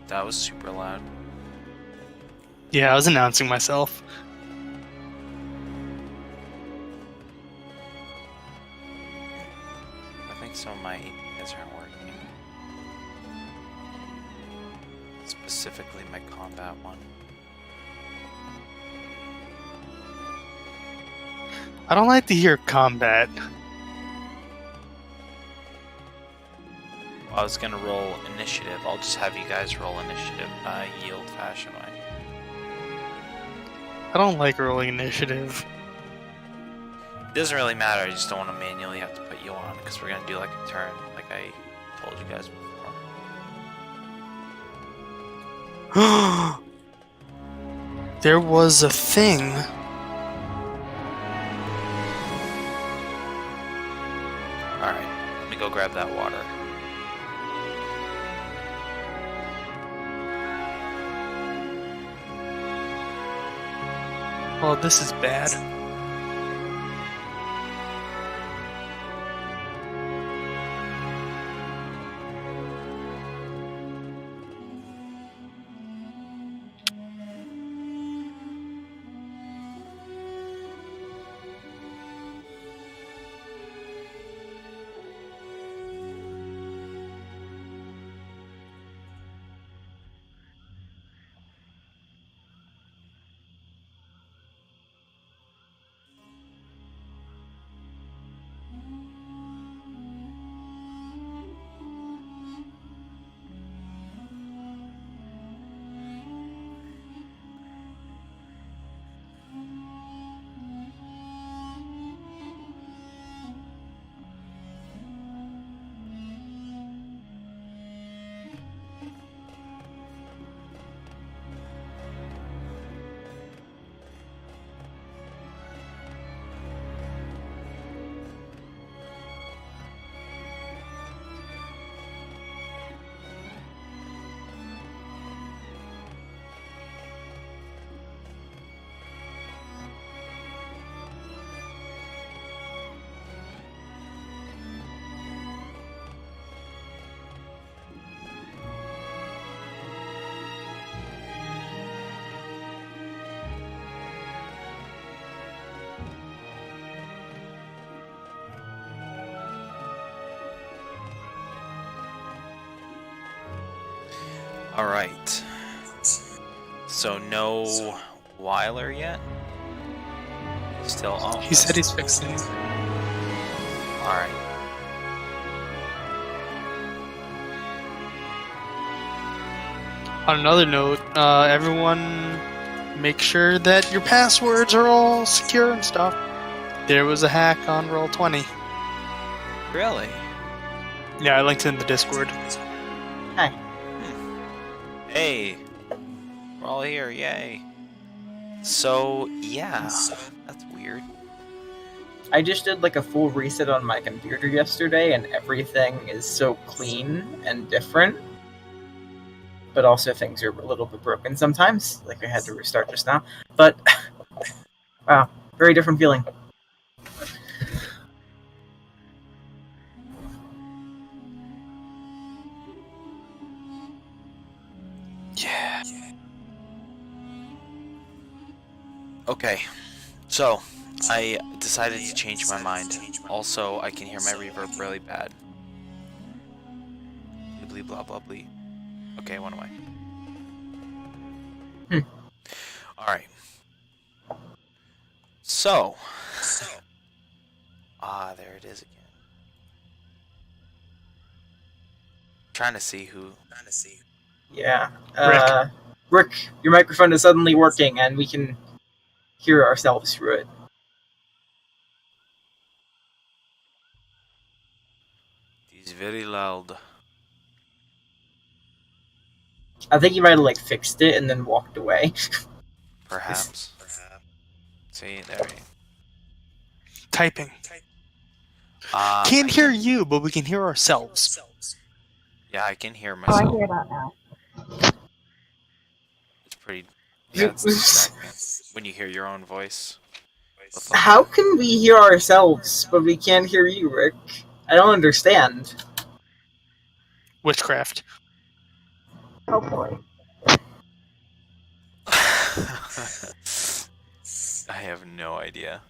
That was super loud. Yeah, I was announcing myself. I think some of my APIs aren't working. Specifically my combat one. I don't like to hear combat. I was gonna roll initiative. I'll just have you guys roll initiative, yield fashion way. I don't like rolling initiative. It doesn't really matter, I just don't want to manually have to put you on, because we're gonna do like a turn, like I told you guys before. There was a thing. Alright, let me go grab that water. Oh, this is bad. Alright. So no Weiler yet? Still on. He said he's fixing it. Alright. On another note, everyone make sure that your passwords are all secure and stuff. There was a hack on Roll20. Really? Yeah, I linked it in the Discord. Hi. Hey! We're all here, yay! So, yeah. That's weird. I just did like a full reset on my computer yesterday, and everything is so clean and different. But also things are a little bit broken sometimes, like I had to restart just now. But, wow, very different feeling. Yeah. Okay, so I decided to change my mind. Also, I can hear my reverb really bad. Blee blah blah blee. Okay, what am I? Alright. So. There it is again. Trying to see who. Yeah. Rick, your microphone is suddenly working, and we can hear ourselves through it. He's very loud. I think you might have like fixed it and then walked away. Perhaps. See, there we go. Typing. Can't hear you, but we can hear ourselves. Yeah, I can hear myself. Oh, I hear that now. It's pretty. Yeah, it's distracting when you hear your own voice. the phone. How can we hear ourselves, but we can't hear you, Rick? I don't understand. Witchcraft. Oh boy. I have no idea.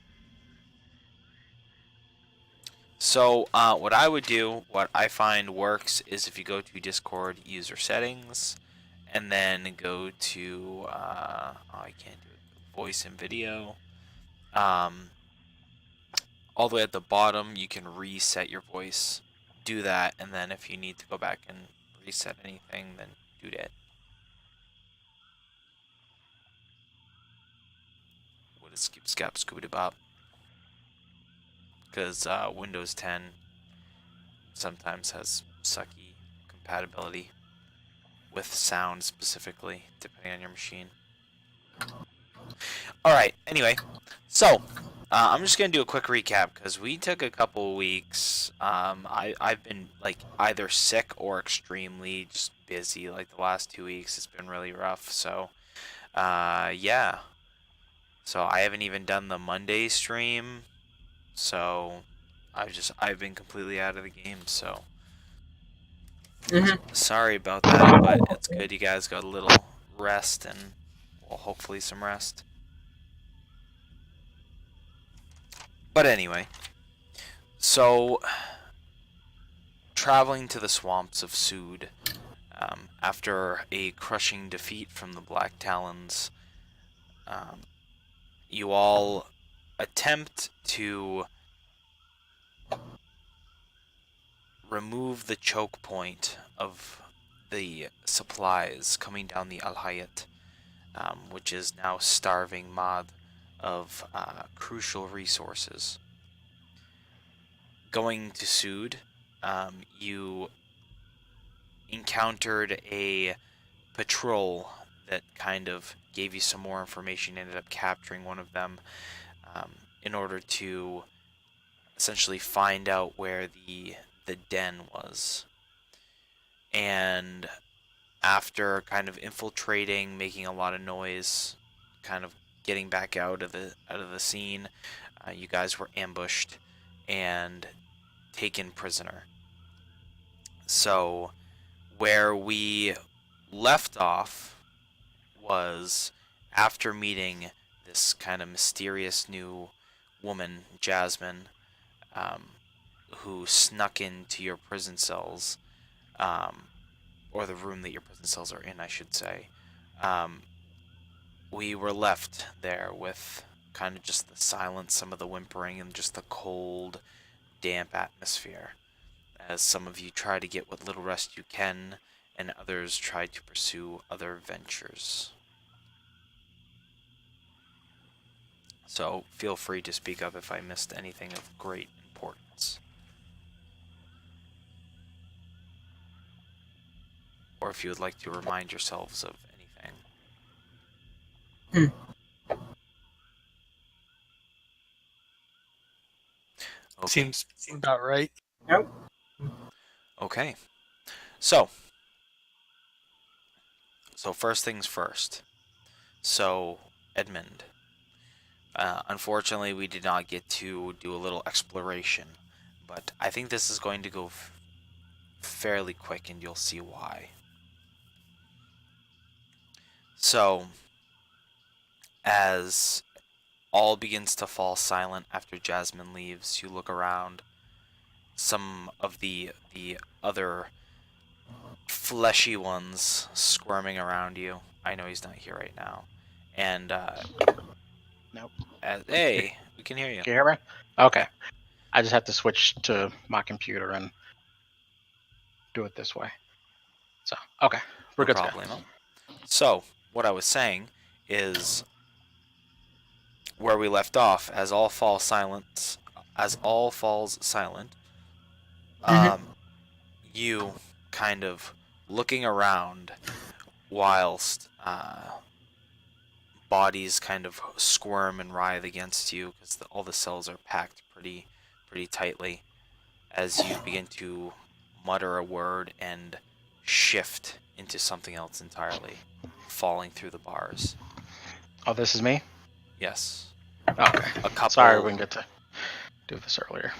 So, what I would do, what I find works, is if you go to Discord user settings, and then go to, I can't do it, voice and video. All the way at the bottom, you can reset your voice. Do that, and then if you need to go back and reset anything, then do that. What is skip scap scooby bop? Because Windows 10 sometimes has sucky compatibility with sound specifically, depending on your machine. Alright, anyway, so I'm just going to do a quick recap because we took a couple weeks. I've been like either sick or extremely just busy. Like the last 2 weeks, it's been really rough. So, yeah. So I haven't even done the Monday stream. So I've been completely out of the game. So sorry about that, but it's good you guys got a little rest and, well, hopefully some rest. But anyway, so traveling to the swamps of Sood, after a crushing defeat from the Black Talons, you all attempt to remove the choke point of the supplies coming down the Al-Hayat, which is now starving Mad of crucial resources. Going to Sood, you encountered a patrol that kind of gave you some more information. You ended up capturing one of them in order to essentially find out where the den was. And after kind of infiltrating, making a lot of noise, kind of getting back out of the scene, you guys were ambushed and taken prisoner. So where we left off was after meeting this kind of mysterious new woman, Jasmine, who snuck into your prison cells, or the room that your prison cells are in, I should say. We were left there with kind of just the silence, some of the whimpering, and just the cold, damp atmosphere, as some of you try to get what little rest you can, and others try to pursue other ventures. So feel free to speak up if I missed anything of great importance. Or if you would like to remind yourselves of anything. Okay. Seems about right. Nope. Okay. So first things first. So, Edmund. Unfortunately, we did not get to do a little exploration, but I think this is going to go fairly quick, and you'll see why. So, as all begins to fall silent after Jasmine leaves, you look around. Some of the other fleshy ones squirming around you. I know he's not here right now. And, Nope. Hey, we can hear you. Can you hear me? Okay. I just have to switch to my computer and do it this way. So, okay. We're good to go. So, what I was saying is, where we left off, as all falls silent, you kind of looking around whilst bodies kind of squirm and writhe against you because all the cells are packed pretty tightly, as you begin to mutter a word and shift into something else entirely, falling through the bars. Oh, this is me? Yes. Okay. A couple. Sorry, we didn't get to do this earlier.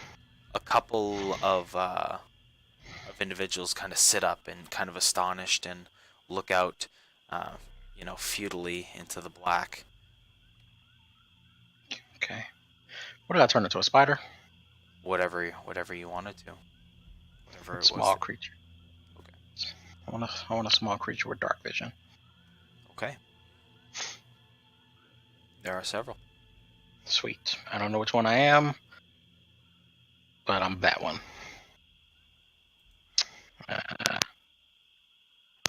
A couple of individuals kind of sit up and kind of astonished and look out, futilely into the black. Okay. What did I turn into, a spider? Whatever you wanted to. Whatever it was. Small creature. Okay. I want a small creature with dark vision. Okay. There are several. Sweet. I don't know which one I am, but I'm that one.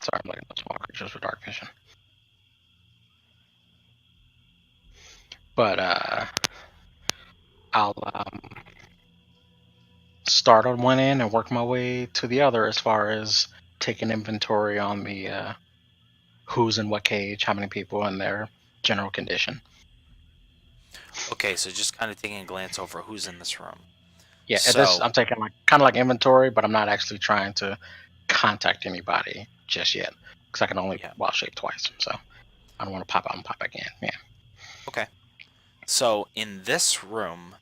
Sorry, I'm looking at small creatures with dark vision. But I'll start on one end and work my way to the other as far as taking inventory on the who's in what cage, how many people, and their general condition. Okay, so just kind of taking a glance over who's in this room. Yeah, So- this I'm taking kind of like inventory, but I'm not actually trying to contact anybody just yet because I can only wild shape twice, so I don't want to pop out and pop back in. Yeah. Okay. So in this room,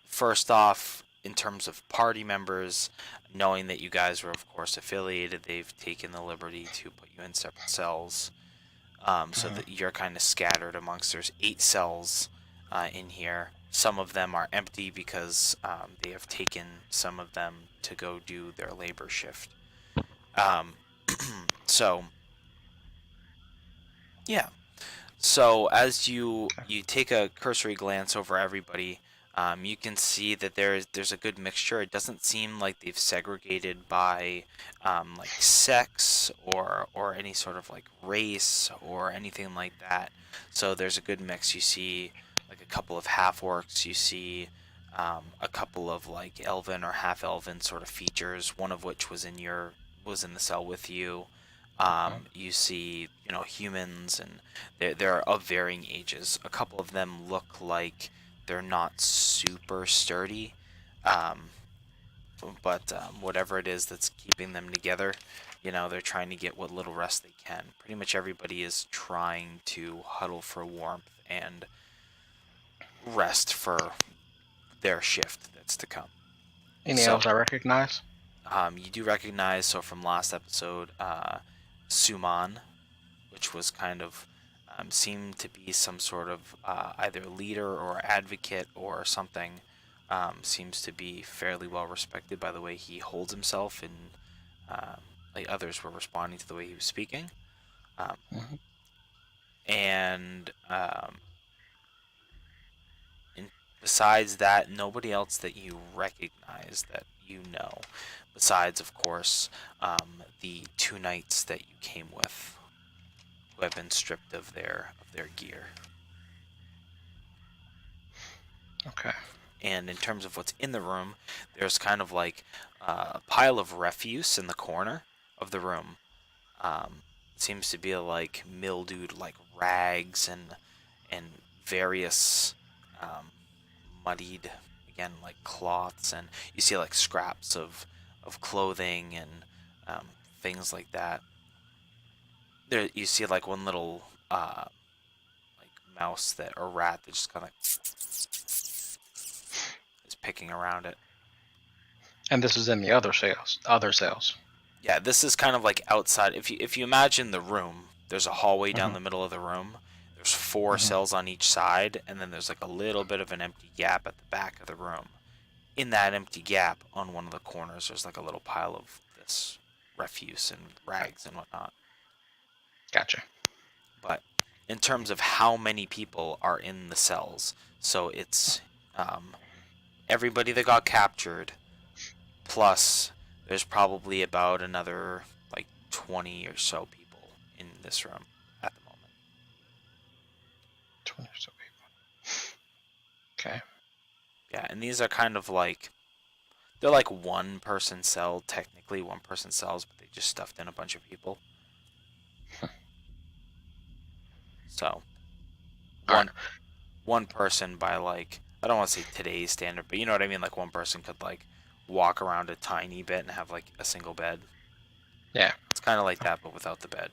first off, in terms of party members, knowing that you guys were of course affiliated, they've taken the liberty to put you in separate cells, so that you're kind of scattered amongst. There's 8 cells in here. Some of them are empty because they have taken some of them to go do their labor shift. So, yeah. So as you take a cursory glance over everybody, you can see that there's a good mixture. It doesn't seem like they've segregated by like sex or any sort of like race or anything like that. So there's a good mix. You see like a couple of half orcs. You see a couple of like elven or half elven sort of features. One of which was in the cell with you. You see, humans, and they're of varying ages. A couple of them look like they're not super sturdy, but whatever it is that's keeping them together, they're trying to get what little rest they can. Pretty much everybody is trying to huddle for warmth and rest for their shift that's to come. Any elves I recognize? You do recognize, so from last episode, Suman, which was kind of seemed to be some sort of either leader or advocate or something. Seems to be fairly well respected by the way he holds himself, and like others were responding to the way he was speaking. And besides that, nobody else that you recognize that you know. Besides, of course, the 2 knights that you came with, who have been stripped of their gear. Okay. And in terms of what's in the room, there's kind of like a pile of refuse in the corner of the room. Seems to be like mildewed like rags and various muddied, again, like cloths, and you see like scraps of clothing and things like that. There you see like one little like mouse or rat that just kind of is picking around it. And this is in the other cells. Yeah, this is kind of like outside. If you imagine the room, there's a hallway down the middle of the room. There's 4 cells on each side, and then there's like a little bit of an empty gap at the back of the room. In that empty gap, on one of the corners, there's like a little pile of this refuse and rags and whatnot. Gotcha. But in terms of how many people are in the cells, so it's everybody that got captured, plus there's probably about another like 20 or so people in this room at the moment. 20 or so people. Okay. Yeah, and these are kind of like, they're like 1-person cell, technically 1-person cells, but they just stuffed in a bunch of people. So, one person by like, I don't want to say today's standard, but you know what I mean? Like 1 person could like walk around a tiny bit and have like a single bed. Yeah. It's kind of like that, but without the bed.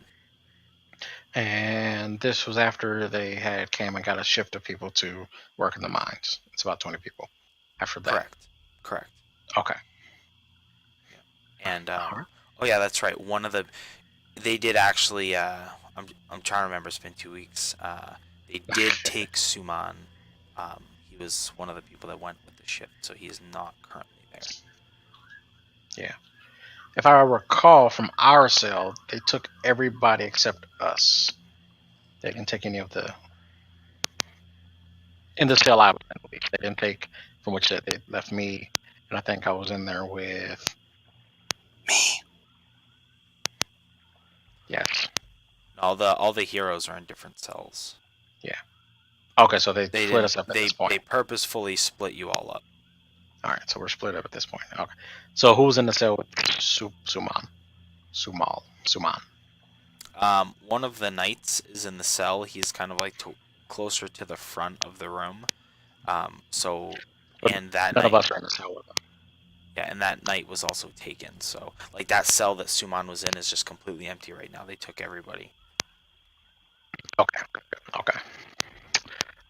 And this was after they had came and got a shift of people to work in the mines. It's about 20 people after that. Correct. Okay. And Alright. oh yeah, that's right. They did actually. I'm trying to remember. It's been 2 weeks. They did take Suman. He was one of the people that went with the ship, so he is not currently there. Yeah. If I recall from our cell, they took everybody except us. They didn't take any of the in the cell I was in. They didn't take from which they left me, and I think I was in there with Me. yes. All the heroes are in different cells. Okay, so they They split us up at they this point. they purposefully split you all up. All right, so we're split up at this point. Okay, so who's in the cell with Suman? One of the knights is in the cell. He's kind of like closer to the front of the room. So But and that None of night, us are in the cell with them. yeah, and that night was also taken. So like that cell that Suman was in is just completely empty right now. They took everybody. Okay.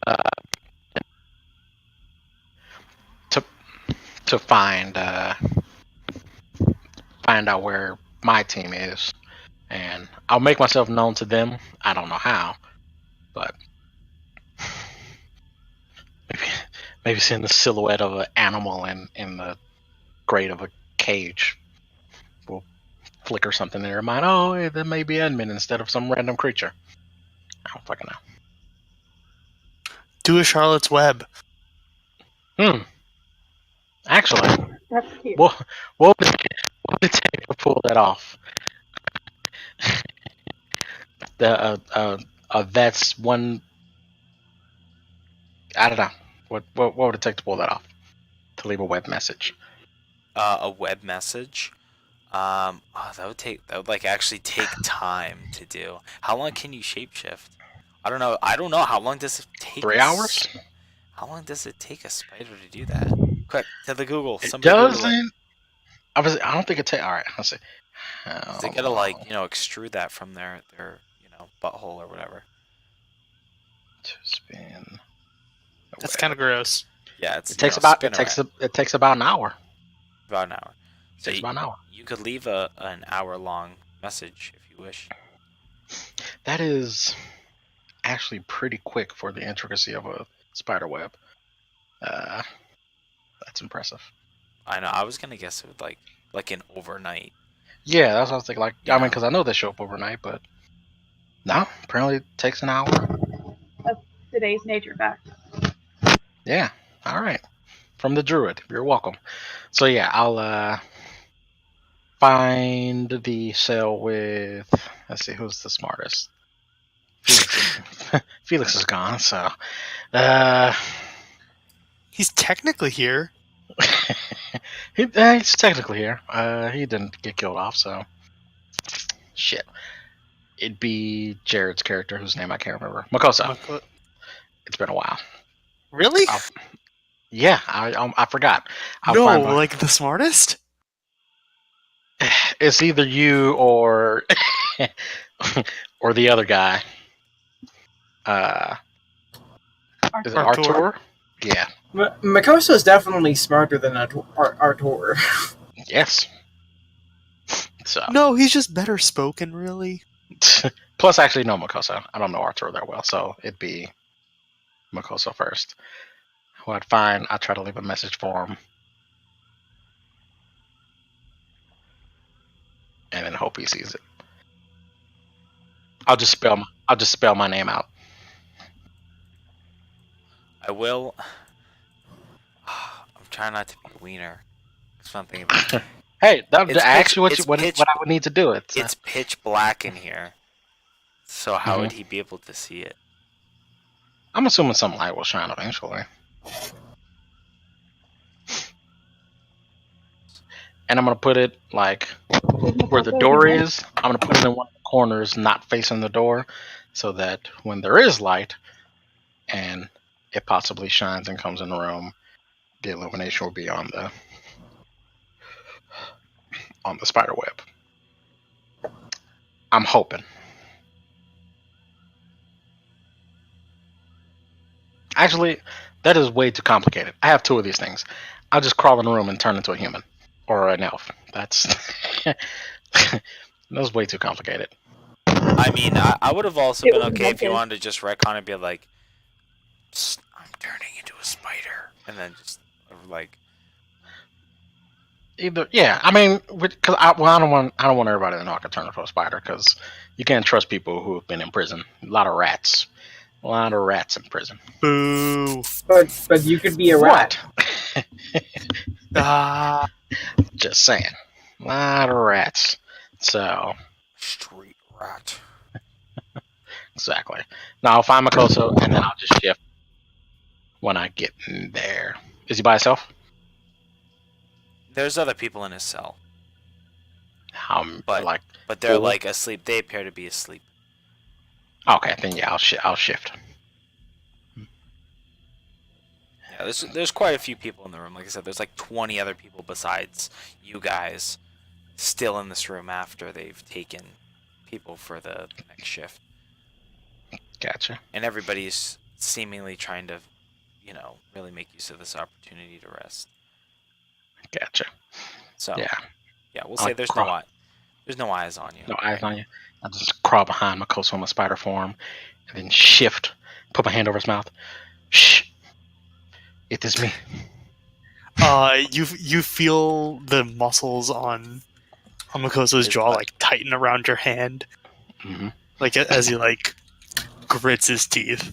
Uh, to find out where my team is, and I'll make myself known to them. I don't know how, but maybe seeing the silhouette of an animal in the grate of a cage will flicker something in their mind. Oh, hey, that may be Edmund instead of some random creature. I don't fucking know. Do a Charlotte's Web. Actually, That's cute. what would it take to pull that off? That's one. I don't know. What would it take to pull that off? To leave a web message. A web message. That would like actually take time to do. How long can you shapeshift? I don't know. How long does it take? 3 hours? How long does it take a spider to do that? Quick, to the Google. It Somebody Google it. doesn't. I don't think it takes. All right, let's see. They gotta extrude that from their butthole or whatever. To spin. That's kind of gross. Yeah, it's It takes about an hour. About an hour. It takes about an hour. You could leave an hour long message if you wish. That is actually pretty quick for the intricacy of a spider web. That's impressive. I know. I was gonna guess it would like an overnight. Yeah, that's what I was thinking. Yeah. I mean, because I know they show up overnight, but no, apparently it takes an hour. That's today's nature fact. Yeah. All right. From the druid. You're welcome. So yeah, I'll find the cell with. Let's see, who's the smartest. Felix is gone, so He's technically here. he's technically here. He didn't get killed off, so shit. It'd be Jared's character, whose name I can't remember. Makosa. It's been a while. Really? Yeah, I forgot. No, like the smartest? It's either you or or the other guy. Is it Artur? Yeah. Makosa is definitely smarter than Artur. Yes. So. No, he's just better spoken, really. Plus, actually, no Makosa. I don't know Artur that well, so it'd be Makosa first. Who I'd find, I try to leave a message for him, and then hope he sees it. I'll just spell my name out. I will. I'm trying not to be a wiener. That's one thing about it. Hey, It's actually pitch- what I would need to do. It's pitch black in here. So how would he be able to see it? I'm assuming some light will shine eventually. And I'm gonna put it like where the door is. I'm gonna put it in one of the corners, not facing the door, so that when there is light and it possibly shines and comes in the room, the illumination will be on the spider web. I'm hoping. Actually, that is way too complicated. I have two of these things. I'll just crawl in a room and turn into a human or an elf. That's that's way too complicated. I mean, I would have also It been was okay if you invented. wanted to just retcon and be like, I'm turning into a spider, and then just like, Either, yeah. I mean, because I don't want everybody to know I can turn into a spider because you can't trust people who have been in prison. A lot of rats in prison. Boo. But you could be a rat. What? Ah. Just saying. A lot of rats. So, street rat. exactly. Now I'll find Makoso and then I'll just shift when I get in there. Is he by himself? There's other people in his cell, But- Like, but they're Cool. like asleep. They appear to be asleep. okay, then yeah, I'll shift. Yeah, there's quite a few people in the room. Like I said, there's like 20 other people besides you guys still in this room after they've taken people for the next shift. Gotcha. And everybody's seemingly trying to, really make use of this opportunity to rest. Gotcha. So Yeah. we'll I'll say there's crawl. no eyes on you. No eyes on you. I'll just crawl behind Makoso in my spider form and then shift, put my hand over his mouth. Shh. It is me. You feel the muscles on Makoso's His jaw butt. like tighten around your hand, Hmm. like as he like grits his teeth.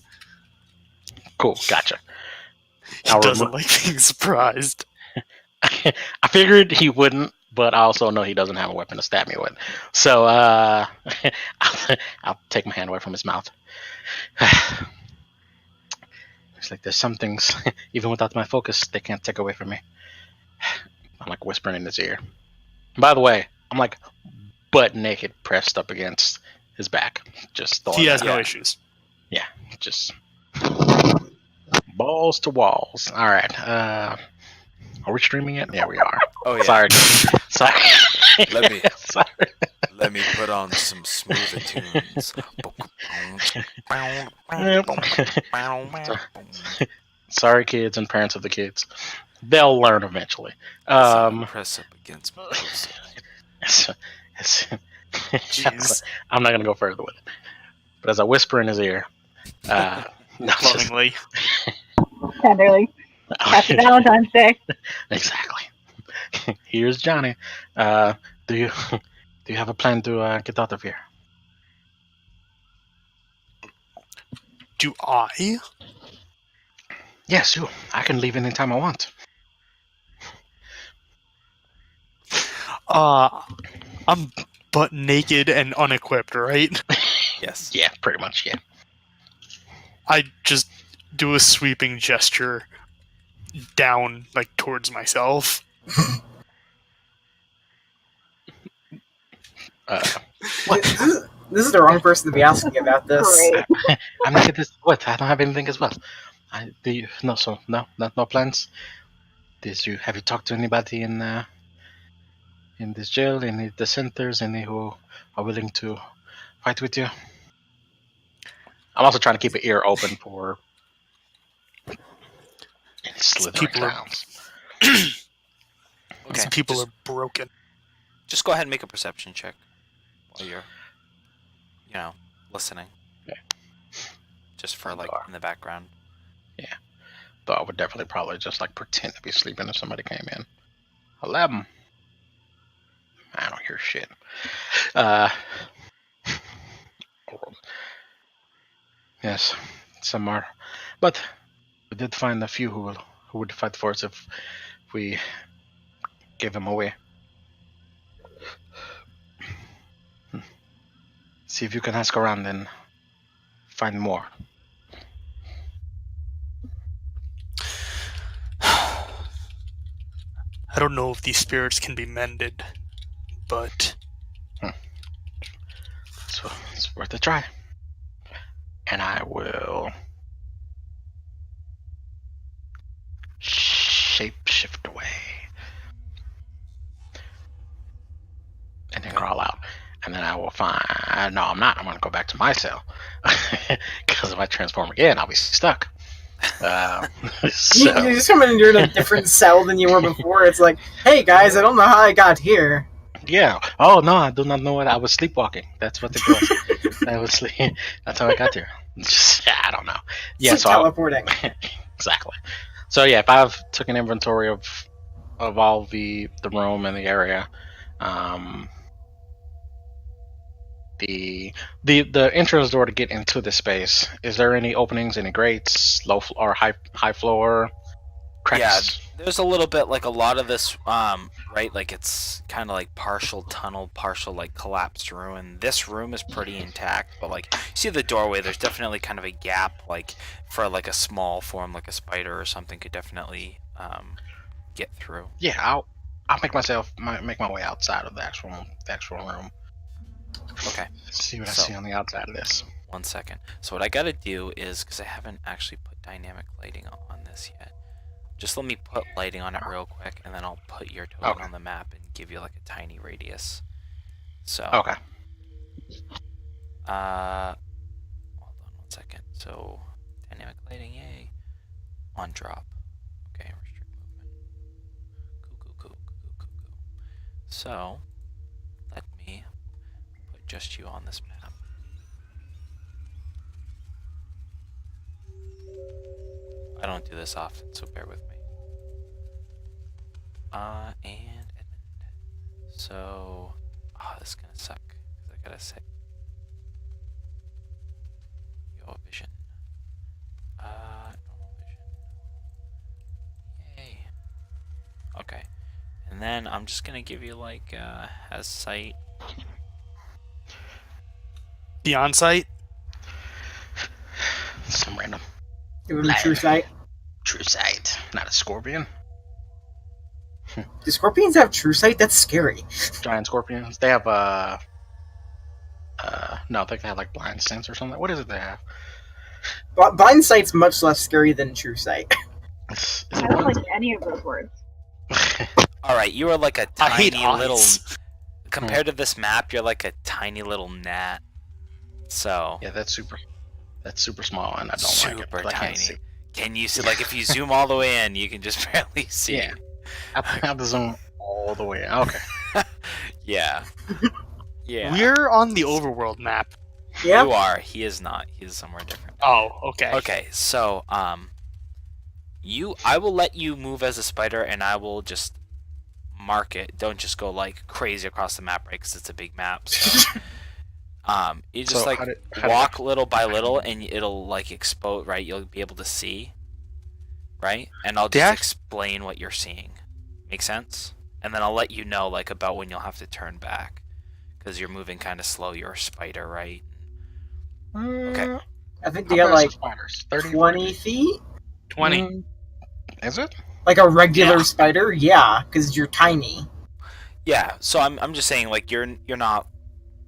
Cool. Gotcha. He I'll doesn't remo- like being surprised. I figured he wouldn't, but I also know he doesn't have a weapon to stab me with. So I'll take my hand away from his mouth. It's like there's some things, even without my focus, they can't take away from me. I'm like whispering in his ear. By the way, I'm like butt naked, pressed up against his back. Just throwing He has that no out. issues. Just balls to walls. All right. Are we streaming it? Yeah, we are. Oh yeah. Sorry. Let me- Sorry. Let me put on some smoother tunes. Sorry, kids and parents of the kids. They'll learn eventually. Press up against my clothes. Jeez. I'm not gonna go further with it. But as I whisper in his ear, no, it's just- Lovingly. Tenderly. Happy Valentine's Day. exactly. Here's Johnny. Do you have a plan to get out of here? Do I? Yes, you. I can leave anytime I want. I'm butt naked and unequipped, right? Yes. Yeah, pretty much. Yeah. I just do a sweeping gesture down, like towards myself. This is the wrong person to be asking about this. Great. I'm not this. What? I don't have anything as well. Do you? No. So no plans. Have you talked to anybody in this jail? Any dissenters? Any who are willing to fight with you? I'm also trying to keep an ear open for any slithering people are- sounds. Okay. Some people just, are broken. just go ahead and make a perception check while you're, listening. Okay. Just for like Sure. in the background. Though I would definitely probably just like pretend to be sleeping if somebody came in. 11. I don't hear shit. Yes, some are, but we did find a few who would fight for us if we gave them away. See if you can ask around and find more. I don't know if these spirits can be mended, but So it's worth a try. And I will shape-shift away. And then crawl out. And then I will find... No, I'm not. I'm going to go back to my cell. Because if I transform again, I'll be stuck. You So just come in and you're in a different cell than you were before. It's like, hey guys, I don't know how I got here. yeah. Oh no, I do not know what I was sleepwalking. That's what it was. I was sleep. That's how I got there. I don't know. Yeah. It's So like teleporting. exactly. So yeah, if I've took an inventory of all the room and the area, the entrance door to get into the space. Is there any openings, any grates, low or high floor, cracks? Yeah, there's a little bit like a lot of this, right? Like it's kind of like partial tunnel, partial like collapsed ruin. This room is pretty intact, but like you see the doorway, there's definitely kind of a gap, like for like a small form, like a spider or something, could definitely get through. Yeah, I'll make my way outside of the actual room. Okay. See what So- I see on the outside of this. 1 second. So what I gotta do is, because I haven't actually put dynamic lighting on this yet, just let me put lighting on it real quick, and then I'll put your token Okay. on the map and give you like a tiny radius. So, Okay. hold on 1 second. So, dynamic lighting, yay. On drop. Okay, restrict movement. Cool. So, let me put just you on this map. I don't do this often, so bear with me. And Edmund. So, this is gonna suck because I gotta say, yo vision. Normal vision. Yay. Okay, and then I'm just gonna give you like has sight. The on site. Some random Give him a true sight. true sight. Not a scorpion. Do scorpions have true sight? That's scary. Giant scorpions. They have no, I think they have like blind sense or something. What is it they have? Blind sight's much less scary than true sight. Is I it don't blind? like any of those words. All right, you are like a I hate tiny little. eyes. Compared to this map, you're like a tiny little gnat. So Yeah, that's super small, and I don't like it. super But I tiny. can't see. Can you see? Like if you zoom all the way in, you can just barely see. Yeah. I have to zoom all the way. Okay. Yeah. Yeah. We're on the overworld map. Yeah. You are. He is not. He is somewhere different. Oh, okay. Okay, so I will let you move as a spider, and I will just mark it. Don't just go like crazy across the map, right? Because it's a big map. So, you just So like how did walk little by little, and it'll like explode, right? You'll be able to see, right? And I'll just Yeah. explain what you're seeing. Make sense? And then I'll let you know like about when you'll have to turn back, because you're moving kind of slow. You're a spider, right? Okay. I think How they got far is like the spiders? 30, 20 feet? 20. Is it? Like a regular Yeah. spider? Yeah, because you're tiny. Yeah, so I'm just saying like you're not,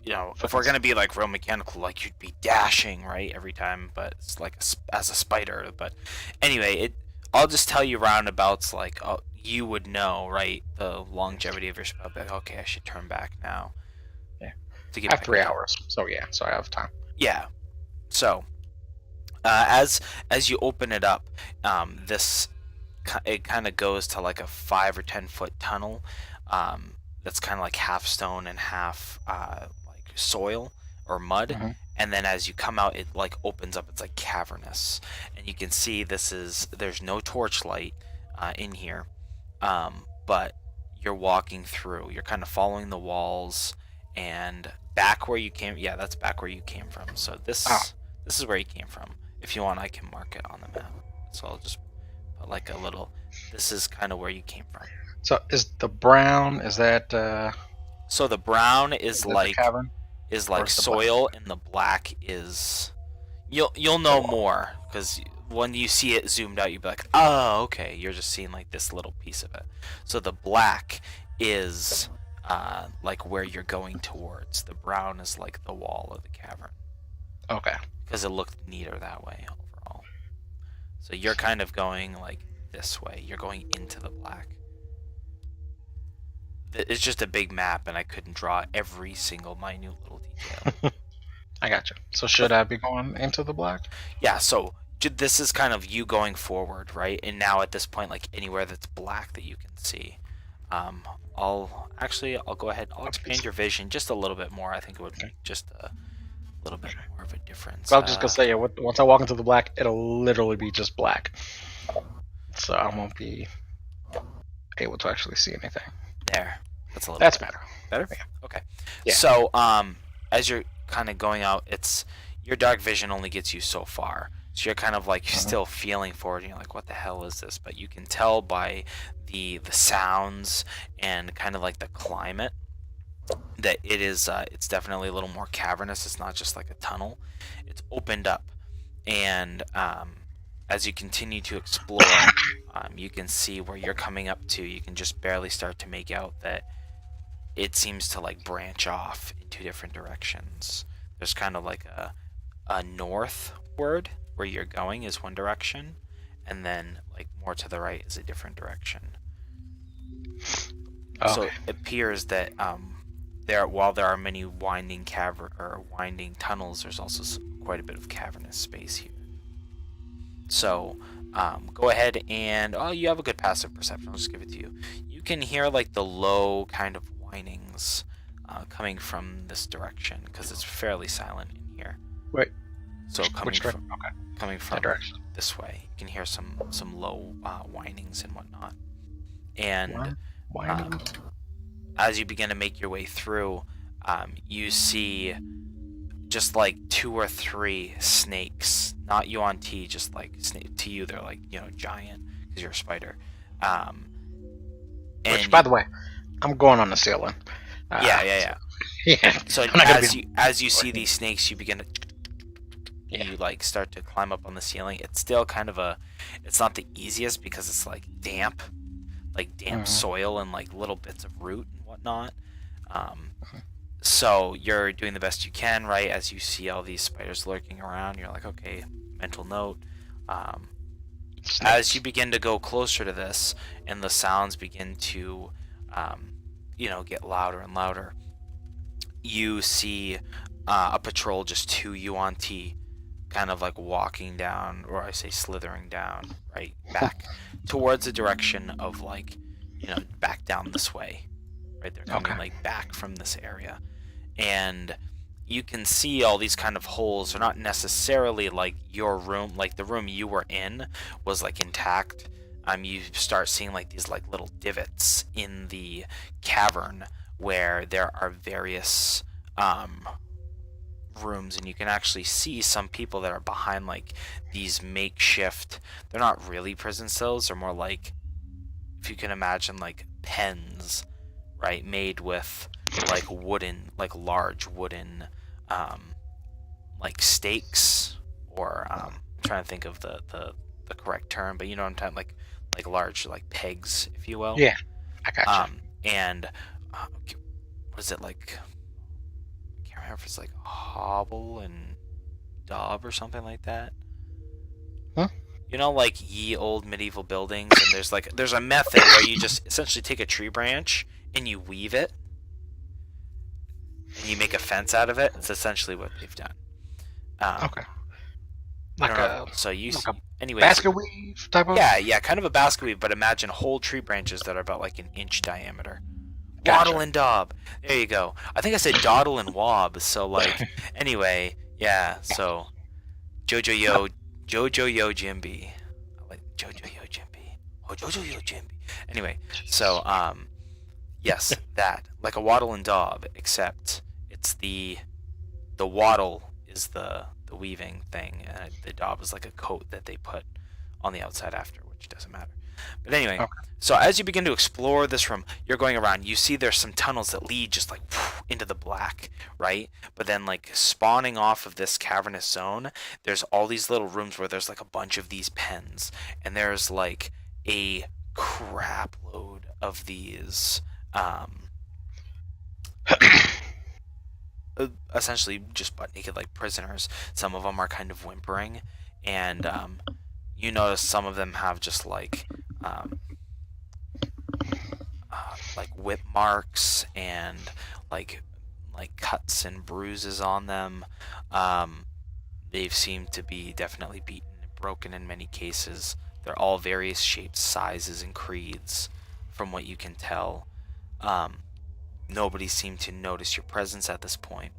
you know, if we're gonna be like real mechanical, like you'd be dashing right every time, but it's like as a spider. But anyway, I'll just tell you roundabouts like you would know, right, the longevity of your spell. Like, okay, I should turn back now. Yeah. To I get have back 3 in. hours, so yeah, so I have time. Yeah. So as you open it up, it kind of goes to like a 5 or 10 foot tunnel. That's kind of like half stone and half like soil or mud. Mhm. And then as you come out, it like opens up. It's like cavernous, and you can see there's no torchlight in here, but you're walking through. You're kind of following the walls and back where you came. Yeah, that's back where you came from. So this is where you came from. If you want, I can mark it on the map. So I'll just put like a little. This is kind of where you came from. So is the brown? Is that So the brown is the like cavern? soil, Where's the black? and the black is you'll know more because when you see it zoomed out, you'll be like, oh, okay. You're just seeing like this little piece of it. So the black is like where you're going towards. The brown is like the wall of the cavern Okay. because it looked neater that way overall. So you're kind of going like this way. You're going into the black. It's just a big map, and I couldn't draw every single minute little detail. I got you. So should I be going into the black? Yeah, so this is kind of you going forward, right? And now at this point, like anywhere that's black that you can see, I'll go ahead. I'll expand your vision just a little bit more. I think it would make just a little bit more of a difference. So I was just gonna say, once I walk into the black, it'll literally be just black. So I won't be able to actually see anything. There. That's a little. That's better. Better? Yeah. Okay. Yeah. So, as you're kind of going out, it's your dark vision only gets you so far. So you're kind of like still feeling forward, and you're like, "What the hell is this?" But you can tell by the sounds and kind of like the climate that it is. It's definitely a little more cavernous. It's not just like a tunnel. It's opened up, and as you continue to explore, you can see where you're coming up to. You can just barely start to make out that it seems to like branch off in two different directions. There's kind of like a northward where you're going is one direction, and then like more to the right is a different direction. Okay. So it appears that while there are many winding winding tunnels, there's also quite a bit of cavernous space here. So go ahead and you have a good passive perception. I'll just give it to you. You can hear like the low kind of whinings coming from this direction because it's fairly silent in here. Wait. So Which direction? Okay. coming from That direction. this way, you can hear some low whinings and whatnot. And Winding. as you begin to make your way through, you see just like 2 or 3 snakes. Not you on T, just like to you they're like giant because you're a spider. Which, by the way, I'm going on the ceiling. Yeah. Yeah. So I'm not gonna as you see these snakes, you begin to Yeah. you like start to climb up on the ceiling. It's still kind of it's not the easiest because it's like damp soil and like little bits of root and whatnot. So you're doing the best you can, right? As you see all these spiders lurking around, you're like, okay, mental note. As you begin to go closer to this, and the sounds begin to, get louder and louder, you see a patrol just to you on T, kind of like walking down, or I say slithering down, right back towards the direction of like, back down this way, right? They're coming like back from this area, and you can see all these kind of holes. They're not necessarily like your room, like the room you were in was like intact. You start seeing like these like little divots in the cavern where there are various rooms, and you can actually see some people that are behind like these makeshift, they're not really prison cells, they're more like, if you can imagine, like pens, right, made with like large wooden like stakes, or I'm trying to think of the correct term, but you know what I'm talking, like large like pegs, if you will. Yeah, I got you. And what is it like? I can't remember if it's like hobble and daub or something like that. Huh? Like ye old medieval buildings, and there's a method where you just essentially take a tree branch and you weave it, and you make a fence out of it. It's essentially what they've done. Okay. Like a anyway, basket weave type of. Yeah, kind of a basket weave, but imagine whole tree branches that are about like an inch diameter. Gotcha. Waddle and daub. There you go. I think I said dawdle and wob. So like, anyway, yeah. So, Jojo Yo Jimby. Like Jojo Yo Jimby. Oh, Jojo Yo Jimby. Anyway, so yes, that like a waddle and daub, except it's the waddle is the weaving thing, and the daub is like a coat that they put on the outside after, which doesn't matter. But anyway, so as you begin to explore this room, you're going around, you see there's some tunnels that lead just like into the black, right? But then like spawning off of this cavernous zone, there's all these little rooms where there's like a bunch of these pens, and there's like a crap load of these essentially just butt naked like prisoners. Some of them are kind of whimpering, and you notice some of them have just like whip marks and like cuts and bruises on them. They've seemed to be definitely beaten broken in many cases. They're all various shapes, sizes, and creeds, from what you can tell. Nobody seemed to notice your presence at this point.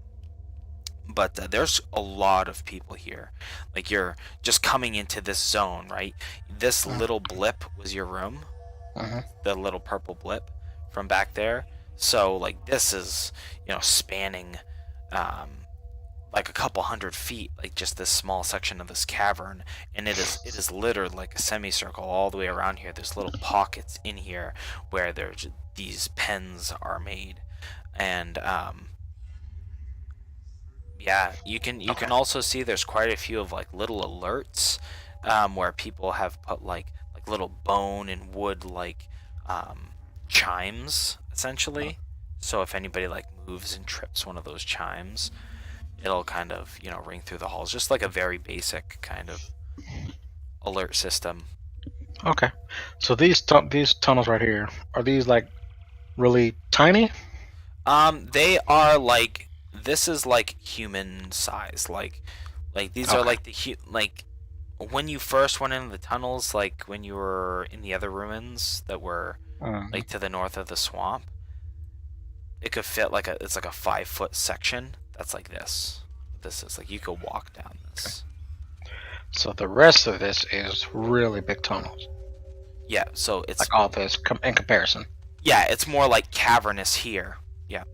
But there's a lot of people here. Like, you're just coming into this zone, right? This little blip was your room. The little purple blip from back there. So, like, this is, spanning like a couple 100 feet, like just this small section of this cavern, and it is littered like a semicircle all the way around here. There's little pockets in here where these pens are made, and yeah, you can also see there's quite a few of like little alerts where people have put like little bone and wood like chimes essentially. So if anybody like moves and trips one of those chimes, it'll kind of ring through the halls, just like a very basic kind of alert system. Okay, so these tunnels right here, are these like really tiny? They are like, this is like human size, like these are like like when you first went into the tunnels, like when you were in the other ruins that were like to the north of the swamp. It could fit it's like a 5-foot section. That's like this. This is like, you could walk down this. Okay. So the rest of this is really big tunnels. Yeah, so it's like all this in comparison. Yeah, it's more like cavernous here. Yeah.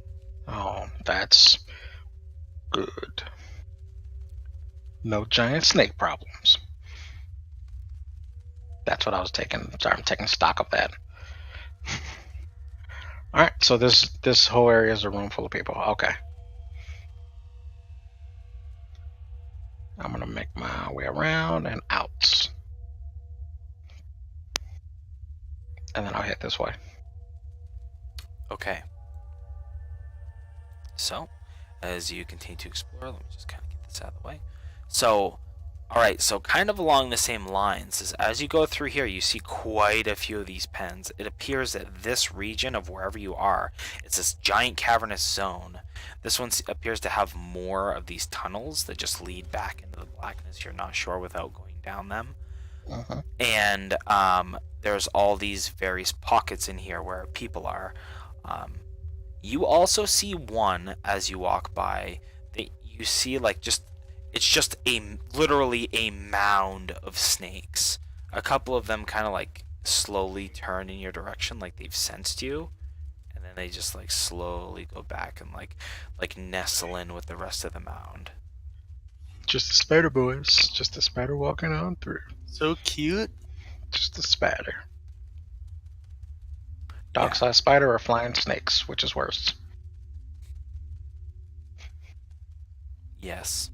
Oh, that's good. No giant snake problems. That's what I was taking. Sorry, I'm taking stock of that. All right, so this whole area is a room full of people. Okay. I'm gonna make my way around and out, and then I'll head this way. Okay. So, as you continue to explore, let me just kind of get this out of the way. So, alright, so kind of along the same lines, is as you go through here, you see quite a few of these pens. It appears that this region of wherever you are, it's this giant cavernous zone. This one appears to have more of these tunnels that just lead back into the blackness. You're not sure without going down them. And there's all these various pockets in here where people are. You also see one as you walk by that you see like it's just literally a mound of snakes. A couple of them kind of like slowly turn in your direction, like they've sensed you, and then they just like slowly go back and like nestle in with the rest of the mound. Just a spider, boys. Just a spider walking on through. So cute. Just a spider. Dog-sized spider or flying snakes, which is worse? Yes.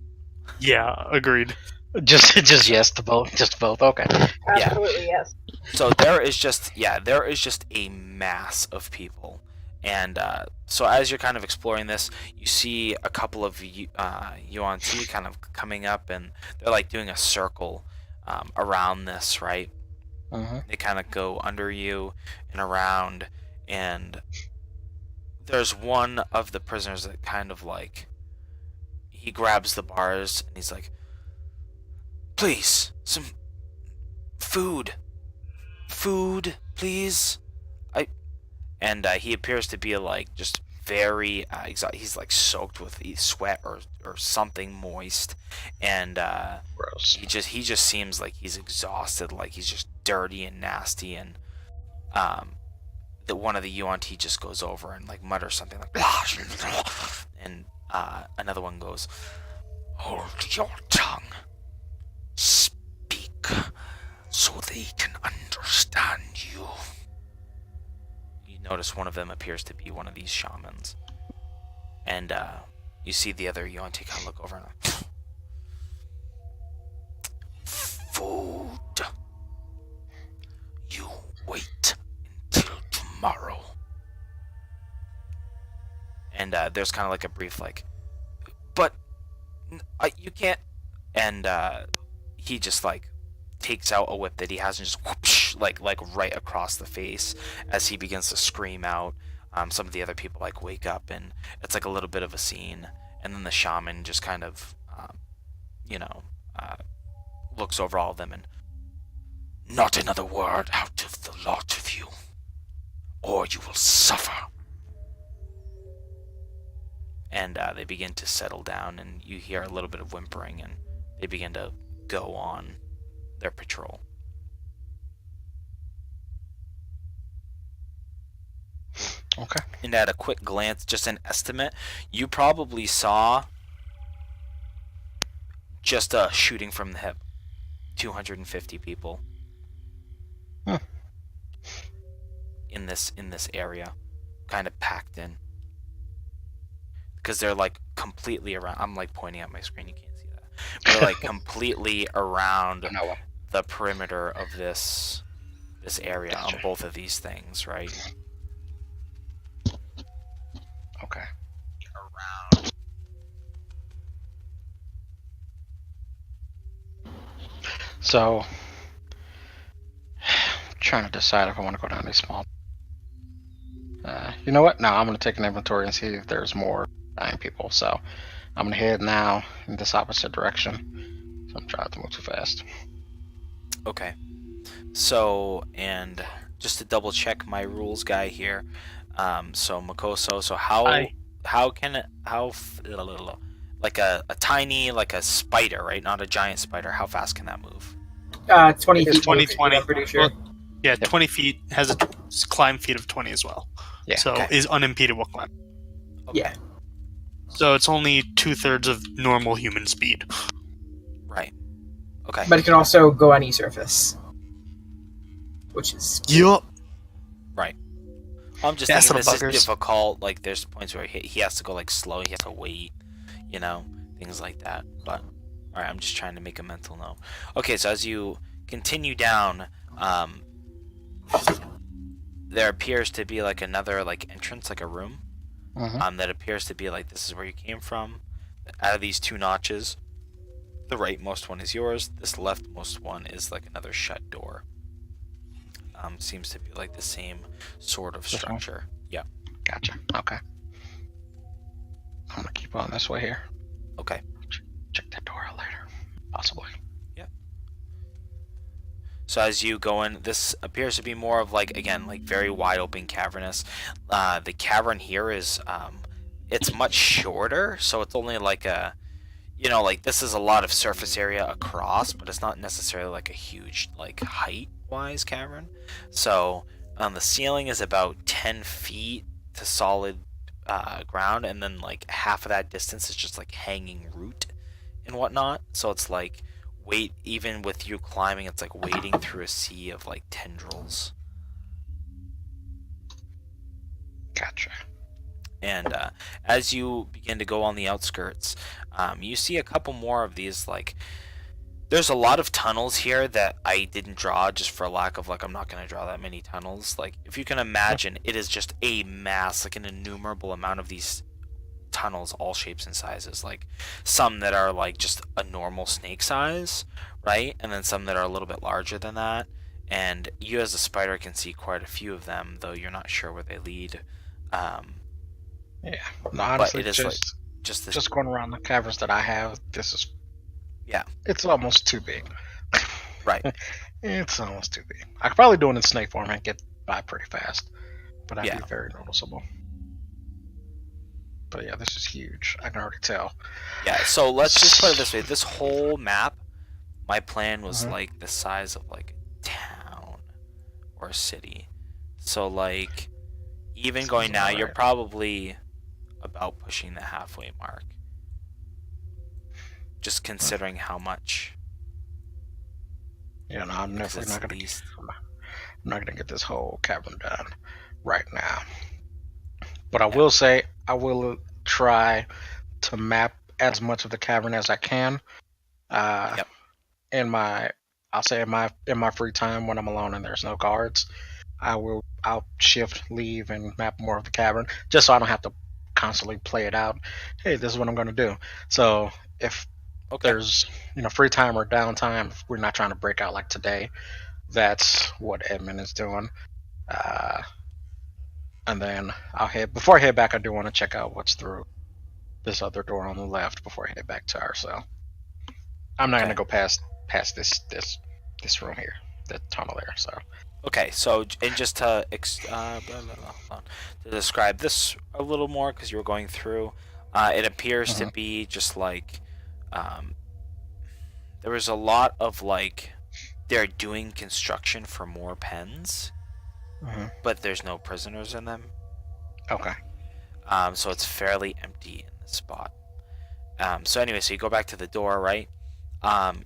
Yeah, agreed. Just yes to both. Just both. Okay. Absolutely, yes. So there is just a mass of people, and so as you're kind of exploring this, you see a couple of Yuan Ti kind of coming up, and they're like doing a circle around this, right? They kind of go under you and around, and there's one of the prisoners that kind of like, he grabs the bars and he's like, please, some food, please. He appears to be like just very he's like soaked with sweat or something moist, and gross. He just seems like he's exhausted, like he's just dirty and nasty, and that one of the Yuan Ti just goes over and like mutters something like and another one goes, hold your tongue, speak so they can understand you. You notice one of them appears to be one of these shamans, and you see the other Yuan Ti kind of look over and like, food. You wait until tomorrow. And there's kind of like a brief like, but you can't. And he just like takes out a whip that he has and just whoosh, like right across the face as he begins to scream out. Some of the other people like wake up, and it's like a little bit of a scene. And then the shaman just kind of, looks over all of them and, "Not another word out of the lot of you, or you will suffer." And they begin to settle down, and you hear a little bit of whimpering, and they begin to go on their patrol. Okay. And at a quick glance, just an estimate, you probably saw just shooting from the hip 250 people in this area, kind of packed in, because they're like completely around. I'm like pointing at my screen, you can't see that. They're like completely around the perimeter of this area. Gotcha. On both of these things, right? Okay. Around. So, trying to decide if I want to go down these small. You know what? No, I'm going to take an inventory and see if there's more dying people. So, I'm going to head now in this opposite direction. So I'm trying not to move too fast. Okay. So, and just to double check my rules guy here. So Makoso, so like a tiny, like a spider, right? Not a giant spider. How fast can that move? 20 It's feet. 20. I'm pretty sure. Well, yeah, 20 feet has a climb feet of 20 as well. Yeah. So Okay. is unimpedable climb. Yeah. So it's only 2/3 of normal human speed. Right. Okay. But it can also go any surface. Which is... Yup. I'm just Yeah, thinking some this buggers. is difficult. Like, there's points where he has to go like slow. He has to wait. You know, things like that. But all right, I'm just trying to make a mental note. Okay, so as you continue down, there appears to be like another like entrance, like a room. That appears to be like this is where you came from. Out of these two notches, the rightmost one is yours. This leftmost one is like another shut door. Seems to be like the same sort of This one? structure. Yeah. Gotcha. Okay. I'm going to keep on this way here. Okay. Check that door out later. Possibly. So as you go in, this appears to be more of like, again, like very wide open cavernous. The cavern here is, it's much shorter, so it's only like a, you know, like this is a lot of surface area across, but it's not necessarily like a huge, like height-wise cavern. So the ceiling is about 10 feet to solid ground, and then like half of that distance is just like hanging root and whatnot. So it's like, even with you climbing, it's like wading through a sea of like tendrils. Gotcha. And as you begin to go on the outskirts, you see a couple more of these, like, there's a lot of tunnels here that I didn't draw just for lack of, like, I'm not going to draw that many tunnels. Like, if you can imagine, it is just a mass, like an innumerable amount of these tunnels, all shapes and sizes. Like, some that are like just a normal snake size, right? And then some that are a little bit larger than that. And you as a spider can see quite a few of them, though you're not sure where they lead. Yeah. No, honestly, it is just this. going around the caverns that I have, this is... Yeah. It's almost too big. Right. It's almost too big. I could probably do it in snake form and get by pretty fast. But that'd Yeah. be very noticeable. But yeah, this is huge. I can already tell. Yeah, so let's just put it this way. This whole map, my plan was Mhm. like the size of like a town or a city. So like, even going Sounds now, about you're right. probably about pushing the halfway mark. Just considering how much. Yeah, no, I'm Because never it's not at gonna least. I'm not gonna get this whole cavern done right now. But I will say I will try to map as much of the cavern as I can. Yep. I'll say in my free time when I'm alone and there's no guards, I'll shift, leave, and map more of the cavern just so I don't have to constantly play it out. Hey, this is what I'm gonna do. So if Okay. there's free time or downtime, if we're not trying to break out like today, that's what Edmund is doing. And then before I head back, I do want to check out what's through this other door on the left before I head back to our cell. I'm not Okay. gonna go past past this room here, the tunnel there. So Okay, so and just to hold on. To describe this a little more, because you were going through, it appears to be just like there was a lot of like they're doing construction for more pens, but there's no prisoners in them. okay. So it's fairly empty in this spot. So anyway, so you go back to the door, right?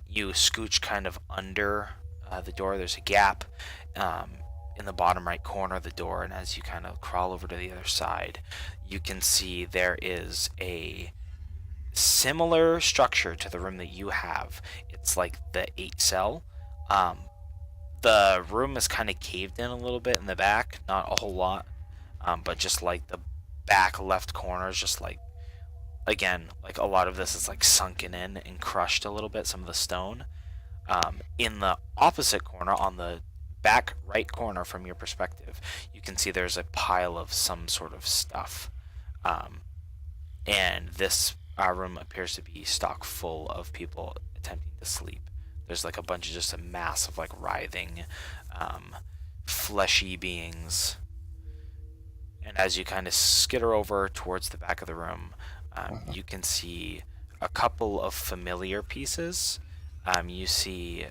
You scooch kind of under the door. There's a gap in the bottom right corner of the door, and as you kind of crawl over to the other side, you can see there is a similar structure to the room that you have. It's like the 8 cell. The room is kind of caved in a little bit in the back, not a whole lot, but just like the back left corner is just like, again, like a lot of this is like sunken in and crushed a little bit, some of the stone. In the opposite corner, on the back right corner from your perspective, you can see there's a pile of some sort of stuff. And this room appears to be stock full of people attempting to sleep. There's like a bunch of just a mass of like writhing, fleshy beings. And as you kind of skitter over towards the back of the room, you can see a couple of familiar pieces. You see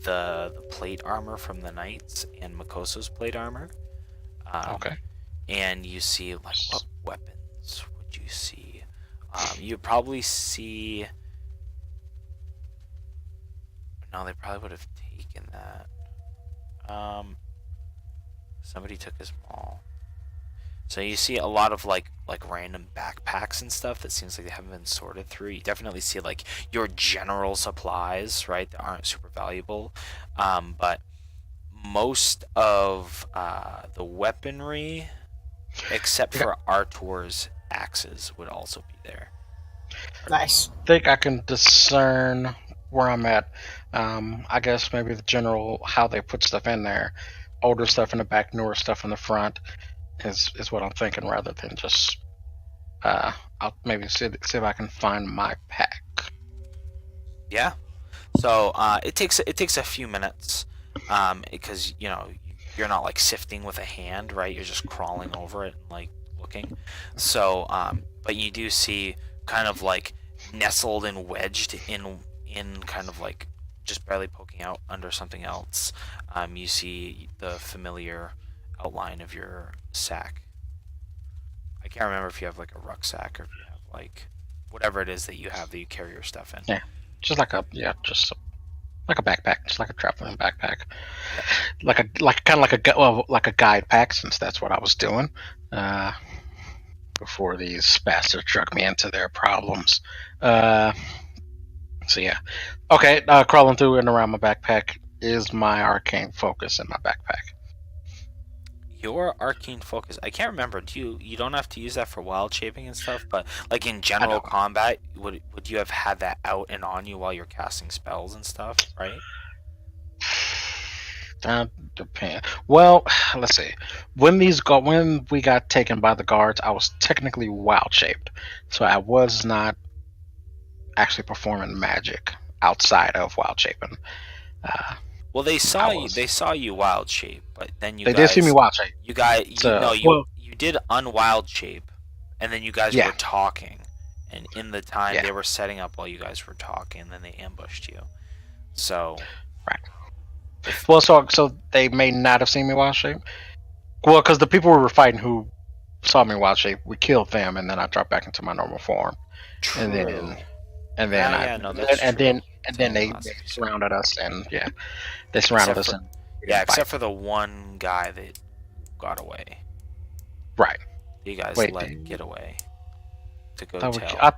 the plate armor from the knights and Makoso's plate armor. Okay. And you see like what weapons would you see? You probably see. No, they probably would have taken that. Somebody took his maul. So you see a lot of like random backpacks and stuff that seems like they haven't been sorted through. You definitely see like your general supplies, right, that aren't super valuable. But most of the weaponry, except for Artor's axes, would also be there. Nice. I think I can discern where I'm at. I guess maybe the general how they put stuff in there. Older stuff in the back, newer stuff in the front is what I'm thinking, rather than just I'll maybe see if I can find my pack. Yeah. So it takes a few minutes because you're not like sifting with a hand, right? You're just crawling over it and like looking. So but you do see kind of like nestled and wedged in kind of like just barely poking out under something else. You see the familiar outline of your sack. I can't remember if you have like a rucksack or if you have like whatever it is that you have that you carry your stuff in. Yeah, just like a backpack, just like a traveling backpack, like a guide pack, since that's what I was doing before these bastards drug me into their problems. So yeah, okay. Crawling through and around my backpack is my arcane focus in my backpack. Your arcane focus, I can't remember. You don't have to use that for wild shaping and stuff, but like in general combat, would you have had that out and on you while you're casting spells and stuff, right? That depends. Well, let's see. When we got taken by the guards, I was technically wild shaped, so I was not actually performing magic outside of wild shaping. Well, they saw you. They saw you wild shape, but then they did see me wild shape. You guys, you did unwild shape, and then you guys were talking, and in the time they were setting up while you guys were talking, and then they ambushed you. So, right. Well, so they may not have seen me wild shape. Well, because the people we were fighting who saw me wild shape, we killed them, and then I dropped back into my normal form. True. And then they surrounded us, and they surrounded us. Except for the one guy that got away. Right. You guys get away to go tell. I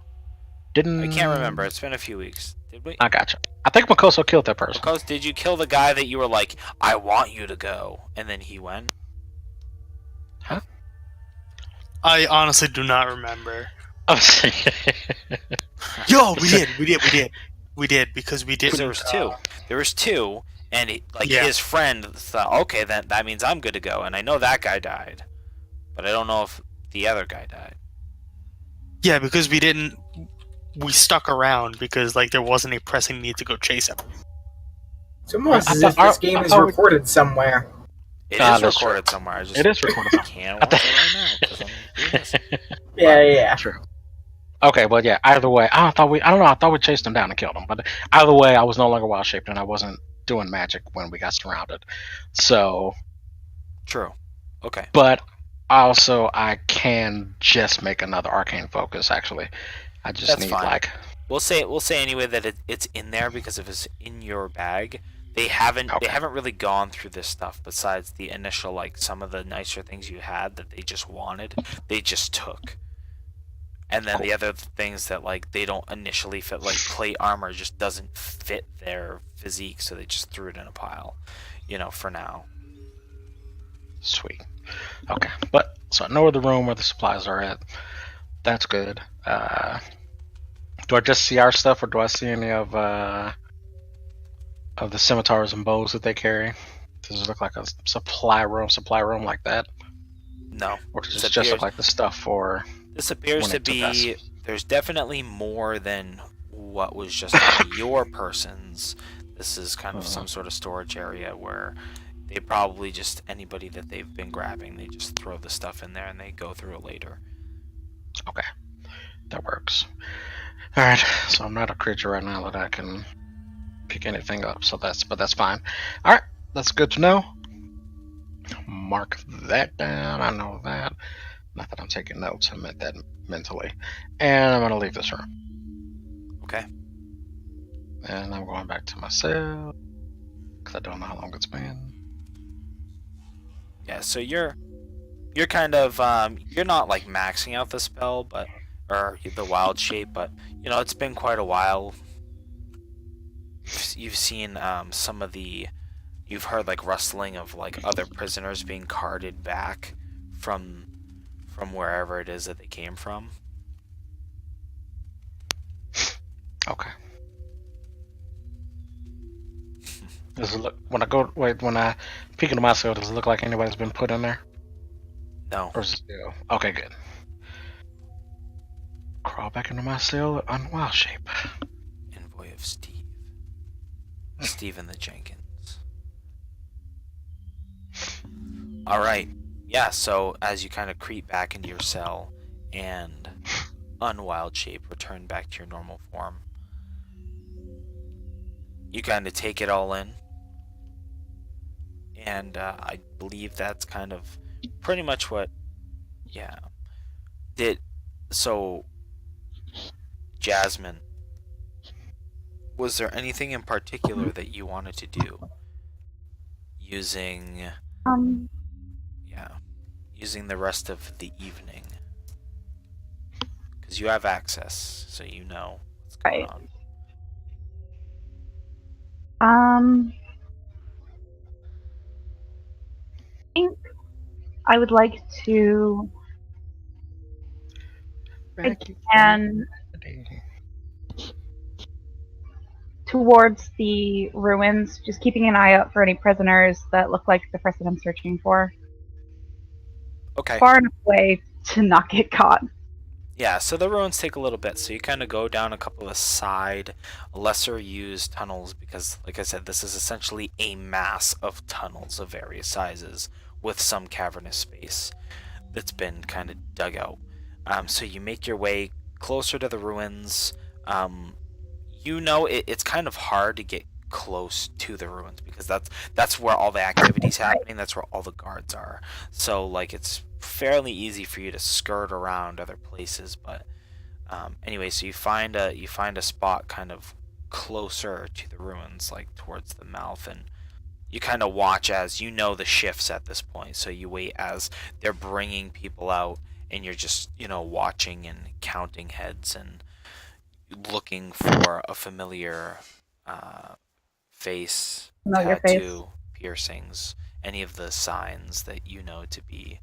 can't remember. It's been a few weeks. Did we? I gotcha. I think Makoso killed that person. Did you kill the guy that you were like, I want you to go, and then he went? Huh? I honestly do not remember. Yo, we did because we did. There was two. There was two, and his friend thought, okay, then that means I'm good to go, and I know that guy died, but I don't know if the other guy died. Yeah, because we didn't. we stuck around because like there wasn't a pressing need to go chase him. It's almost I as thought- if this I- game I is thought we- recorded somewhere. It Ah, is that's true. recorded somewhere. I just It is recorded. can't I watch it think- right now 'cause I'm doing this. Yeah. True. Okay, well, yeah. Either way, I don't know. I thought we chased him down and killed him, but either way, I was no longer wild shaped, and I wasn't doing magic when we got surrounded. So, True. Okay. but also, I can just make another arcane focus. Actually, I just That's need fine. like We'll say anyway that it's in there because if it's in your bag, they haven't Okay. really gone through this stuff besides the initial like some of the nicer things you had that they just wanted, they just took. And then the other things that like they don't initially fit, like plate armor just doesn't fit their physique, so they just threw it in a pile, for now. sweet. Okay, but so I know where the room where the supplies are at. That's good. Do I just see our stuff, or do I see any of the scimitars and bows that they carry? Does it look like a supply room like that, No. or does This it just look appears- like the stuff for? This appears when to it took us. be. There's definitely more than what was just on your person's. This is kind of some sort of storage area where they probably just anybody that they've been grabbing, they just throw the stuff in there and they go through it later. Okay, that works. All right, so I'm not a creature right now that I can pick anything up. So that's fine. All right, that's good to know. Mark that down. I know that. Not that I'm taking notes. I meant that mentally. And I'm gonna leave this room. Okay. And I'm going back to my cell because I don't know how long it's been. Yeah. So you're kind of you're not like maxing out the spell, or the wild shape, but it's been quite a while. You've seen some of the. You've heard like rustling of like other prisoners being carted back from wherever it is that they came from. Okay. Does it look when I peek into my cell? Does it look like anybody's been put in there? No. Or is it still? Okay, good. Crawl back into my cell on wild shape. Envoy of Steve. Stephen the Jenkins. Alright. Yeah, so as you kind of creep back into your cell and unwild shape, return back to your normal form, you kind of take it all in. And I believe that's kind of pretty much what, so, Jasmine, was there anything in particular that you wanted to do using the rest of the evening? Because you have access, so you know what's going Right. on. I think I would like to and towards the ruins, just keeping an eye out for any prisoners that look like the person I'm searching for. Okay. Far enough away to not get caught. Yeah, so the ruins take a little bit, so you kind of go down a couple of side, lesser used tunnels, because, like I said, this is essentially a mass of tunnels of various sizes, with some cavernous space that's been kind of dug out. So you make your way closer to the ruins. It's kind of hard to get close to the ruins, because that's where all the activity's happening, that's where all the guards are. So, like, it's fairly easy for you to skirt around other places, but anyway, so you find a spot kind of closer to the ruins, like towards the mouth, and you kind of watch as the shifts at this point, so you wait as they're bringing people out, and you're just watching and counting heads and looking for a familiar face, Familiar tattoo, face. piercings, any of the signs that you know to be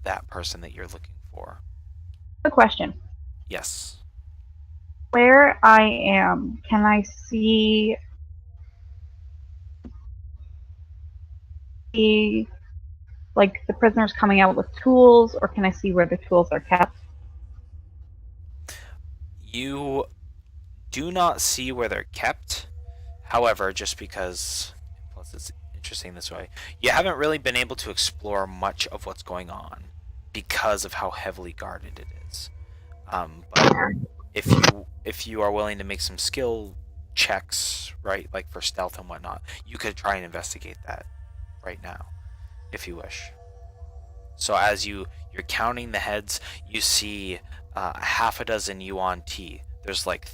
that person that you're looking for. Good question. Yes. Where I am, can I see the prisoners coming out with tools, or can I see where the tools are kept? You do not see where they're kept. However, just because, plus it's interesting this way, you haven't really been able to explore much of what's going on because of how heavily guarded it is. But if you are willing to make some skill checks, right, like for stealth and whatnot, you could try and investigate that right now, if you wish. So as you're counting the heads, you see half a dozen yuan tea. There's like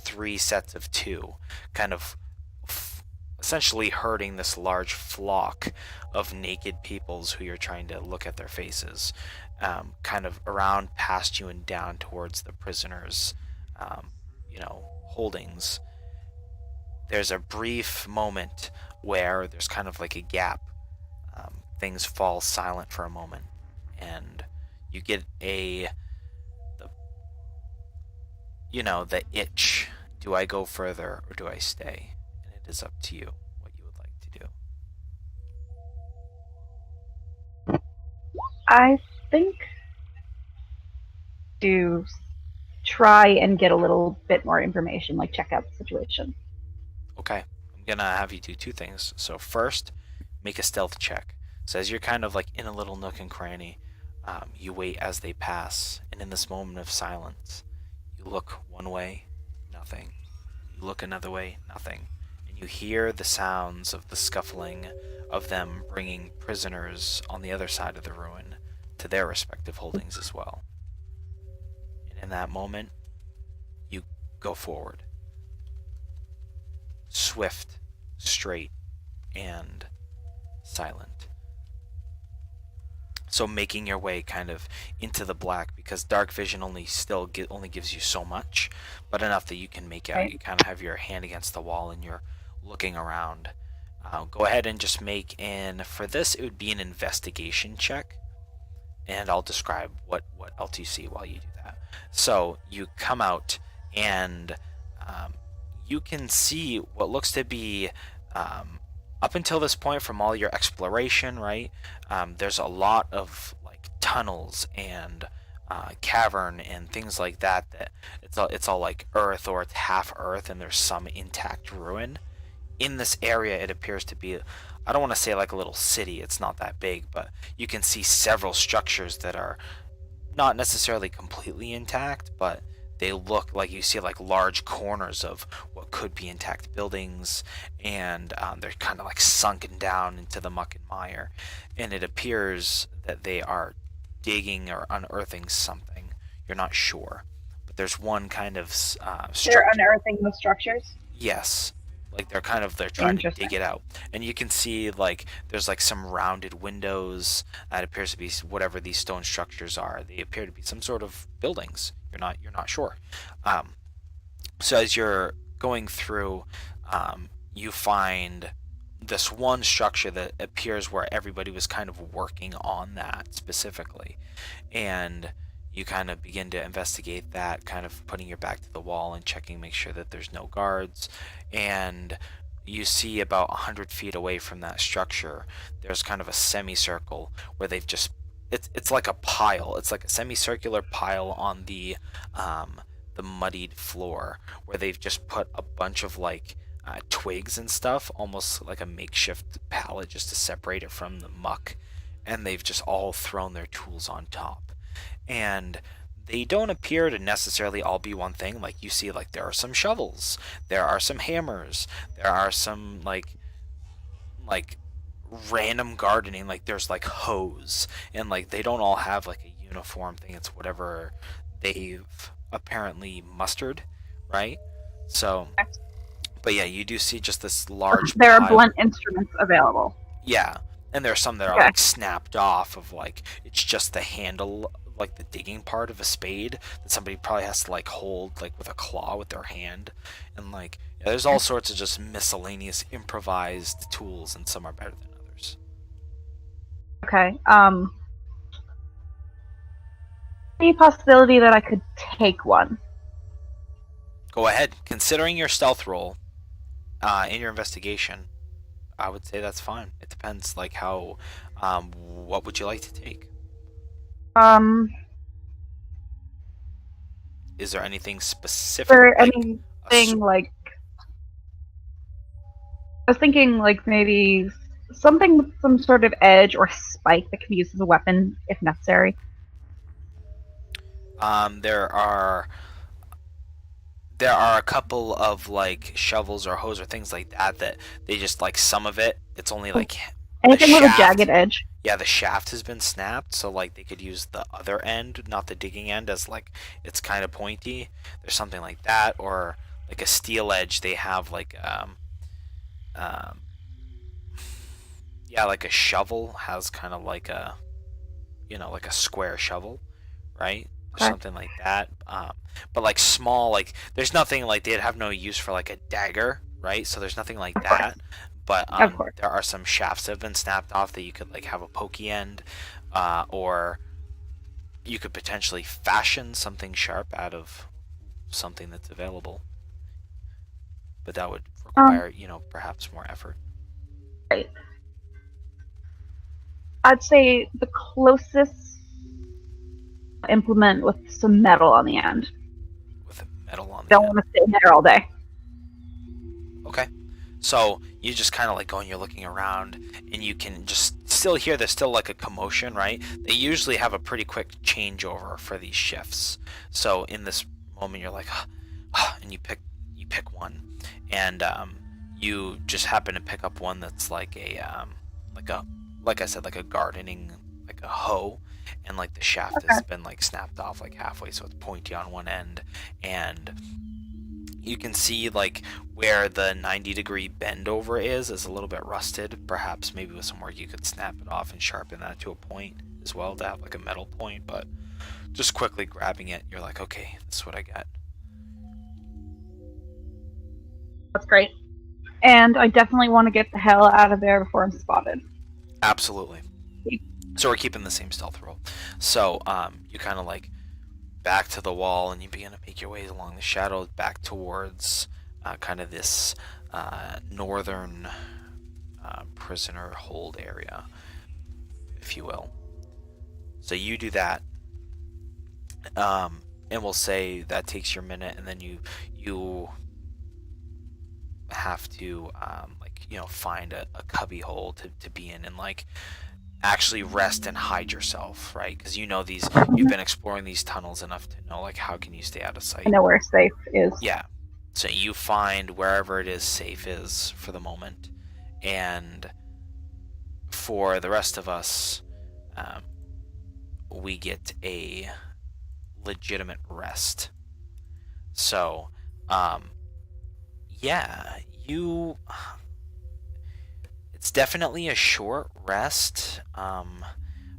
3 sets of 2, kind of essentially herding this large flock of naked peoples who you're trying to look at their faces, kind of around past you and down towards the prisoners, holdings. There's a brief moment where there's kind of like a gap. Things fall silent for a moment, and you get the itch. Do I go further or do I stay? And it is up to you what you would like to do. I think to try and get a little bit more information, like check out the situation. Okay, I'm gonna have you do 2 things. So first, make a stealth check. So as you're kind of like in a little nook and cranny, you wait as they pass, and in this moment of silence, you look one way, nothing. You look another way, nothing. And you hear the sounds of the scuffling of them bringing prisoners on the other side of the ruin to their respective holdings as well. And in that moment, you go forward. Swift, straight, and silent. So making your way kind of into the black, because dark vision only gives you so much, but enough that you can make out. Right. You kind of have your hand against the wall and you're looking around. Go ahead and just for this it would be an investigation check, and I'll describe what else you see while you do that. So you come out and you can see what looks to be up until this point from all your exploration, right? There's a lot of like tunnels and cavern and things like that it's all like earth, or it's half earth, and there's some intact ruin. In this area, it appears to be, I don't want to say like a little city, it's not that big, but you can see several structures that are not necessarily completely intact, but they look like, you see like large corners of what could be intact buildings, and they're kind of like sunken down into the muck and mire, and it appears that they are digging or unearthing something. You're not sure, but there's one kind of They're unearthing the structures. Yes, like they're trying to dig it out, and you can see like there's like some rounded windows. That appears to be whatever these stone structures are. They appear to be some sort of buildings. You're not sure. So as you're going through, you find this one structure that appears where everybody was kind of working on that specifically, and you kind of begin to investigate that, kind of putting your back to the wall and checking, make sure that there's no guards. And you see about 100 feet away from that structure, there's kind of a semicircle where they've just, it's like a pile. It's like a semicircular pile on the muddied floor, where they've just put a bunch of like twigs and stuff, almost like a makeshift pallet, just to separate it from the muck. And they've just all thrown their tools on top. And they don't appear to necessarily all be one thing. Like you see, like there are some shovels, there are some hammers, there are some like random gardening, like there's like hose, and like they don't all have like a uniform thing. It's whatever they've apparently mustered, right? So, but yeah, you do see just this large There are pile. blunt instruments available. Yeah, and there's some that are Okay. like snapped off of, like it's just the handle, like the digging part of a spade that somebody probably has to like hold like with a claw with their hand, and like there's all sorts of just miscellaneous improvised tools, and some are better than others. Okay. Any possibility that I could take one? Go ahead, considering your stealth roll in your investigation, I would say that's fine. It depends, like how what would you like to take? is there anything specific? For like anything like, I was thinking like maybe something with some sort of edge or spike that can be used as a weapon if necessary. There are a couple of like shovels or hose or things like that they just like some of it's only like Anything with a shaft. jagged edge. Yeah, the shaft has been snapped, so like they could use the other end, not the digging end, as like it's kind of pointy. There's something like that, or like a steel edge. They have like yeah, like a shovel has kind of like a, like a square shovel, right? Okay. Something like that. But like small, like there's nothing like they'd have no use for like a dagger, right? So there's nothing like Of course. that. But Of course. there are some shafts that have been snapped off that you could like have a pokey end, or you could potentially fashion something sharp out of something that's available. But that would require, perhaps more effort. Right. I'd say the closest implement with some metal on the end. With metal on the Don't end. want to sit in there all day. Okay. So you just kind of like go and you're looking around and you can just still hear there's still like a commotion, right? They usually have a pretty quick changeover for these shifts. So in this moment you're like, and you pick one, and you just happen to pick up one that's like like I said, like a gardening, like a hoe, and like the shaft has been like snapped off like halfway, so it's pointy on one end, and you can see like where the 90-degree bend over is a little bit rusted. Perhaps maybe with some work you could snap it off and sharpen that to a point as well to have like a metal point, but just quickly grabbing it, you're like, okay, this is what I got. That's great. And I definitely want to get the hell out of there before I'm spotted. Absolutely. So we're keeping the same stealth roll. So you kind of like back to the wall and you begin to make your way along the shadows back towards kind of this northern prisoner hold area, if you will. So you do that, and we'll say that takes your minute, and then you have to find a cubby hole to be in and like actually rest and hide yourself, right? Because you've been exploring these tunnels enough to know like how can you stay out of sight. I know where safe is. Yeah. So you find wherever it is safe is for the moment, and for the rest of us, we get a legitimate rest. So, yeah, it's definitely a short rest. I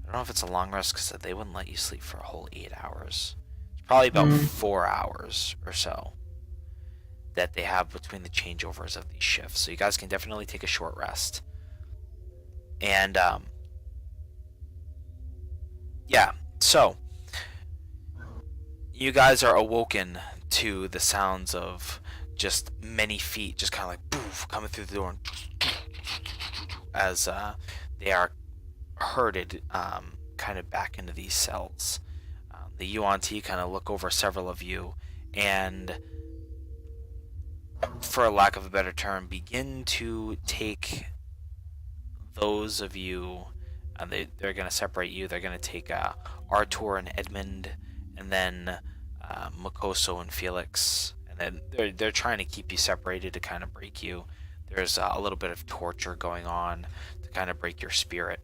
don't know if it's a long rest because they wouldn't let you sleep for a whole 8 hours. It's probably about 4 hours or so that they have between the changeovers of these shifts. So you guys can definitely take a short rest. And, yeah, so you guys are awoken to the sounds of just many feet just kind of like poof, coming through the door and as they are herded kind of back into these cells. The Yuan-Ti kind of look over several of you and, for lack of a better term, begin to take those of you, and they're going to separate you. They're going to take Artur and Edmund, and then Makoso and Felix, and then they're trying to keep you separated to kind of break you. There's a little bit of torture going on to kind of break your spirit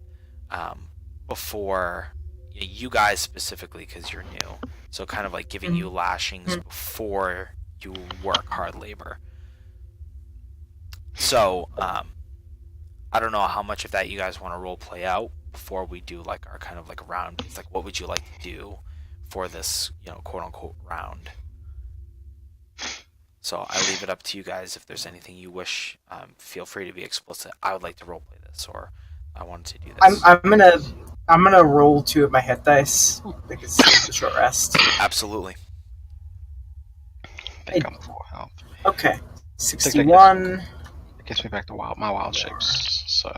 before you guys specifically, because you're new. So kind of like giving you lashings before you work hard labor. So I don't know how much of that you guys want to role play out before we do like our kind of like round. It's like, what would you like to do for this, quote unquote round? So I leave it up to you guys. If there's anything you wish, feel free to be explicit. I would like to roleplay this, or I wanted to do this. I'm gonna roll 2 of my hit dice because it's a short rest. Absolutely. I think I'm full health. Okay, 61. It gets me back to my wild shapes. So.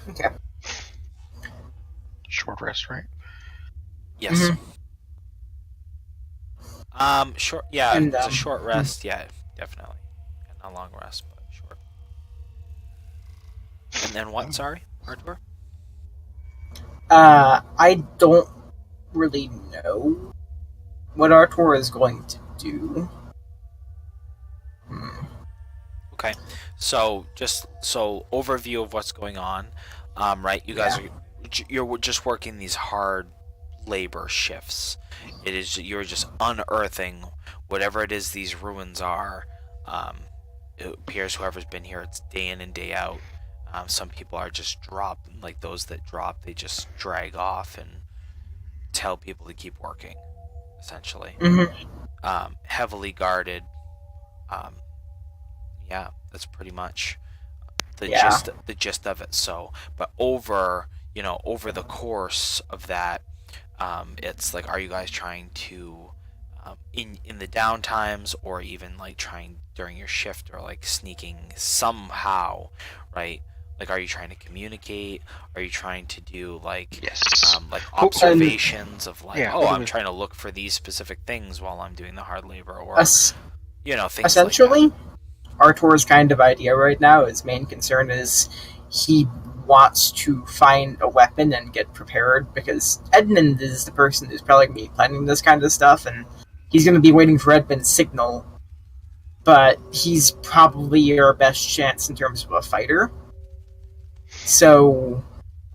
Okay. short rest, right? Yes. Short. Yeah, And, it's a short rest. Yeah, definitely. Not a long rest, but short. And then what? Sorry, Artur? I don't really know what Artur is going to do. Okay, so just so overview of what's going on, right? You guys you're just working these hard labor shifts. You're just unearthing whatever it is these ruins are. It appears whoever's been here, it's day in and day out. Some people are just dropped, like those that drop, they just drag off and tell people to keep working, essentially. Heavily guarded. Yeah, that's pretty much the gist of it. So, but over the course of that, it's like, are you guys trying to in the down times, or even like trying during your shift, or like sneaking somehow, right? Like, are you trying to communicate? Are you trying to do like Yes. like observations of like, Yeah, I'm trying to look for these specific things while I'm doing the hard labor, or things Essentially, like that. Artur's kind of idea right now, his main concern is he wants to find a weapon and get prepared, because Edmund is the person who's probably going to be planning this kind of stuff, and he's going to be waiting for Edmund's signal. But he's probably your best chance in terms of a fighter. So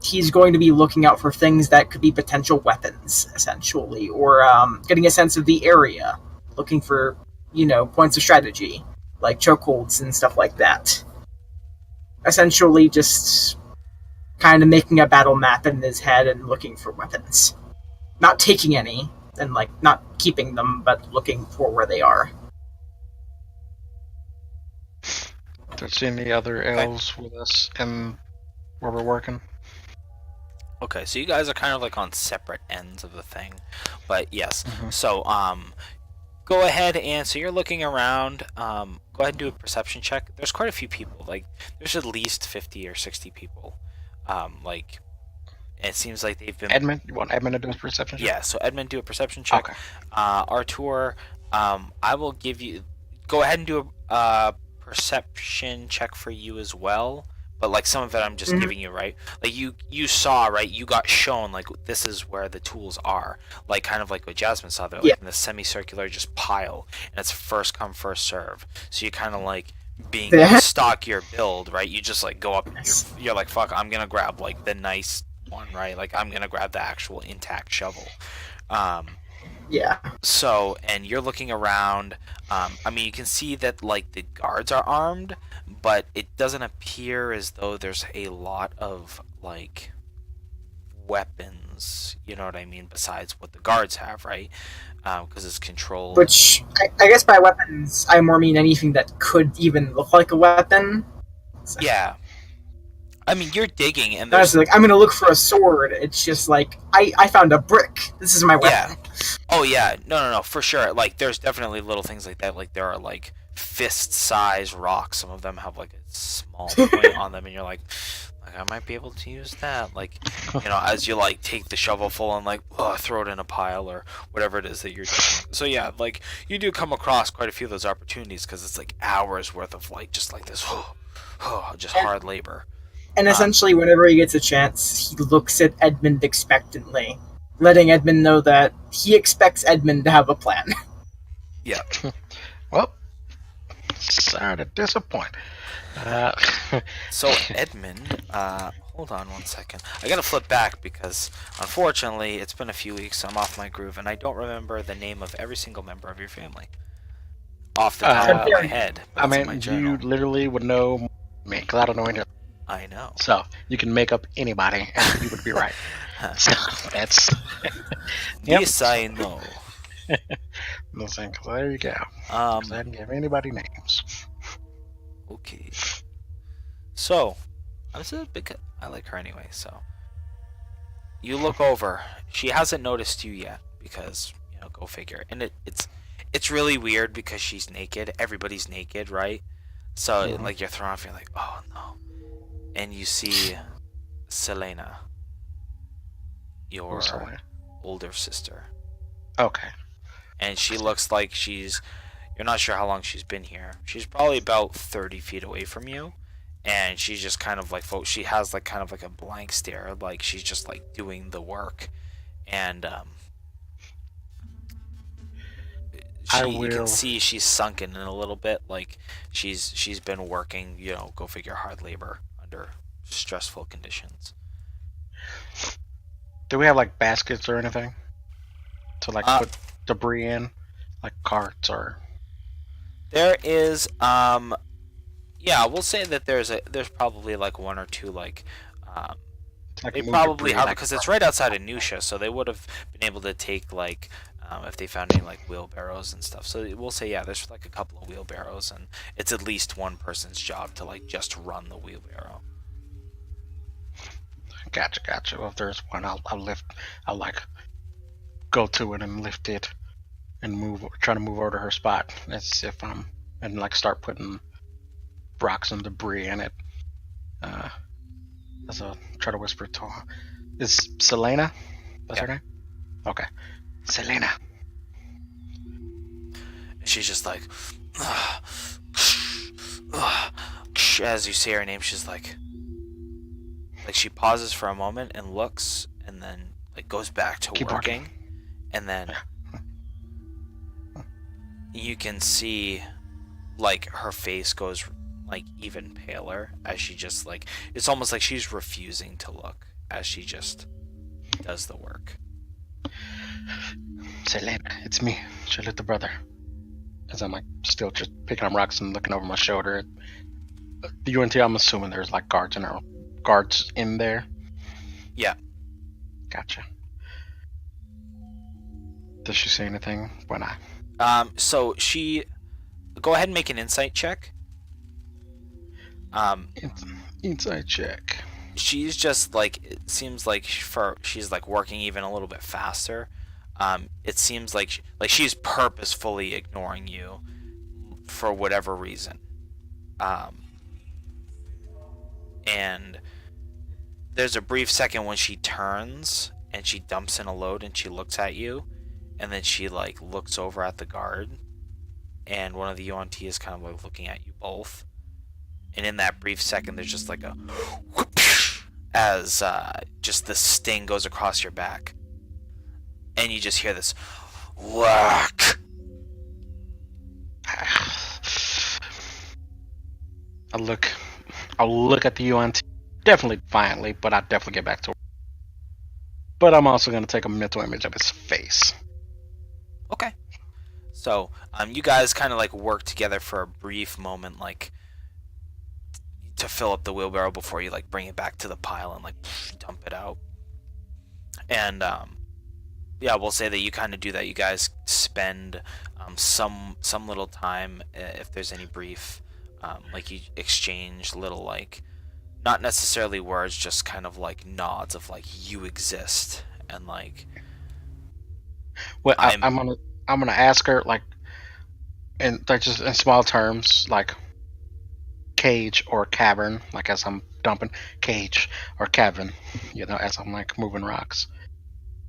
he's going to be looking out for things that could be potential weapons, essentially, or getting a sense of the area, looking for, points of strategy, like chokeholds and stuff like that. Essentially just kind of making a battle map in his head and looking for weapons. Not taking any, and not keeping them, but looking for where they are. There's any other elves with us and where we're working? Okay, so you guys are kind of like on separate ends of the thing, but yes. Mhm. So go ahead and so you're looking around. Go ahead and do a perception check. There's quite a few people. Like, there's at least 50 or 60 people. Like, it seems like they've been. Edmund, you want Edmund to do his perception check? Yeah. So Edmund, do a perception check. Okay. Artur, I will give you. Go ahead and do a perception check for you as well. But like, some of it I'm just giving you, right? Like, you saw, right? You got shown like, this is where the tools are. Like, kind of like what Jasmine saw there, like in the semicircular just pile, and it's first come first serve. So you kind of like being stock your build, right? You just like go up. You're like, fuck, I'm gonna grab like the nice one, right? Like, I'm gonna grab the actual intact shovel. Yeah. So, and you're looking around. I mean, you can see that like the guards are armed, but it doesn't appear as though there's a lot of like weapons. You know what I mean? Besides what the guards have, right? Because it's controlled. Which, I guess by weapons, I more mean anything that could even look like a weapon. So. Yeah. I mean, you're digging, and there's like, I'm gonna look for a sword. It's just like, I found a brick. This is my weapon. Yeah. Oh yeah, no, for sure. Like, there's definitely little things like that. Like, there are like fist-sized rocks. Some of them have like a small point on them, and you're like, I might be able to use that. Like, as you like take the shovelful and like throw it in a pile or whatever it is that you're doing. So yeah, like, you do come across quite a few of those opportunities, because it's like hours worth of like just like this, just hard labor. And essentially, whenever he gets a chance, he looks at Edmund expectantly, letting Edmund know that he expects Edmund to have a plan. Yeah. Well, sorry to disappoint. So Edmund, hold on one second. I gotta flip back because, unfortunately, it's been a few weeks. So I'm off my groove, and I don't remember the name of every single member of your family off the top of my head. But I it's in my mean, journal. you literally would know me, because I don't know any. I know. So you can make up anybody, and you would be right. So that's. Yes, I know. Listen, there you go. I didn't give anybody names. Okay. So, I like her anyway. So, you look over. She hasn't noticed you yet, because go figure. And it's really weird because she's naked. Everybody's naked, right? So like, you're thrown off. You're like, oh no. And you see Selena. your Who's Selena? older sister. Okay. And she looks like you're not sure how long she's been here. She's probably about 30 feet away from you. And she's just kind of like, she has like kind of like a blank stare, like she's just like doing the work. And you can see she's sunken in a little bit, like she's been working, go figure, hard labor under stressful conditions. Do we have like baskets or anything to like put debris in, like carts or? There is, we'll say that there's probably like one or two like they probably have, because it's right outside of Nusha, so they would have been able to take like if they found any like wheelbarrows and stuff. So we'll say there's like a couple of wheelbarrows, and it's at least one person's job to like just run the wheelbarrow. Gotcha. Well, if there's one, I'll like go to it and lift it and try to move over to her spot. As if and like start putting rocks and debris in it. As I try to whisper to her. Is Selena? That's her name? Okay. Selena. She's just like, as you say her name, she's like she pauses for a moment and looks, and then like goes back to working. And then you can see like her face goes like even paler as she just like, it's almost like she's refusing to look as she just does the work. Selena, it's me, Charlotte the brother. As I'm like still just picking up rocks and looking over my shoulder. The UNT, I'm assuming there's like guards in there. Yeah. Gotcha. Does she say anything when I? So she, go ahead and make an insight check. Insight check. She's just like, it seems like she's like working even a little bit faster. It seems like she's purposefully ignoring you for whatever reason. And there's a brief second when she turns and she dumps in a load and she looks at you, and then she like looks over at the guard, and one of the UNT is kind of like looking at you both. And in that brief second, there's just like a whoosh, as just the sting goes across your back. And you just hear this whack. I'll look at the UNT, definitely defiantly, but I'll definitely get back to work. But I'm also going to take a mental image of his face. Okay. So, you guys kind of like work together for a brief moment, like to fill up the wheelbarrow before you like bring it back to the pile and like dump it out. And we'll say that you kind of do that. You guys spend some little time, if there's any brief, like you exchange little like, not necessarily words, just kind of like nods of like you exist, and like. Well, I'm gonna ask her like, and like just in small terms, like cage or cavern, like as I'm dumping cage or cavern, as I'm like moving rocks.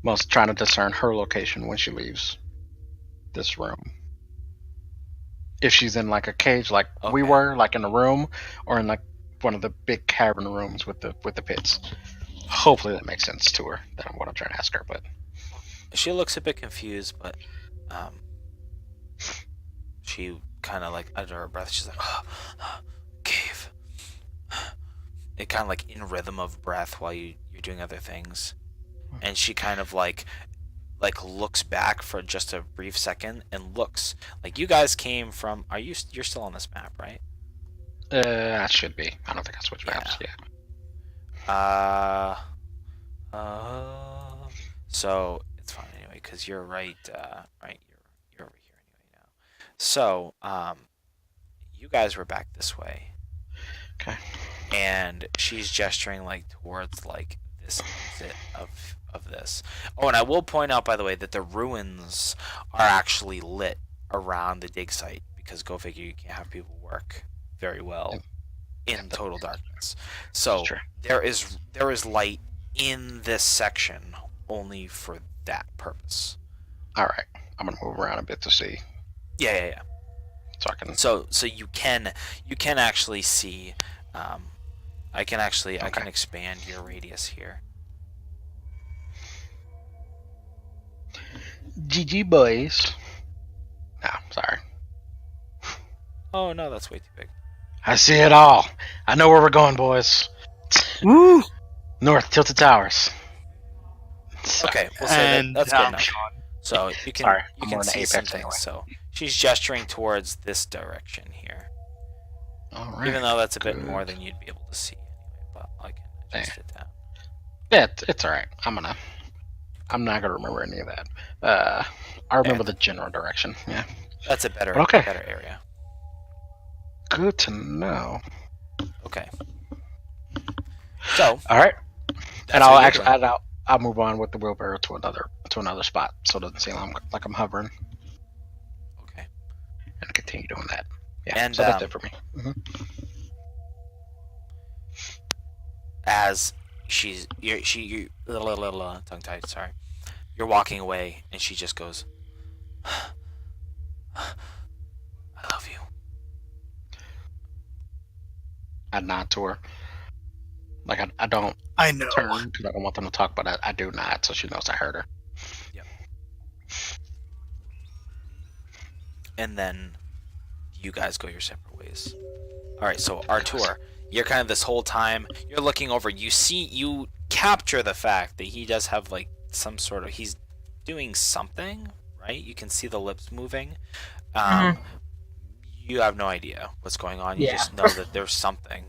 Most trying to discern her location when she leaves this room. If she's in like a cage, like we were, like in a room, or in like one of the big cavern rooms with the pits. Hopefully that makes sense to her. That's what I'm trying to ask her. But she looks a bit confused, but she kind of like under her breath, she's like, cave. It kind of like in rhythm of breath while you're doing other things. And she kind of like looks back for just a brief second and looks like you guys came from. You're still on this map, right? I should be. I don't think I switched maps. Yeah. So it's fine anyway because you're right. Right, you're over here anyway now. So you guys were back this way. Okay. And she's gesturing like towards like this exit of this. Oh, and I will point out, by the way, that the ruins are actually lit around the dig site, because go figure, you can't have people work very well in total darkness. So there is light in this section only for that purpose. All right, I'm gonna move around a bit to see, Yeah. so I can. So you can actually see. I can Okay. expand your radius here. GG boys. No, sorry. Oh no, that's way too big. I see it all. I know where we're going, boys. Woo! North Tilted Towers. Sorry. Okay, we'll say And that's good I'm enough. Sean. So you can Sorry, you I'm can more into see some Apex things. anyway. So she's gesturing towards this direction here, All right. even though that's a bit good. more than you'd be able to see anyway. But I can adjust it down. Yeah, it's all right. I'm not gonna remember any of that. I remember the general direction. Yeah. That's a better Okay. better area. Good to know. Okay. So All right. that's And I'll what you're actually doing. I'll move on with the wheelbarrow to another spot, so it doesn't seem like I'm hovering, Okay. and continue doing that. Yeah. And, so that's it for me. As you're tongue tied. Sorry, you're walking away, and she just goes, "I love you." I nod to her. Like I don't I know. turn because I don't want them to talk, but I do nod, so she knows I heard her. And then you guys go your separate ways. All right, so Artur, you're kind of this whole time you're looking over. You capture the fact that he does have like some sort of he's doing something, right? You can see the lips moving. You have no idea what's going on. You Yeah. just know that there's something.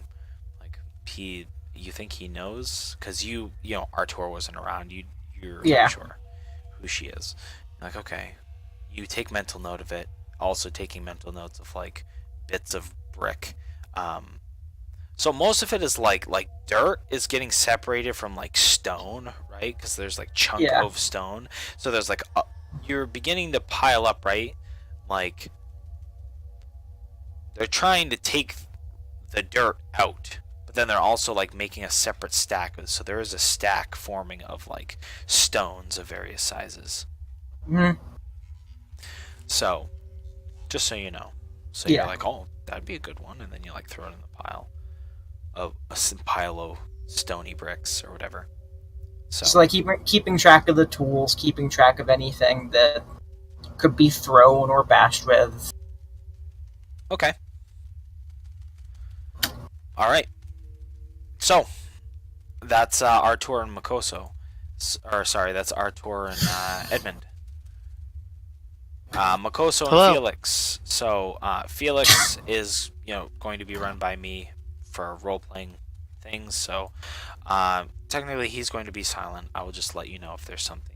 Like you think he knows because you know Artur wasn't around. You're Yeah. not sure who she is. Like okay, you take mental note of it. Also taking mental notes of like bits of brick. So most of it is like dirt is getting separated from like stone, right? Because there's like chunk Yeah. of stone. So there's like you're beginning to pile up, right? Like they're trying to take the dirt out, but then they're also like making a separate stack. So there is a stack forming of like stones of various sizes. Mhm. So just so you know. So Yeah. you're like, oh, that'd be a good one, and then you like throw it in the pile of pile of stony bricks or whatever. So Just like keeping track of the tools, keeping track of anything that could be thrown or bashed with. okay, all right. So that's Artur and Makoso, or sorry, that's Artur and Edmund. Makoso and Hello. Felix. So Felix is going to be run by me for role playing things. So technically he's going to be silent. I will just let you know if there's something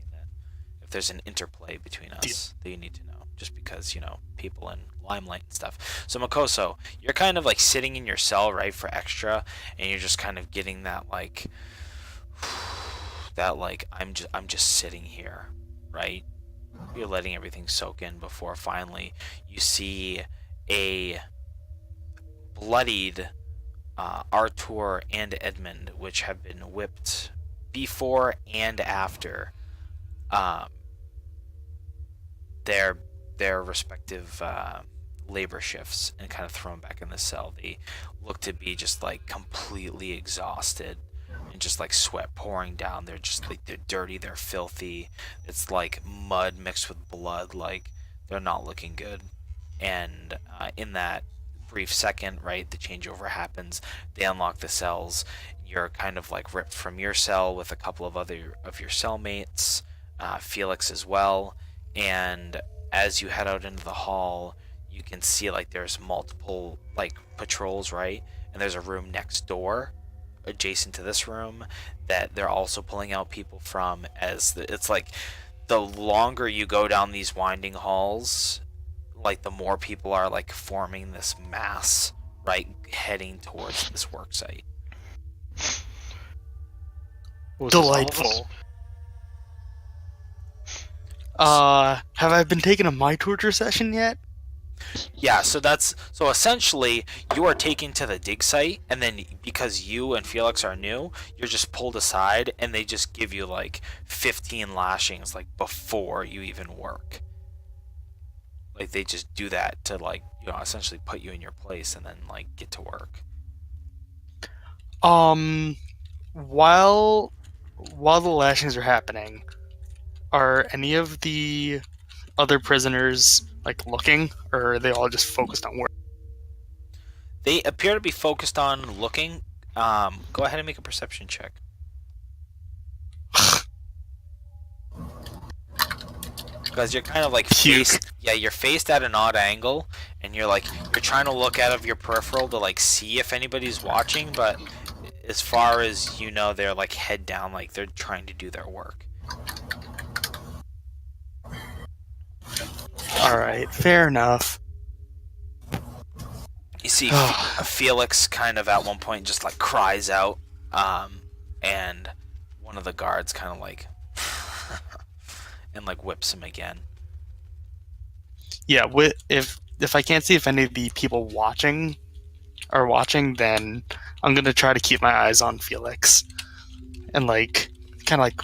if there's an interplay between us that you need to know, just because people in limelight and stuff. So Makoso, you're kind of like sitting in your cell, right, for extra, and you're just kind of getting that like I'm just sitting here, right? You're letting everything soak in before finally you see a bloodied Artur and Edmund, which have been whipped before and after their respective labor shifts, and kind of thrown back in the cell. They look to be just like completely exhausted and just like sweat pouring down. They're just like they're dirty, they're filthy. It's like mud mixed with blood. Like they're not looking good. And in that brief second, right, the changeover happens. They unlock the cells. You're kind of like ripped from your cell with a couple of other of your cellmates, Felix as well. And as you head out into the hall, you can see like there's multiple like patrols, right? And there's a room next door adjacent to this room that they're also pulling out people from. It's like the longer you go down these winding halls, like the more people are like forming this mass, right, heading towards this work site. Was this all of us? Delightful. Have I been taking a my torture session yet? Yeah, so essentially you are taken to the dig site, and then because you and Felix are new, you're just pulled aside, and they just give you like 15 lashings like before you even work. Like they just do that to like essentially put you in your place, and then like get to work. While the lashings are happening, are any of the other prisoners like looking, or are they all just focused on work? They appear to be focused on looking. Go ahead and make a perception check. Because you're kind of like you're faced at an odd angle, and you're trying to look out of your peripheral to like see if anybody's watching, but as far as you know, they're like head down, like they're trying to do their work. All right, fair enough. You see Felix kind of at one point just like cries out, and one of the guards kind of like and like whips him again. Yeah, if I can't see if any of the people watching are watching, then I'm gonna try to keep my eyes on Felix and like kind of like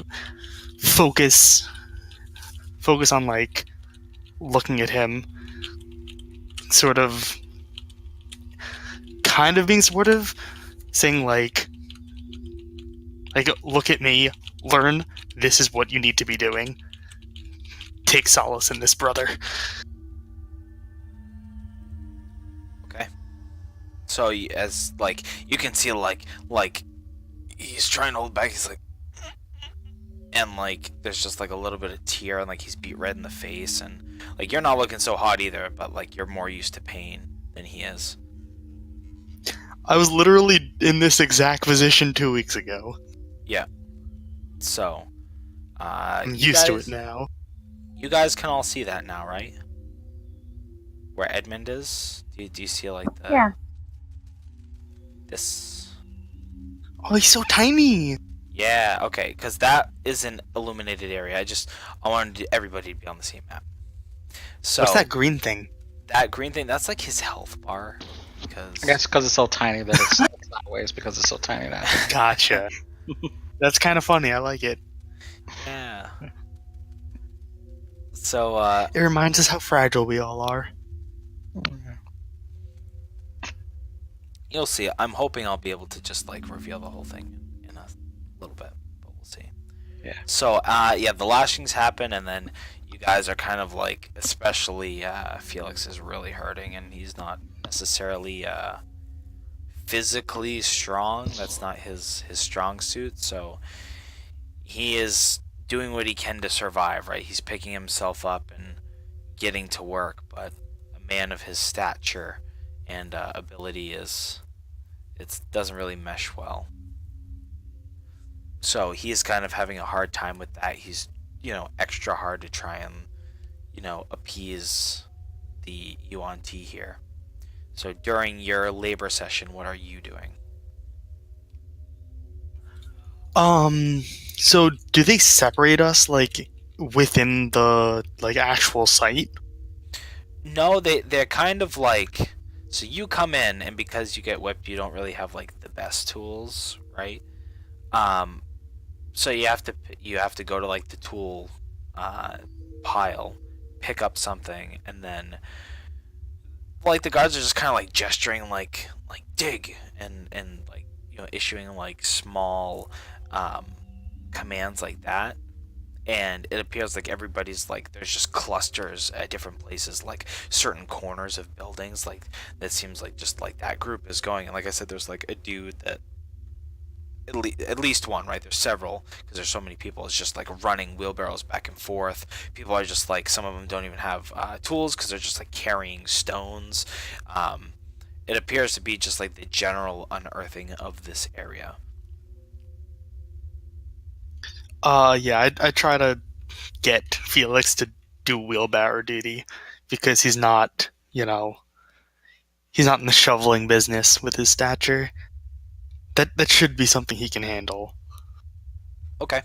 focus on like looking at him, sort of kind of being supportive, saying like look at me, learn, this is what you need to be doing. Take solace in this, brother. Okay. So as like you can see like he's trying to hold back, he's like, and like there's just like a little bit of tear, and like he's beat red in the face, and like you're not looking so hot either, but like you're more used to pain than he is. I was literally in this exact position 2 weeks ago. Yeah. So I'm used to it now. You guys can all see that now, right? Where Edmund is? Do you see like the Yeah. this? Oh, he's so tiny. Yeah, okay, because that is an illuminated area. I wanted everybody to be on the same map. So What's that green thing? that green thing, that's like his health bar. I guess because it's so tiny that it's sideways because it's so tiny now. Gotcha. That's kind of funny. I like it. Yeah. So It reminds us how fragile we all are. you'll see. I'm hoping I'll be able to just like reveal the whole thing in a little bit, but we'll see. Yeah. So yeah, the lashings happen, and then you guys are kind of like, especially Felix is really hurting, and he's not necessarily physically strong. That's not his strong suit. So he is doing what he can to survive. Right, he's picking himself up and getting to work, but a man of his stature and ability it doesn't really mesh well. So he's kind of having a hard time with that. He's extra hard to try and appease the Yuan Ti here. So during your labor session, what are you doing? So do they separate us like within the like actual site? No, they're kind of like, so you come in, and because you get whipped, you don't really have like the best tools, right? So you have to go to like the tool pile, pick up something, and then like the guards are just kind of like gesturing like dig and like issuing like small commands like that. And it appears like everybody's like, there's just clusters at different places, like certain corners of buildings, like that seems like just like that group is going. And like I said, there's like a dude that at least one, right? There's several because there's so many people. It's just like running wheelbarrows back and forth. People are just like, some of them don't even have tools because they're just like carrying stones. It appears to be just like the general unearthing of this area. Yeah, I try to get Felix to do wheelbarrow duty because he's not, he's not in the shoveling business with his stature. That should be something he can handle. Okay.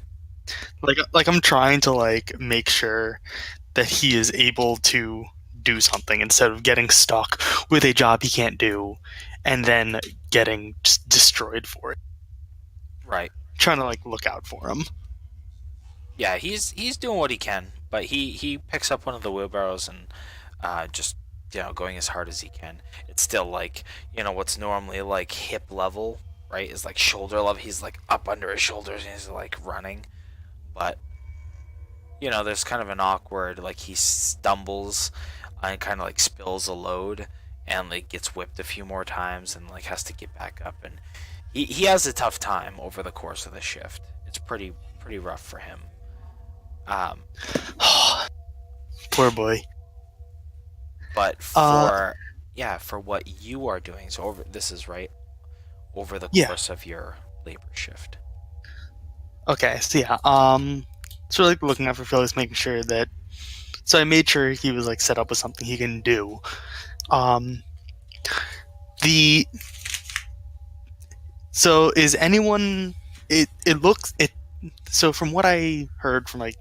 Like I'm trying to like make sure that he is able to do something instead of getting stuck with a job he can't do and then getting just destroyed for it. Right. Trying to like look out for him. Yeah, he's doing what he can, but he picks up one of the wheelbarrows and just going as hard as he can. It's still like what's normally like hip level, right? Is like shoulder level. He's like up under his shoulders and he's like running, but there's kind of an awkward like he stumbles and kind of like spills a load and like gets whipped a few more times and like has to get back up, and he has a tough time over the course of the shift. It's pretty rough for him. Poor boy. But for what you are doing, so over the course of your labor shift. Okay, so yeah, so like looking out for Felix, making sure that. So I made sure he was like set up with something he can do. So is anyone? So from what I heard from like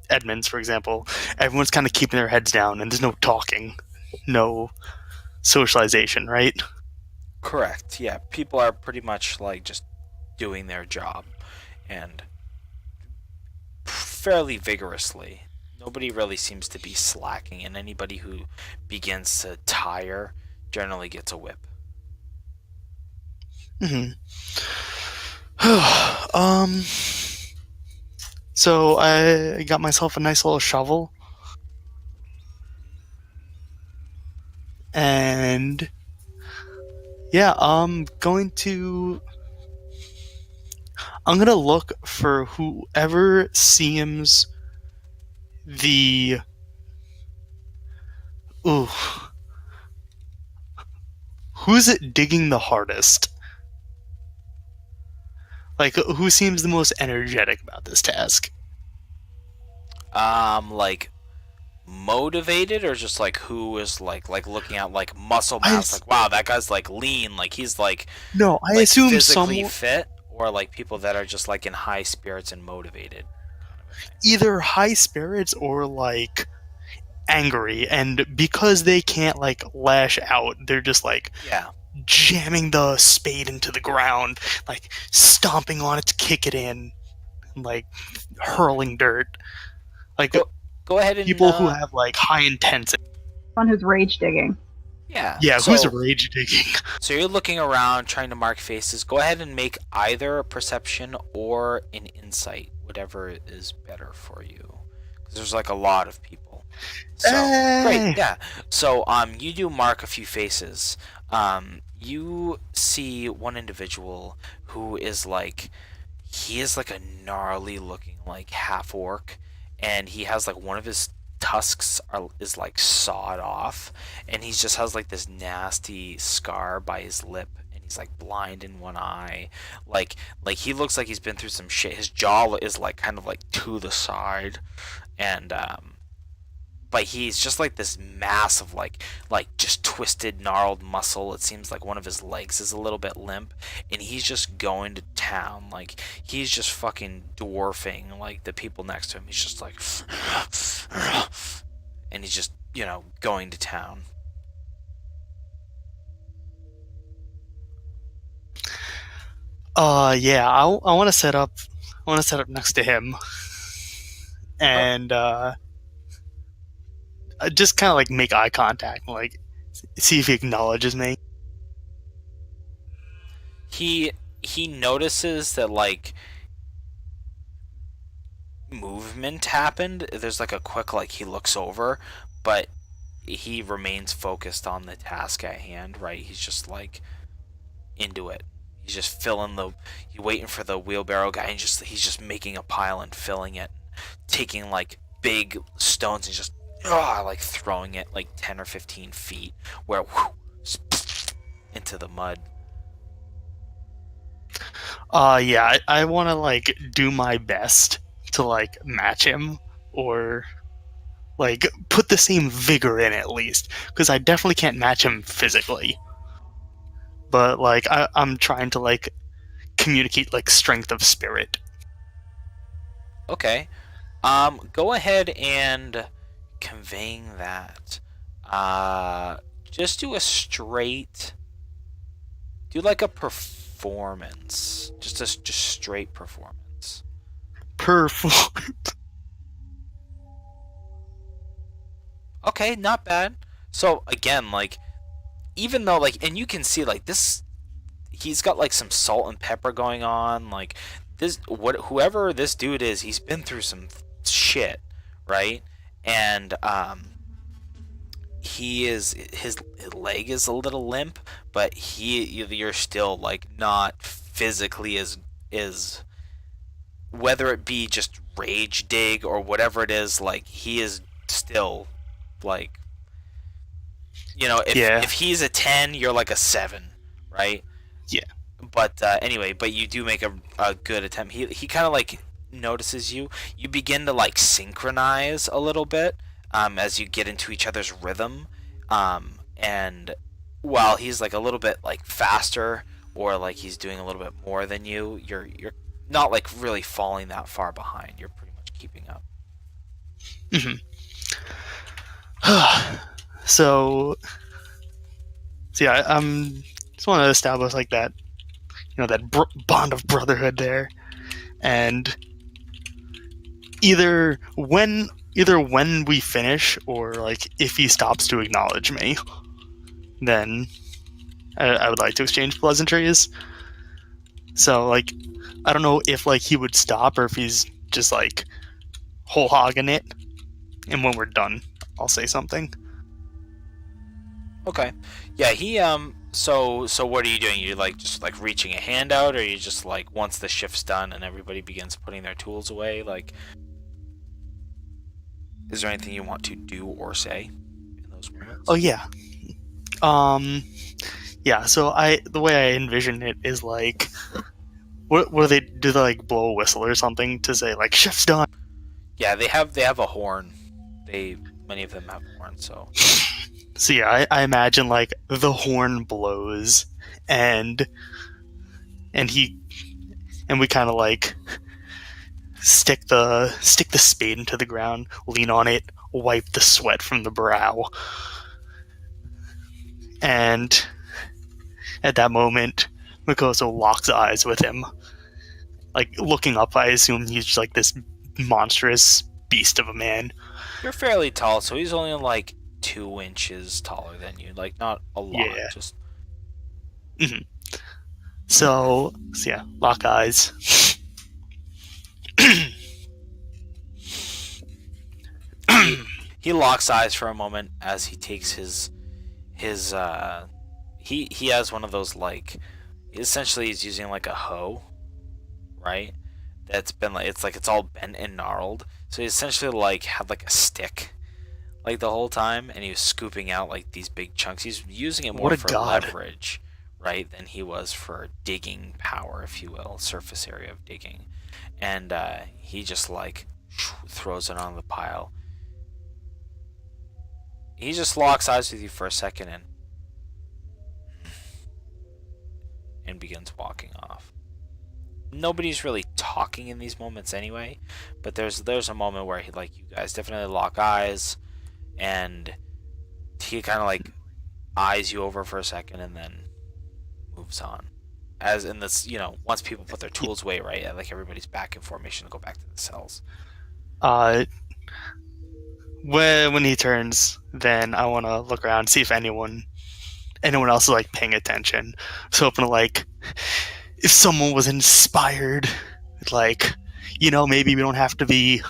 Edmonds, for example, everyone's kind of keeping their heads down, and there's no talking, no socialization, right? Correct. Yeah, people are pretty much like just doing their job, and fairly vigorously. Nobody really seems to be slacking, and anybody who begins to tire generally gets a whip. Mm-hmm. So I got myself a nice little shovel, and yeah, I'm gonna look for whoever seems who's it digging the hardest? Like, who seems the most energetic about this task? Like motivated, or just like who is like looking at like muscle mass, like wow, that guy's like lean, like he's like no, I like assume physically fit, or like people that are just like in high spirits and motivated. Either high spirits or like angry, and because they can't like lash out, they're just like jamming the spade into the ground, like stomping on it to kick it in, like hurling dirt. Like go ahead and people who have like high intensity. One who's rage digging. Yeah. Who's rage digging? So you're looking around, trying to mark faces. Go ahead and make either a perception or an insight, whatever is better for you, because there's like a lot of people. So great, yeah. So you do mark a few faces. You see one individual who is like, he is like a gnarly looking like half orc, and he has like one of his tusks is like sawed off, and he just has like this nasty scar by his lip, and he's like blind in one eye. Like he looks like he's been through some shit. His jaw is like kind of like to the side, and but he's just like this mass of like just twisted, gnarled muscle. It seems like one of his legs is a little bit limp, and he's just going to town. Like he's just fucking dwarfing like the people next to him. He's just like, and he's just going to town. Yeah, I want to set up. I want to set up next to him, and just kind of like make eye contact, like see if he acknowledges me. He notices that like movement happened. There's like a quick like he looks over, but he remains focused on the task at hand, right? He's just like into it. He's just he's waiting for the wheelbarrow guy, and he's just making a pile and filling it, taking like big stones and just like throwing it like 10 or 15 feet where into the mud. Yeah, I want to like do my best to like match him, or like put the same vigor in at least, because I definitely can't match him physically. But like I'm trying to like communicate like strength of spirit. Okay. Go ahead and conveying that. Just do a straight. Do like a performance. Just straight performance. Okay, not bad. So again, like, even though like, and you can see like this, he's got like some salt and pepper going on. Like whoever this dude is, he's been through some shit, right? And his leg is a little limp, but you're still like not physically as whether it be just rage dig or whatever it is, like he is still like, if he's a 10, you're like a 7, right? Yeah. But anyway, but you do make a good attempt. He kind of like notices you. You begin to like synchronize a little bit as you get into each other's rhythm. And while he's like a little bit like faster, or like he's doing a little bit more than you, you're not like really falling that far behind. You're pretty much keeping up. Mm-hmm. So yeah, just want to establish like that, that bond of brotherhood there, and either when we finish, or like if he stops to acknowledge me, then I would like to exchange pleasantries. So like, I don't know if like he would stop, or if he's just like whole hogging it, and when we're done, I'll say something. Okay. Yeah, he so what are you doing? You like just like reaching a hand out, or you just like, once the shift's done and everybody begins putting their tools away, like, is there anything you want to do or say in those moments? Oh yeah. Yeah, so the way I envision it is like, what do they like blow a whistle or something to say like shift's done? Yeah, they have a horn. Many of them have horns, so. So yeah, I imagine like the horn blows, and we kind of like stick the spade into the ground, lean on it, wipe the sweat from the brow, and at that moment, Mikoso locks eyes with him, like looking up. I assume he's just like this monstrous beast of a man. You're fairly tall, so he's only like 2 inches taller than you, like not a lot. Yeah. Just. Mm-hmm. So yeah, lock eyes. He locks eyes for a moment as he takes his he has one of those, like, essentially he's using like a hoe, right? That's been like, it's all bent and gnarled. So he essentially like had like a stick like the whole time, and he was scooping out like these big chunks. He's using it more for leverage, right, than he was for digging power, if you will, surface area of digging. And he just like throws it on the pile. He just locks eyes with you for a second and begins walking off. Nobody's really talking in these moments anyway, but there's a moment where you guys definitely lock eyes, and he kind of like eyes you over for a second and then moves on. As in this, once people put their tools away, right? Like everybody's back in formation to go back to the cells. When he turns, then I want to look around, see if anyone else is like paying attention. So hoping to like, if someone was inspired, like, maybe we don't have to be,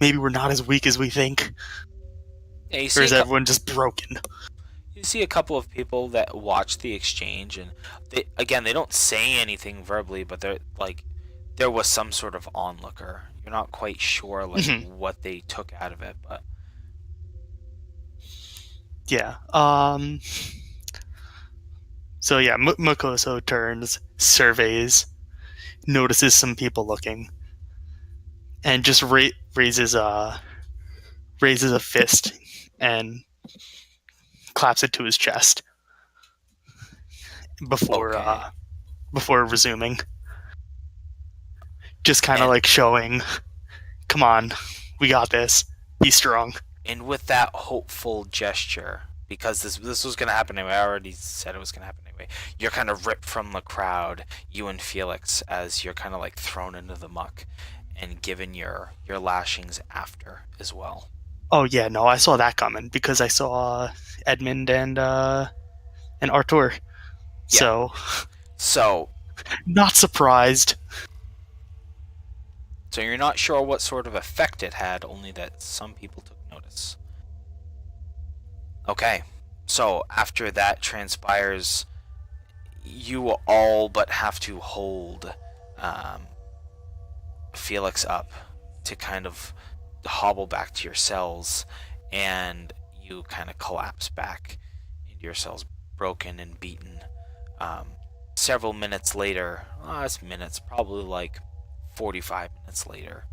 maybe we're not as weak as we think. Yeah, or is everyone just broken? You see a couple of people that watch the exchange, and they don't say anything verbally, but they're like, there was some sort of onlooker. You're not quite sure like what they took out of it, but yeah. So yeah, Mikoso turns, surveys, notices some people looking, and just raises a fist and claps it to his chest before resuming. Just kind of like showing, come on, we got this. Be strong. And with that hopeful gesture, because this was gonna happen anyway, I already said it was gonna happen anyway. You're kind of ripped from the crowd, you and Felix, as you're kind of like thrown into the muck, and given your lashings after as well. Oh yeah, no, I saw that coming because I saw Edmund and Artur. Yeah. So So not surprised. So you're not sure what sort of effect it had, only that some people took notice. Okay, so after that transpires, you all but have to hold Felix up to kind of hobble back to your cells, and you kind of collapse back into your cells, broken and beaten. Several minutes later, it's minutes, probably like 45 minutes later,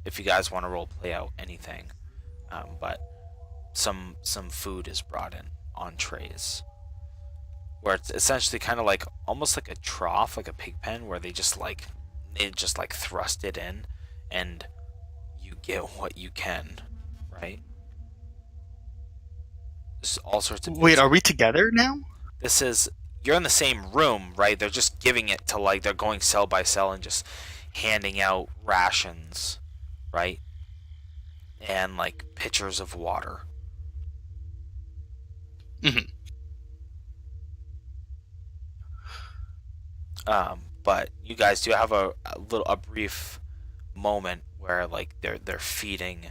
if you guys want to role play out anything, but some food is brought in on trays, where it's essentially kind of like almost like a trough, like a pig pen, where they just like thrust it in, and you get what you can, right? There's all sorts of Wait, are we together now? This is, you're in the same room, right? They're just giving it to, like, they're going cell by cell and just handing out rations, right? And like pitchers of water. Mhm. But you guys do have a brief moment where like they're feeding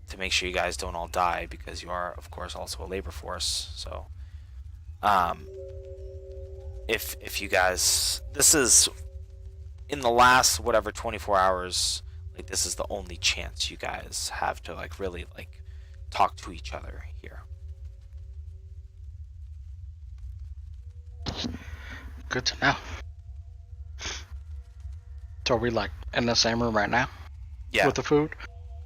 to make sure you guys don't all die, because you are of course also a labor force. So if you guys, this is in the last whatever 24 hours, like this is the only chance you guys have to like really like talk to each other here. Good to know. So are we like in the same room right now? Yeah. With the food?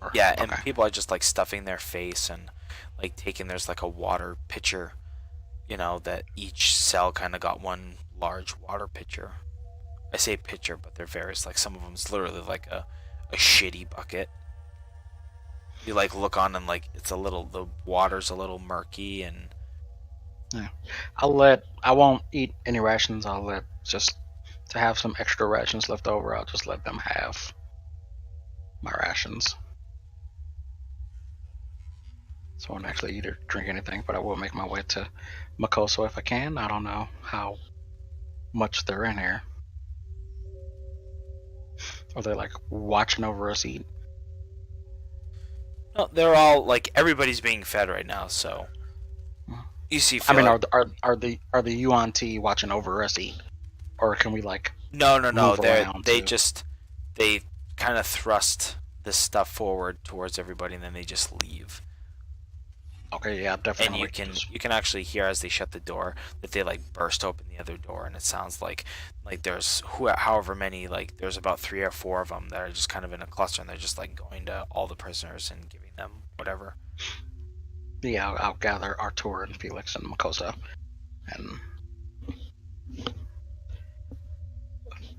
Or- Yeah, and okay. people are just like stuffing their face and like taking, there's like a water pitcher, you know, that each cell kind of got one large water pitcher. I say pitcher, but they're various, like some of them's literally like a shitty bucket. You like look on and like it's a little, the water's a little murky, and I won't eat any rations. I'll let just to have some extra rations left over. I'll just let them have my rations. So I won't actually eat or drink anything, but I will make my way to Makoso if I can. I don't know how much they're in here. Are they like watching over us eat? no, they're all like, everybody's being fed right now, so you see. I mean, Philip- are the UNT watching over us eat, or can we like? No, move they around they to- just, they kind of thrust this stuff forward towards everybody, and then they just leave. Okay, yeah, And definitely. you can actually hear as they shut the door that they like burst open the other door, and it sounds like there's however many, like there's about 3 or 4 of them that are just kind of in a cluster, and they're just like going to all the prisoners and giving them whatever. Yeah, I'll gather Artur and Felix and Makosa, and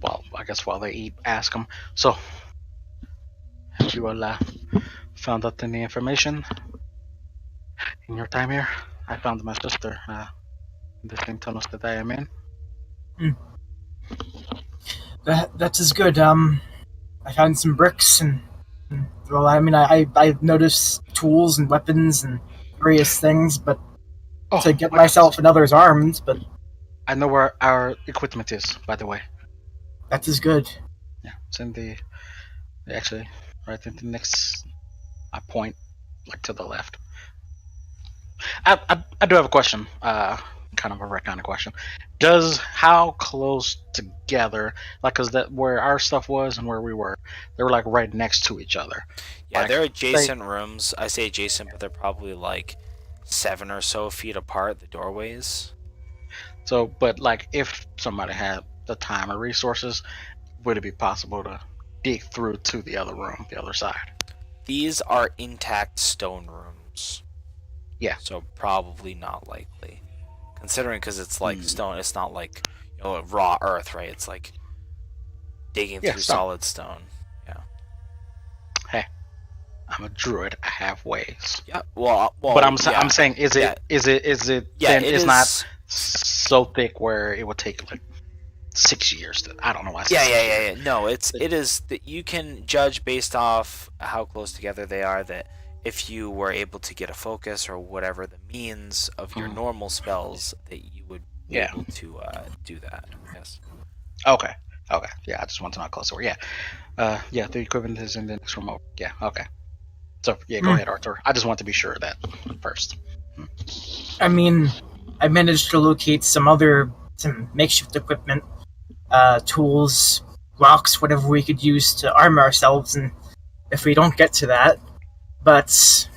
well, I guess while they eat, ask them. So, have you all found out any information in your time here? I found my sister in the same tunnels that I am in. That is good. I found some bricks and well, I mean, I noticed tools and weapons and various things, but Oh, to get my myself and others armed. But I know where our equipment is, by the way. that is good. Yeah, it's in the actually right in the next. I point like to the left. I do have a question. Kind of a retcon question. How close together? Like, cause that where our stuff was and where we were, they were like right next to each other. Yeah, Like, they're adjacent rooms. I say adjacent, but they're probably like 7 or so feet apart, the doorways. So, but like, if somebody had the time or resources, would it be possible to dig through to the other room, the other side? These are intact stone rooms. Yeah. So probably not likely. Considering, because it's like stone, it's not like, you know, raw earth, right? It's like digging Yeah, through stone. solid stone. Yeah. Hey, I'm a druid. I have ways. Yeah. Well. But I'm yeah. saying, is Yeah. it Yeah. then It it's is. not so thick where it would take like 6 years to. I don't know why I said Yeah. 6 Yeah. years. Yeah. No. It is that you can judge based off how close together they are. That if you were able to get a focus or whatever the means of your Mhm. normal spells, that you would be Yeah. able to do that. Yes. Okay. Okay. Yeah, I just want to know how close they were. Yeah. Yeah, the equipment is in the next room over. Yeah. Okay. So yeah, go ahead, Arthur. I just want to be sure of that first. I mean, I managed to locate some makeshift equipment, tools, rocks, whatever we could use to arm ourselves, and if we don't get to that, but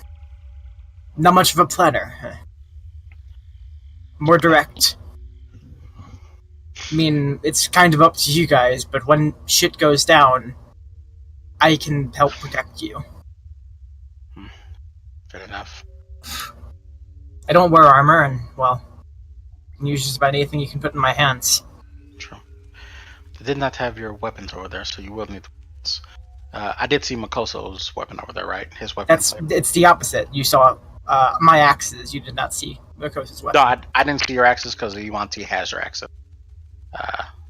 not much of a planner. More direct. I mean, it's kind of up to you guys, but when shit goes down, I can help protect you. Fair enough. I don't wear armor, and, well, I can use just about anything you can put in my hands. True. They did not have your weapons over there, so you will need. I did see Makoso's weapon over there, right? His weapon. It's the opposite. You saw my axes. You did not see Makosa's weapon. No, I didn't see your axes because Iwanti has your axes.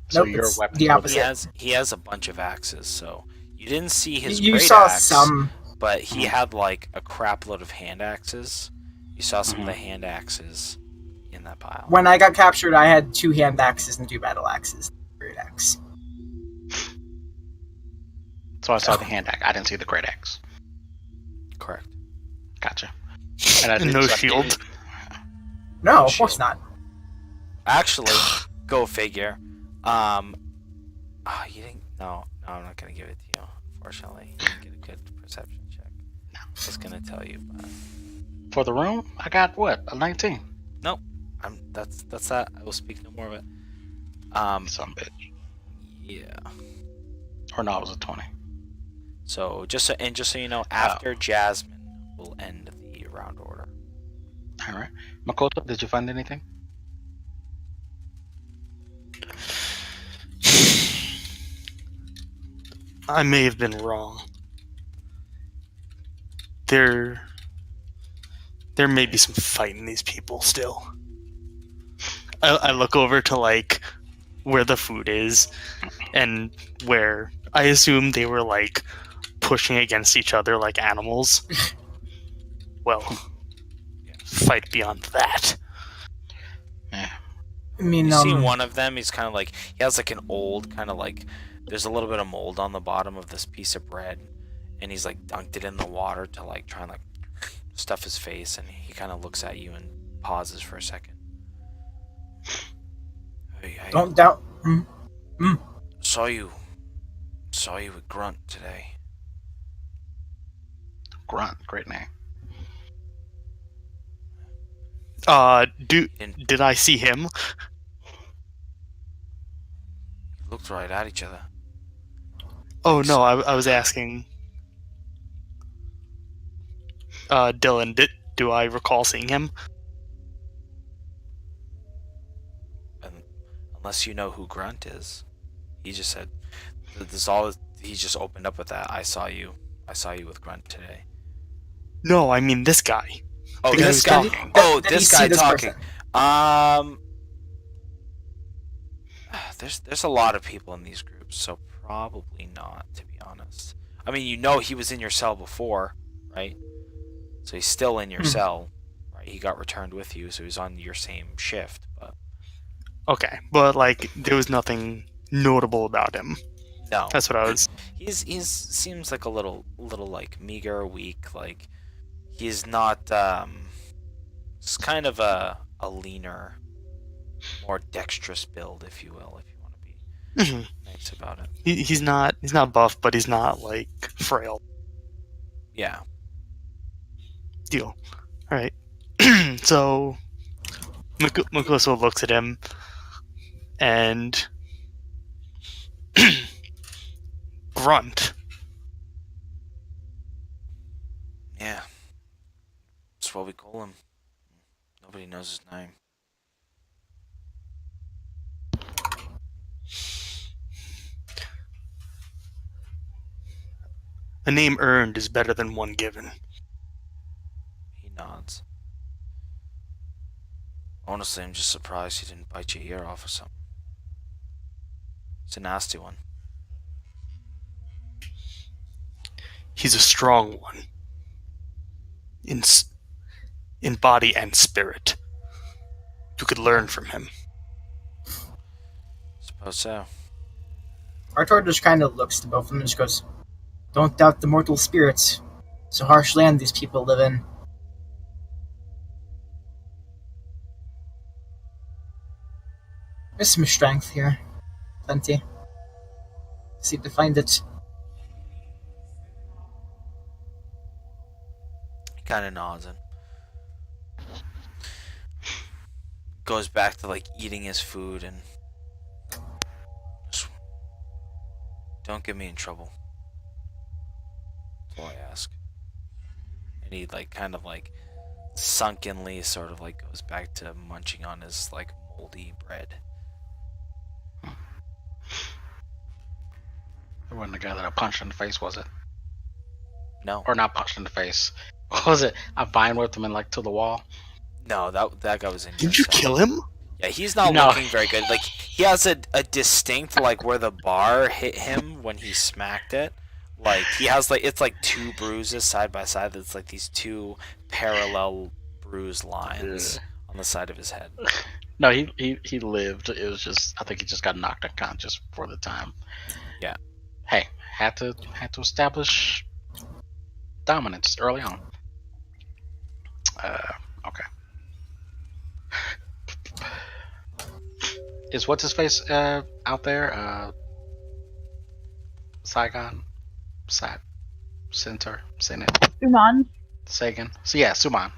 So Nope, your it's weapons the were opposite. there. He has a bunch of axes, so you didn't see his You great saw axe, some. but he had like a crap load of hand axes. You saw some of Mhm. the hand axes in that pile. When I got captured, I had 2 hand axes and 2 battle axes. Great axe. So I saw the hand axe. I didn't see the great axe. Correct. Gotcha. And I No so I shield. did- No, of Shield. course not. Actually, go figure. You didn't. No, I'm not gonna give it to you. Unfortunately, you didn't get a good perception check. I was gonna tell you, but For the room, I got what? A 19. that's that. I will speak no more of it. Some bitch. Yeah. Or no, it was a 20. So just so you know, after Jasmine will end the round order. All right. Makoto, did you find anything? I may have been wrong. There may be some fight in these people still. I look over to like where the food is, and where I assume they were like pushing against each other like animals. Well, fight beyond that. I mean, You see one of them, he's kind of like, he has like an old kind of like, there's a little bit of mold on the bottom of this piece of bread, and he's like dunked it in the water to like try and like stuff his face, and he kind of looks at you and pauses for a second. Hey, don't doubt. saw you with Grunt today. Grunt, great name. Did I see him? You looked right at each other. Oh no, I was asking. Dylan, do I recall seeing him? Unless you know who Grunt is. He just said, this all. He just opened up with that. I saw you with Grunt today. No, I mean this guy. Oh, The guy this who's guy. talking. Oh, Did he this see guy this talking. person? There's a lot of people in these groups, so probably not, to be honest. I mean, you know he was in your cell before, right? So he's still in your cell, right? He got returned with you, so he's on your same shift, but Okay, but like there was nothing notable about him. no. That's what I was. He's seems like a little like meager, weak, like he's not he's kind of a leaner, more dexterous build, if you will, if you want to be Mhm. nice about it. He's not buff, but he's not like frail. Yeah. Deal. All right. So Makoso looks at him and Grunt. Yeah. That's what we call him. Nobody knows his name. A name earned is better than one given. He nods. Honestly, I'm just surprised he didn't bite your ear off or something. It's a nasty one. He's a strong one. In body and spirit. You could learn from him. Suppose so. Artor just kind of looks to both of them and just goes, "Don't doubt the mortal spirits. It's a harsh land these people live in." There's some strength here. Plenty. Seem to find it. He kind of nods and goes back to like eating his food and just, don't get me in trouble. That's all I ask. And he like kind of like sunkenly sort of like goes back to munching on his like moldy bread. It wasn't the guy that I punched in the face, was it? No, Or not punched in the face. What was it? I vine whipped him in like to the wall. no, that guy was in. Did you kill him? Yeah, he's not No. looking very good. Like he has a distinct like where the bar hit him when he smacked it. Like he has like it's like two bruises side by side. That's like these two parallel bruise lines on the side of his head. No, he lived. It was just I think he just got knocked unconscious for the time. Yeah. Hey, had to establish dominance early on. Okay. Is what's his face out there? Saigon, Center, Senate, Suman. Sagan. So yeah, Suman.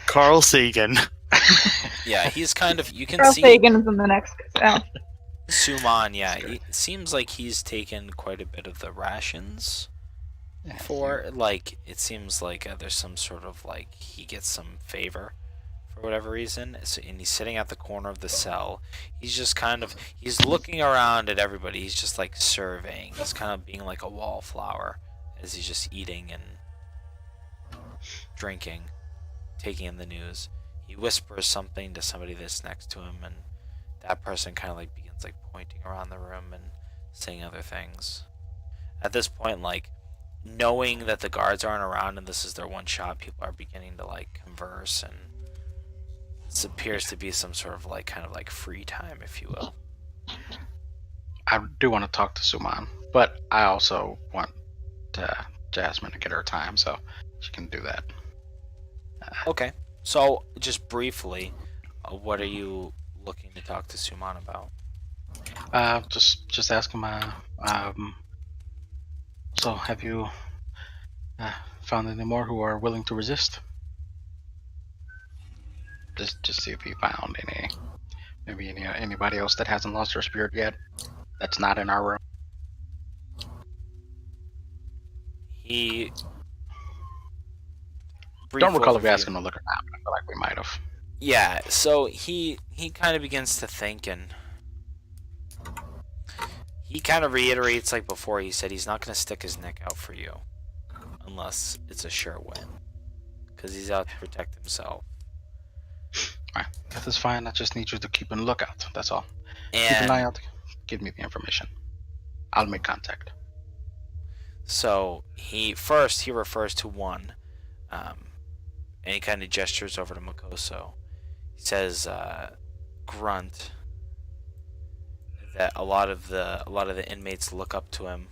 Carl Sagan. Yeah, he's kind of you can Carl see Sagan is in the next. Oh. Suman. Yeah, it seems like he's taken quite a bit of the rations. For like it seems like there's some sort of like he gets some favor for whatever reason, so, and he's sitting at the corner of the cell. He's just kind of he's looking around at everybody. He's just like surveying. He's kind of being like a wallflower as he's just eating and drinking, taking in the news. He whispers something to somebody that's next to him, and that person kind of like begins like pointing around the room and saying other things. At this point, like knowing that the guards aren't around and this is their one shot, people are beginning to like converse, and this appears to be some sort of like kind of like free time, if you will. I do want to talk to Suman, but I also want Jasmine to get her time, so she can do that. Okay, so just briefly, what are you looking to talk to Suman about? Just asking my so have you found any more who are willing to resist? Just see if you found anybody else that hasn't lost their spirit yet. That's not in our room. He Don't recall if we overview. asked him to look or not, but I feel like we might have. Yeah, so he kind of begins to think, and he kind of reiterates like before. He said he's not going to stick his neck out for you unless it's a sure win, because he's out to protect himself. Alright, that is fine. I just need you to keep a lookout. That's all. Keep an eye And out. Give me the information. I'll make contact. so he refers to one, and he kind of gestures over to Makoso. He says, "Grunt." That a lot of the inmates look up to him,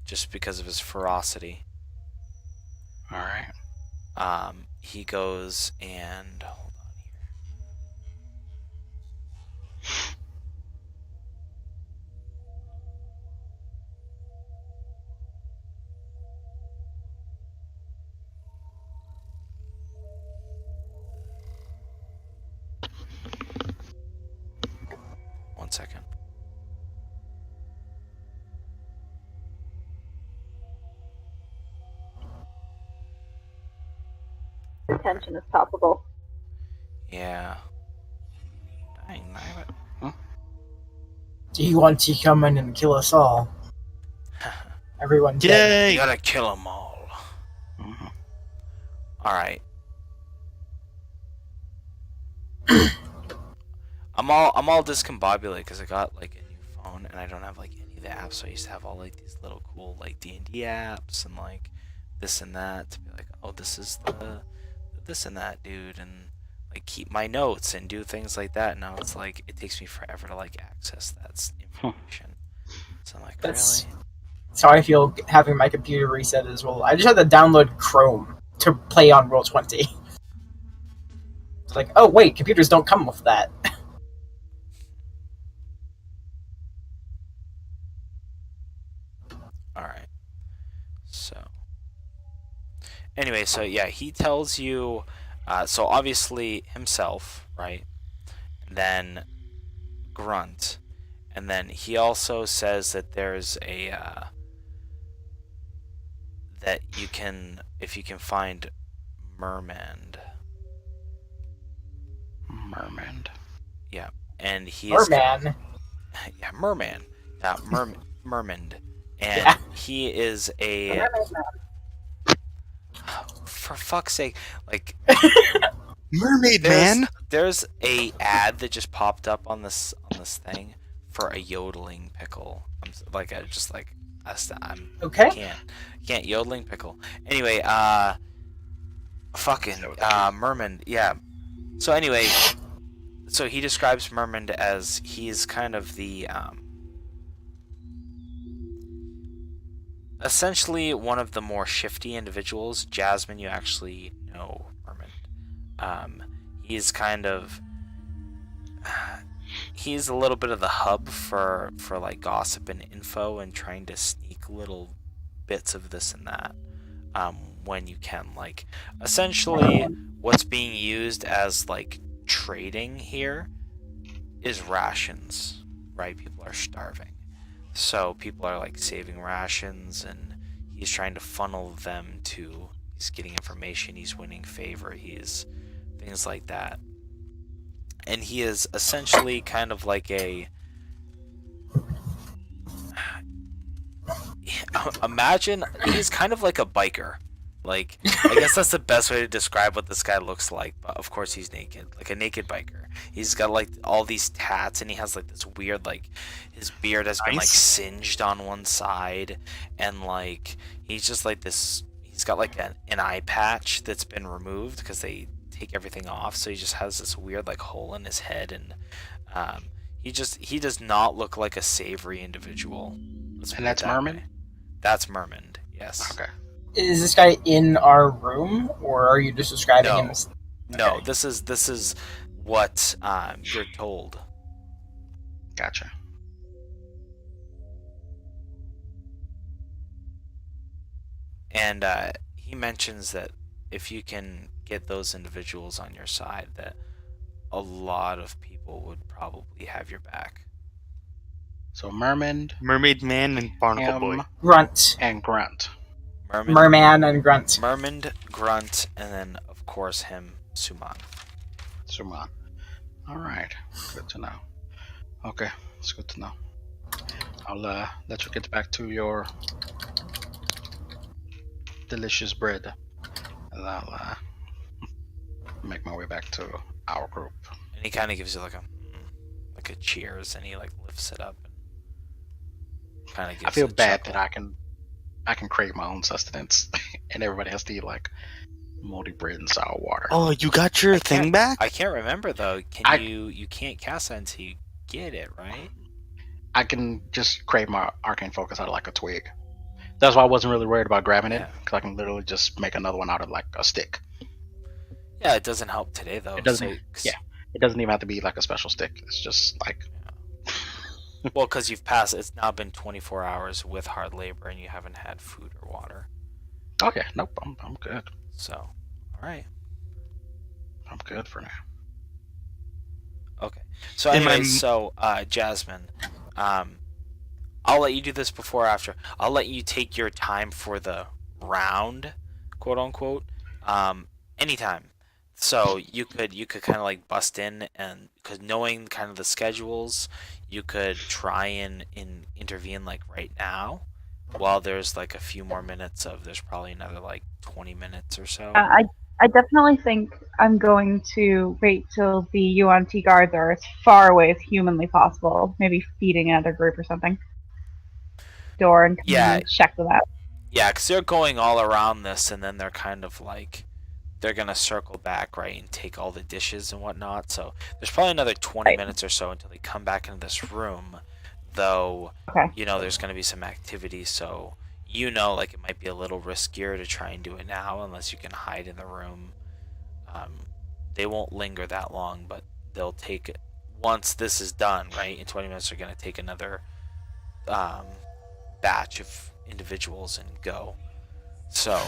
just because of his ferocity. All right. He goes and hold on here. One second. Attention is palpable. Yeah. Dang, nabbit. Do you want to come in and kill us all? Everyone dead. You Yay! gotta kill them all. Mhm. All right. I'm all discombobulated because I got like a new phone and I don't have like any of the apps. So I used to have all like these little cool like D&D apps and like this and that to be like, oh, this is the this and that dude, and like keep my notes and do things like that. Now it's like it takes me forever to like access that information. So I'm like, That's really? how I feel having my computer reset as well. I just had to download Chrome to play on Roll20. It's like, oh wait, computers don't come with that. All right. So anyway, so yeah, he tells you. So obviously himself, right? And then Grunt, and then he also says that there's a that you can, if you can find Merman. Merman. Yeah, and he is Merman. yeah, Merman, yeah, Merman, and Yeah. he is a, for fuck's sake, like Mermaid there's Man. there's a ad that just popped up on this thing for a yodeling pickle. I'm Okay. can't yodeling pickle. Anyway, fucking Merman, yeah. So anyway, so he describes Merman as he's kind of the essentially one of the more shifty individuals. Jasmine, you actually know Merman. He's kind of he's a little bit of the hub for like gossip and info and trying to sneak little bits of this and that when you can. Like essentially what's being used as like trading here is rations, right? People are starving, so people are like saving rations, and he's trying to funnel them to, he's getting information, he's winning favor, he's things like that. And he is essentially kind of like a imagine he's kind of like a biker. Like, I guess that's the best way to describe what this guy looks like, but of course he's naked, like a naked biker. He's got like all these tats, and he has like this weird, like, his beard has been like Nice. singed on one side, and like he's just like this, he's got like an eye patch that's been removed because they take everything off, so he just has this weird like hole in his head, and he does not look like a savory individual. Let's put And it that's that Merman? way. That's Merman, yes. Okay. Is this guy in our room, or are you just describing him No. as... No, Okay. this is what you're told. Gotcha. And he mentions that if you can get those individuals on your side, that a lot of people would probably have your back. So Merman, Mermaid Man and Barnacle Boy. him, Grunt. and Grunt. Merman and Grunt. Merman, Grunt, and then of course him, Suman. Suman. Alright. Good to know. Okay, it's good to know. I'll let you get back to your delicious bread. And I'll make my way back to our group. And he kind of gives you like a cheers, and he like lifts it up and kind of gives. I feel a bad chuckle. that I can crave my own sustenance and everybody has to eat like moldy bread and sour water. Oh, you got your I thing can't- back? I can't remember though. You can't cast that until you get it, right? I can just crave my arcane focus out of like a twig. That's why I wasn't really worried about grabbing it, Yeah. because I can literally just make another one out of like a stick. Yeah, it doesn't help today though. It doesn't- so- 'cause- yeah. It doesn't even have to be like a special stick. It's just like Well, because you've passed. It's now been 24 hours with hard labor, and you haven't had food or water. okay, nope, I'm good. So, all right, I'm good for now. okay. So, Am I anyway, so Jasmine, I'll let you do this before or after. I'll let you take your time for the round, quote unquote, anytime. So you could kind of like bust in, and because knowing kind of the schedules, you could try and intervene like right now, while there's like a few more minutes of, there's probably another like 20 minutes or so. I definitely think I'm going to wait till the UNT guards are as far away as humanly possible. Maybe feeding another group or something. Door and come Yeah. and check them out. Yeah, because they're going all around this, and then they're kind of like, they're gonna circle back, right, and take all the dishes and whatnot. So there's probably another 20 Right. minutes or so until they come back into this room. Though, Okay. you know, there's gonna be some activity, so you know, like, it might be a little riskier to try and do it now unless you can hide in the room. They won't linger that long, but they'll take, once this is done, right, in 20 minutes, they're gonna take another batch of individuals and go. So,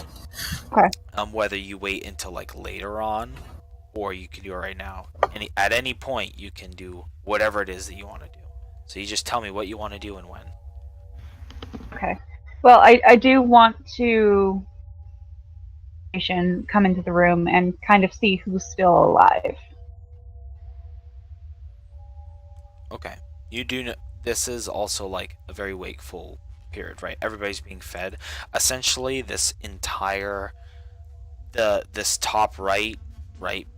Okay. whether you wait until like later on, or you can do it right now. At any point, you can do whatever it is that you want to do. So you just tell me what you want to do and when. Okay. Well, I do want to come into the room and kind of see who's still alive. Okay. You do know this is also like a very wakeful period, right? Everybody's being fed. Essentially, this entire this top right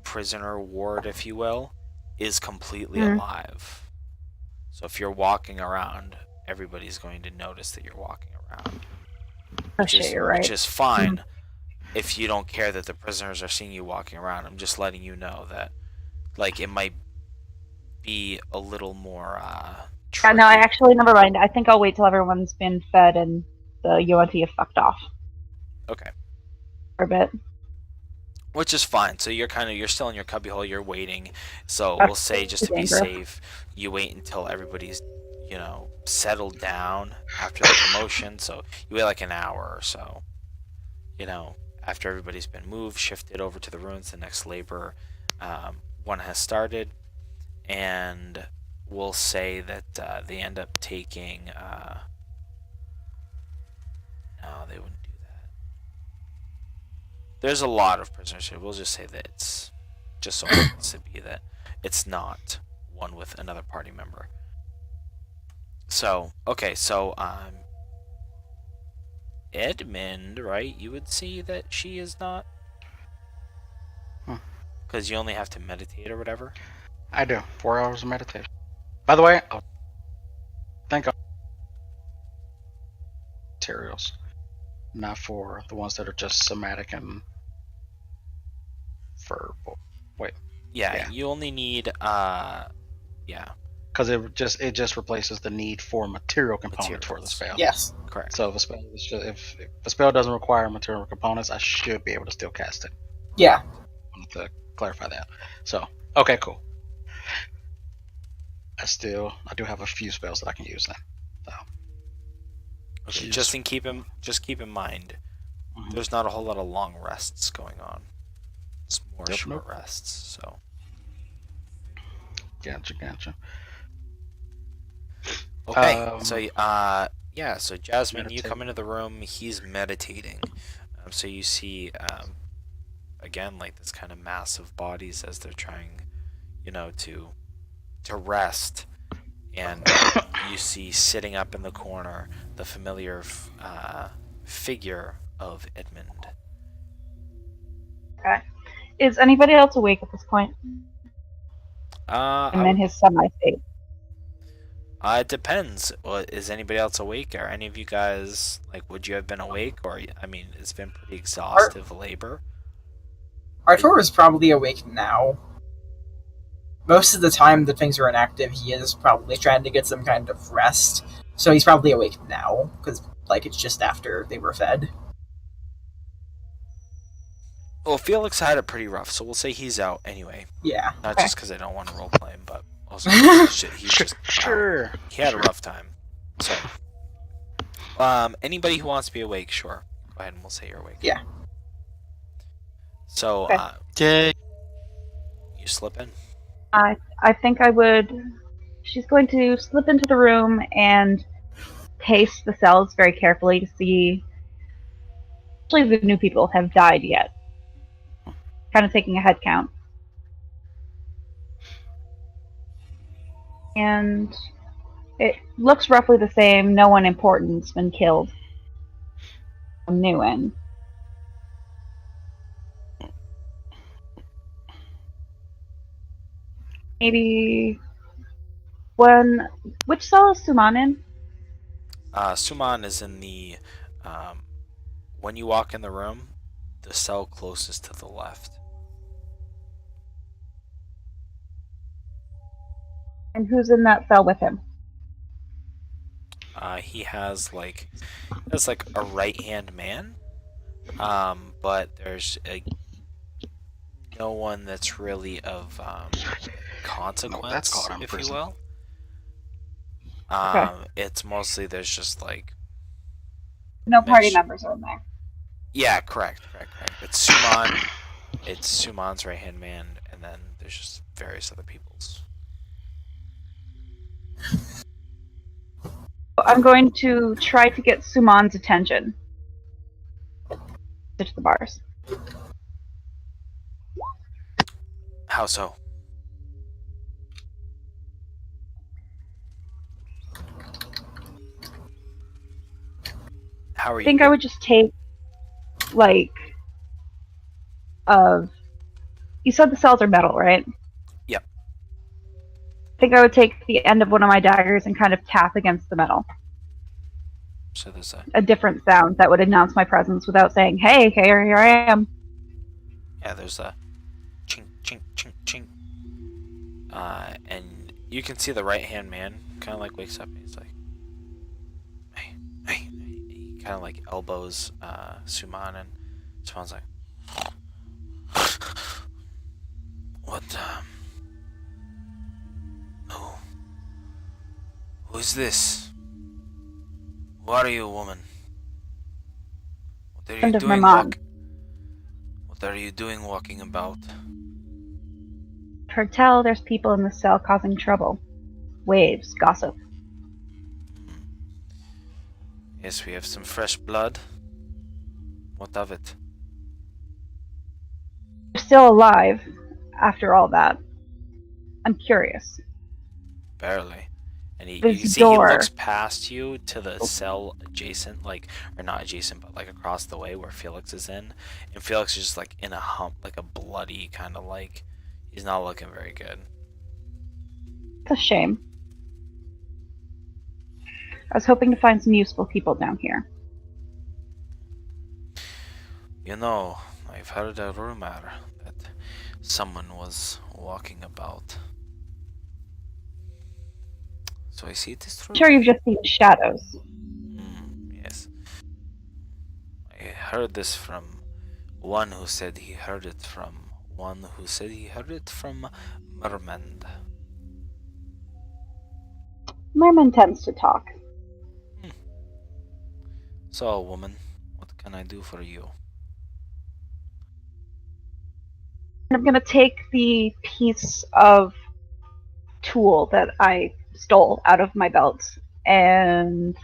prisoner ward, if you will, is completely alive. So if you're walking around, everybody's going to notice that you're walking around. Oh shit, you're right. Which is fine if you don't care that the prisoners are seeing you walking around. I'm just letting you know that, like, it might be a little more Yeah, no, tricky. actually, never mind. I think I'll wait till everyone's been fed and the UNT have fucked off Okay. for a bit. Which is fine. So you're still in your cubbyhole, you're waiting. So That's we'll say, just to be dangerous. safe, you wait until everybody's, settled down after the commotion. So you wait like an hour or so. After everybody's been moved, shifted over to the ruins, the next labor one has started, and we'll say that they end up taking. No, they wouldn't do that. There's a lot of prisoners here. We'll just say that it's just so happens to be that it's not one with another party member. So, okay, so Edmund, right? You would see that she is not, because you only have to meditate or whatever. I do 4 hours of meditation. By the way, I think materials, not for the ones that are just somatic and verbal. Yeah. You only need yeah. Because it just replaces the need for material components for the Materials. spell. Yes. Correct. So if a spell if a spell doesn't require material components, I should be able to still cast it. Yeah. I want to clarify that. So okay, cool. I do have a few spells that I can use then. So Okay, Jeez. just keep in mind, Mhm. there's not a whole lot of long rests going on. It's more Yep, short nope. rests. So Gotcha. okay, so yeah, so Jasmine, you meditate. come into the room. He's meditating. So you see, again, like this kind of mass of bodies as they're trying, to rest, and you see sitting up in the corner the familiar figure of Edmund. Okay. Is anybody else awake at this point? I And then his semi-state. It depends. Well, is anybody else awake? Are any of you guys, like, would you have been awake? Or, I mean, it's been pretty exhaustive labor. Arthur is probably awake now. Most of the time that things are inactive, he is probably trying to get some kind of rest. So he's probably awake now, because, it's just after they were fed. Well, Felix had it pretty rough, so we'll say he's out anyway. Yeah. Not just because I don't want to roleplay him, but also he's just out. Sure. He had a rough time. So, anybody who wants to be awake, sure. Go ahead and we'll say you're awake. Yeah. So, Okay. Yay. you slip in? I think I would. She's going to slip into the room and pace the cells very carefully to see. Actually, the new people have died yet. Kind of taking a head count. And it looks roughly the same. No one important's been killed. new in. Maybe which cell is Suman in? Suman is in the. When you walk in the room, the cell closest to the left. And who's in that cell with him? He has like a right hand man, but there's no one that's really of consequence, that's called if prison. you will. Okay. It's mostly there's just like No party Mitch. members are in there. Yeah, correct. It's Suman's right hand man, and then there's just various other people's. I'm going to try to get Suman's attention. To the bars. How so? How are I you? think I would just take, like, you said the cells are metal, right? Yep. I think I would take the end of one of my daggers and kind of tap against the metal. So there's a different sound that would announce my presence without saying, "Hey, here I am." there's a chink, chink, chink, chink. And you can see the right hand man kind of like wakes up and he's like, hey. He kind of like elbows Suman, and Suman's like, what? Who's this? Who are you, woman? What are you Friend of my doing? mom. What are you doing walking about? Heard tell there's people in the cell causing trouble. Waves, gossip. Yes, we have some fresh blood. What of it? They're still alive after all that. I'm curious. Barely. And you This can see he door. looks past you to the cell adjacent, or not adjacent, but like across the way where Felix is in. And Felix is just like in a hump, like a bloody kind of like, he's not looking very good. It's a shame. I was hoping to find some useful people down here. You know, I've heard a rumor that someone was walking about. So I see it is true. I'm sure you've just seen shadows. Yes. I heard this from one who said he heard it from one who said he heard it from Mermend. Merman tends to talk. So, woman, what can I do for you? I'm gonna take the piece of tool that I stole out of my belt and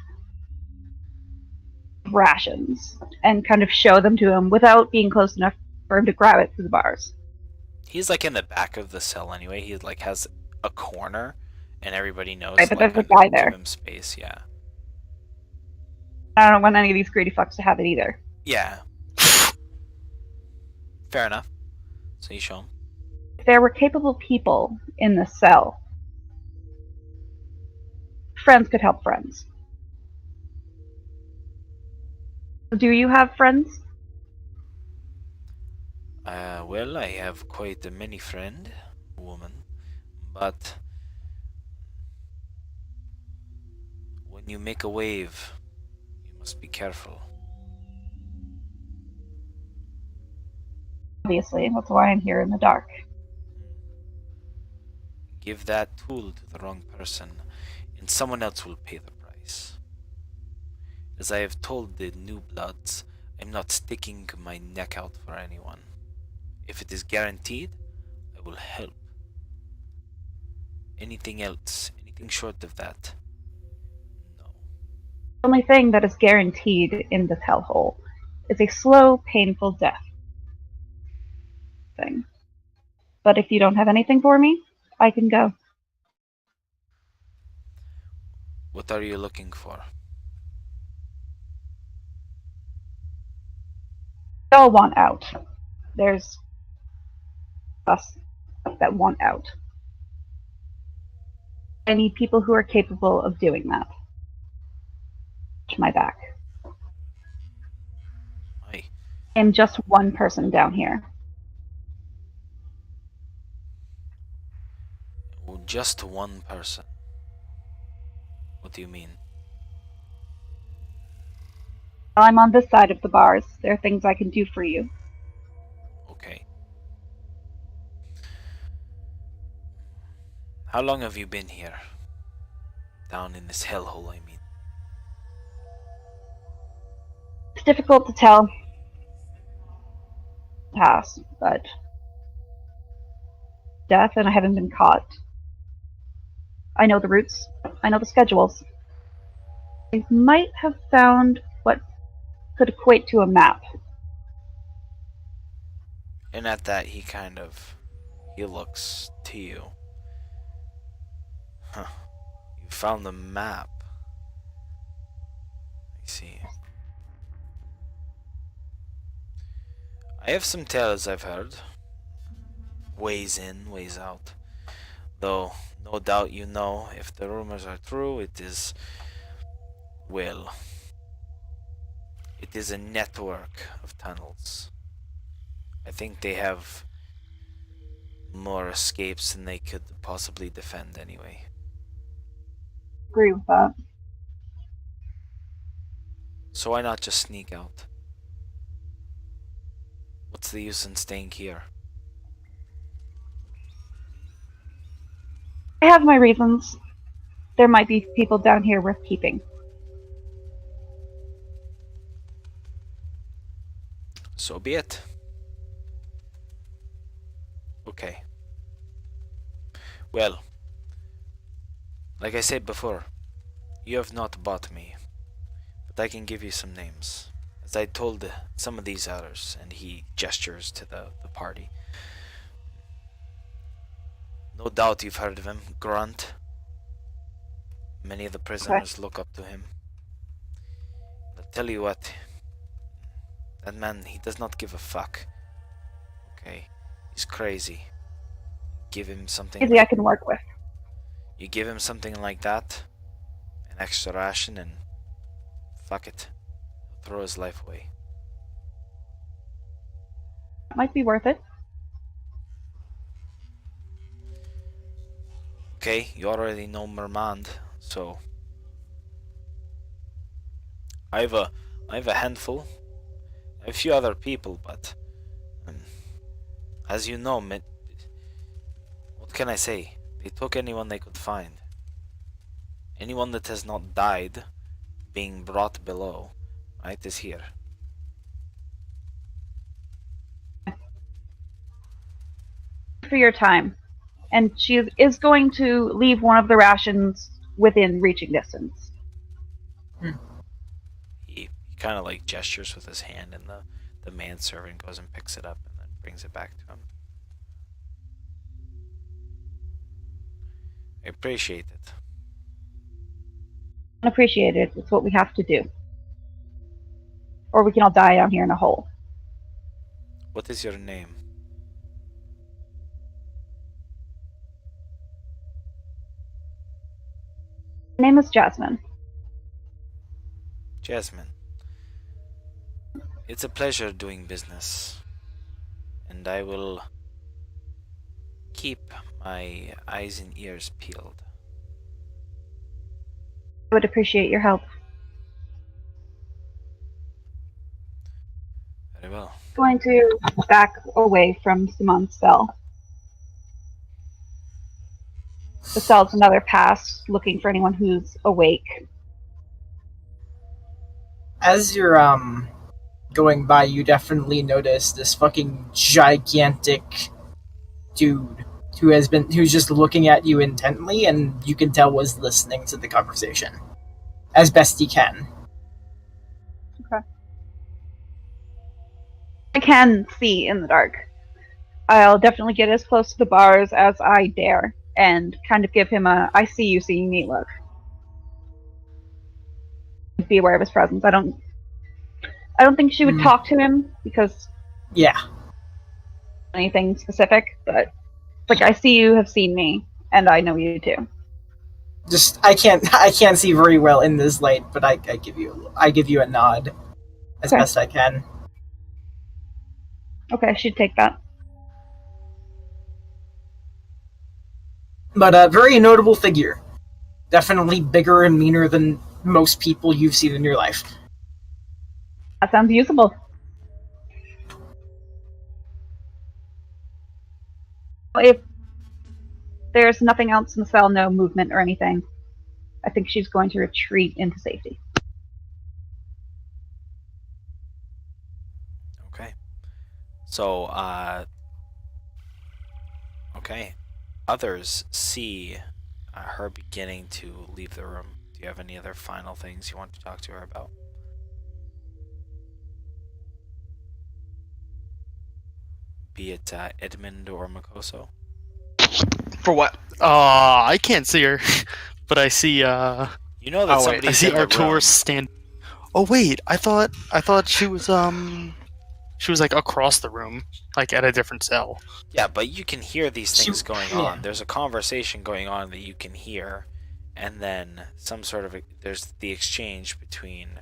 rations and kind of show them to him without being close enough for him to grab it through the bars. He's like in the back of the cell anyway. He like has a corner, and everybody knows. Right, but like, there's a guy give there. him space, yeah. I don't want any of these greedy fucks to have it either. Yeah. Fair enough. So you show him. If there were capable people in the cell, friends could help friends. Do you have friends? Well, I have quite a many friend, woman, but when you make a wave, you must be careful. Obviously, that's why I'm here in the dark. Give that tool to the wrong person, and someone else will pay the price. As I have told the new bloods, I'm not sticking my neck out for anyone. If it is guaranteed, I will help. Anything else, anything short of that, no. The only thing that is guaranteed in this hellhole is a slow, painful death. Thing. But if you don't have anything for me, I can go. What are you looking for? They all want out. There's us that want out. I need people who are capable of doing that. Watch my back. I I'm just one person down here. just one person. What do you mean? While I'm on this side of the bars, there are things I can do for you. Okay. How long have you been here? Down in this hellhole, I mean. It's difficult to tell past, but death and I haven't been caught. I know the routes. I know the schedules. I might have found what could equate to a map. And at that, he looks to you. Huh. You found the map. I see. I have some tales I've heard. Ways in, ways out. Though, no doubt you know, if the rumors are true, it is... well... it is a network of tunnels. I think they have more escapes than they could possibly defend anyway. Agree with that. So why not just sneak out? What's the use in staying here? I have my reasons. There might be people down here worth keeping. So be it. Okay. Well, like I said before, you have not bought me, but I can give you some names. As I told some of these others, and he gestures to the party. No doubt you've heard of him, Grunt. Many of the prisoners look up to him. I'll tell you what, that man, he does not give a fuck. Okay, he's crazy. Give him something. Easy I can work with. You give him something like that, an extra ration, and fuck it, he'll throw his life away. Might be worth it. Okay, you already know Mermand, so I have a handful, a few other people, but as you know, what can I say? They took anyone they could find. Anyone that has not died being brought below, right, is here. For your time. And she is going to leave one of the rations within reaching distance. He kind of like gestures with his hand, and the manservant goes and picks it up and then brings it back to him. I appreciate it. Appreciate it. It's what we have to do. Or we can all die down here in a hole. What is your name? My name is Jasmine. Jasmine. It's a pleasure doing business, and I will keep my eyes and ears peeled. I would appreciate your help. Very well. Going to back away from Simon's cell. The cell's another pass, looking for anyone who's awake. As you're going by, you definitely notice this fucking gigantic dude who's just looking at you intently, and you can tell was listening to the conversation as best he can. Okay. I can see in the dark. I'll definitely get as close to the bars as I dare, and kind of give him a "I see you seeing me" look. Be aware of his presence. I don't I don't think she would Hmm. talk to him because Yeah. anything specific, but like I see you have seen me, and I know you too. Just I can't see very well in this light, but I give you a nod as Okay. best I can. Okay, she'd take that. But a very notable figure. Definitely bigger and meaner than most people you've seen in your life. That sounds usable. If there's nothing else in the cell, no movement or anything, I think she's going to retreat into safety. Okay. So, okay. Others see her beginning to leave the room. Do you have any other final things you want to talk to her about? Be it Edmund or Makoso? For what? I can't see her, but I see You know that Oh, wait. somebody's I see in the Artur room. stand. Oh wait, I thought she was like across the room, like at a different cell. Yeah, but you can hear these She- things going yeah. on. There's a conversation going on that you can hear, and then there's the exchange between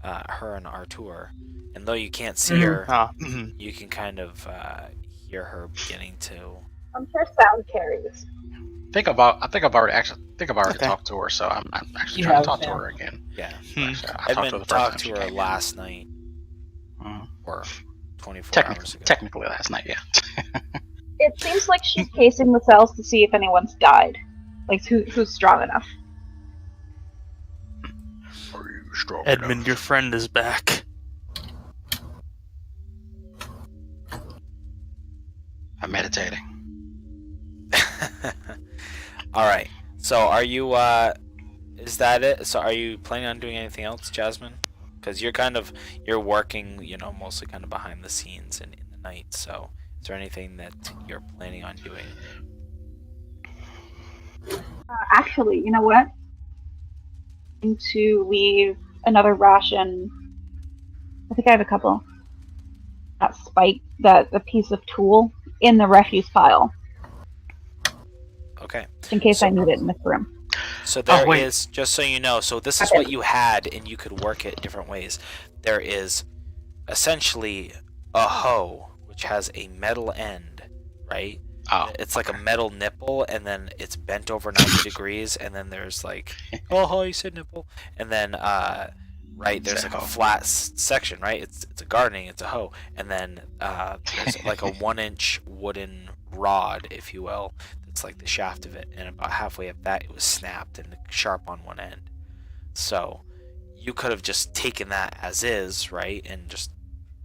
her and Artur. And though you can't see her, Mhm. you can kind of hear her beginning to. I'm sure sound carries. I think I've already Okay. talked to her, so I'm actually You trying have, to talk to yeah. her again. Yeah, Hmm. Actually, I talked to her Edmund the first talked time to she her came in. last night Mhm. or 24 hours ago. Technically last night, yeah. It seems like she's casing the cells to see if anyone's died. Like who's strong enough. Are you strong Edmund, enough? your friend is back. I'm meditating. All right. So are you? Is that it? So are you planning on doing anything else, Jasmine? Because you're working, mostly kind of behind the scenes in the night. So is there anything that you're planning on doing? Actually, you know what? I'm going to leave another ration. I think I have a couple. That spike, a piece of tool in the refuse pile, Okay. just in case So- I need it in this room. So there wait. is, just so you know, so this is Okay. what you had, and you could work it different ways. There is essentially a hoe, which has a metal end, right? Oh, It's like a metal nipple, and then it's bent over 90 degrees, and then there's like, oh, you said nipple, and then right there's It's a like a hoe. flat section, right? It's a gardening, it's a hoe, and then there's like a 1-inch wooden rod, if you will, that's like the shaft of it, and about halfway up that it was snapped and sharp on one end. So you could have just taken that as is, right, and just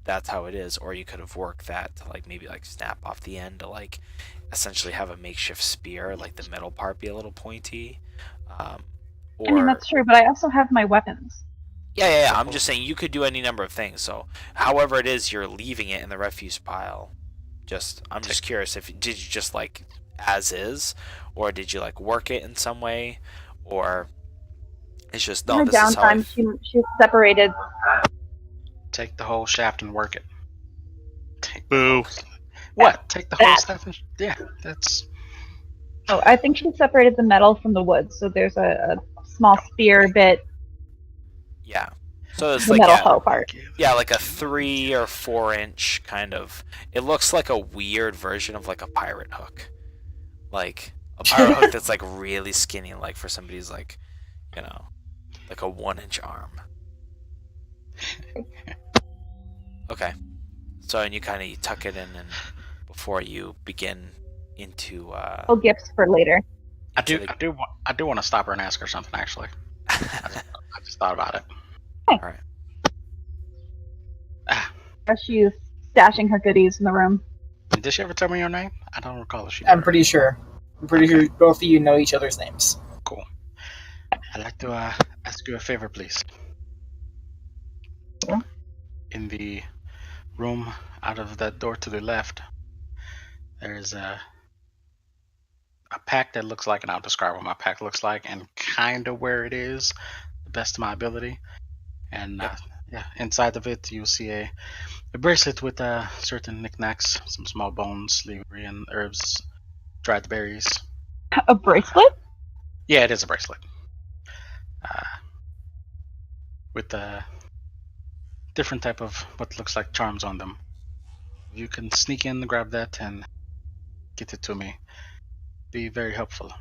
that's how it is, or you could have worked that to like maybe like snap off the end to like essentially have a makeshift spear, like the metal part be a little pointy. Or I mean, that's true, but I also have my weapons. yeah. I'm just saying you could do any number of things. So however it is you're leaving it in the refuse pile, I'm just curious if did you just like as is, or did you like work it in some way, or it's just In no. her This is how I downtime, she's separated. take the whole shaft and work it. Boo. What? Take the whole That. stuff and yeah, that's Oh, I think she separated the metal from the wood, so there's a small spear bit, yeah. So it's the like metal yeah, hoe part. yeah, like a 3 or 4 inch kind of. It looks like a weird version of like a pirate hook, like a pirate hook that's like really skinny, like for somebody's like, like a 1-inch arm. Okay, so and you kind of tuck it in, and before you begin into Oh, gifts for later. I do into want to stop her and ask her something actually. the- I just thought about it. all right. As she's stashing her goodies in the room. Did she ever tell me your name? I don't recall if she I'm did. pretty sure. I'm pretty sure both of you know each other's names. Cool. I'd like to ask you a favor, please. Yeah? In the room out of that door to the left, there's a pack that looks like, and I'll describe what my pack looks like and kind of where it is, the best of my ability. And Yep. Yeah, inside of it, you see a bracelet with certain knickknacks, some small bones, leavery, and herbs, dried berries. A bracelet? Yeah, it is a bracelet. With different type of what looks like charms on them. You can sneak in, grab that, and get it to me. Be very helpful.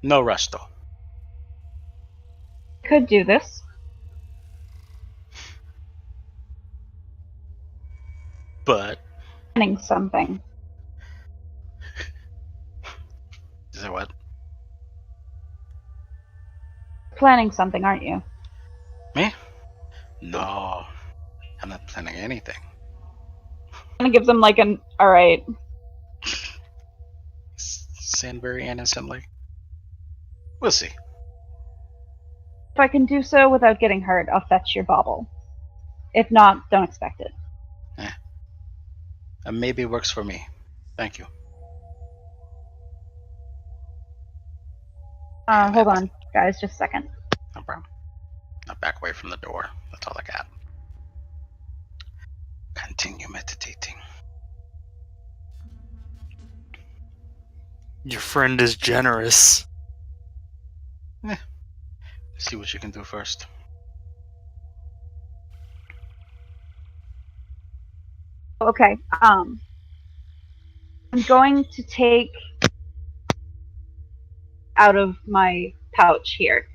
No rush, though. Could do this. But Planning something. is it what? Planning something, aren't you? Me? No, I'm not planning anything. Kind of gives him like an alright. Saying very innocently. We'll see. If I can do so without getting hurt, I'll fetch your bauble. If not, don't expect it. Maybe works for me. Thank you. Hold on, guys, just a second. No problem. Now back away from the door. That's all I got. Continue meditating. Your friend is generous. See what you can do first. Okay, I'm going to take out of my pouch here.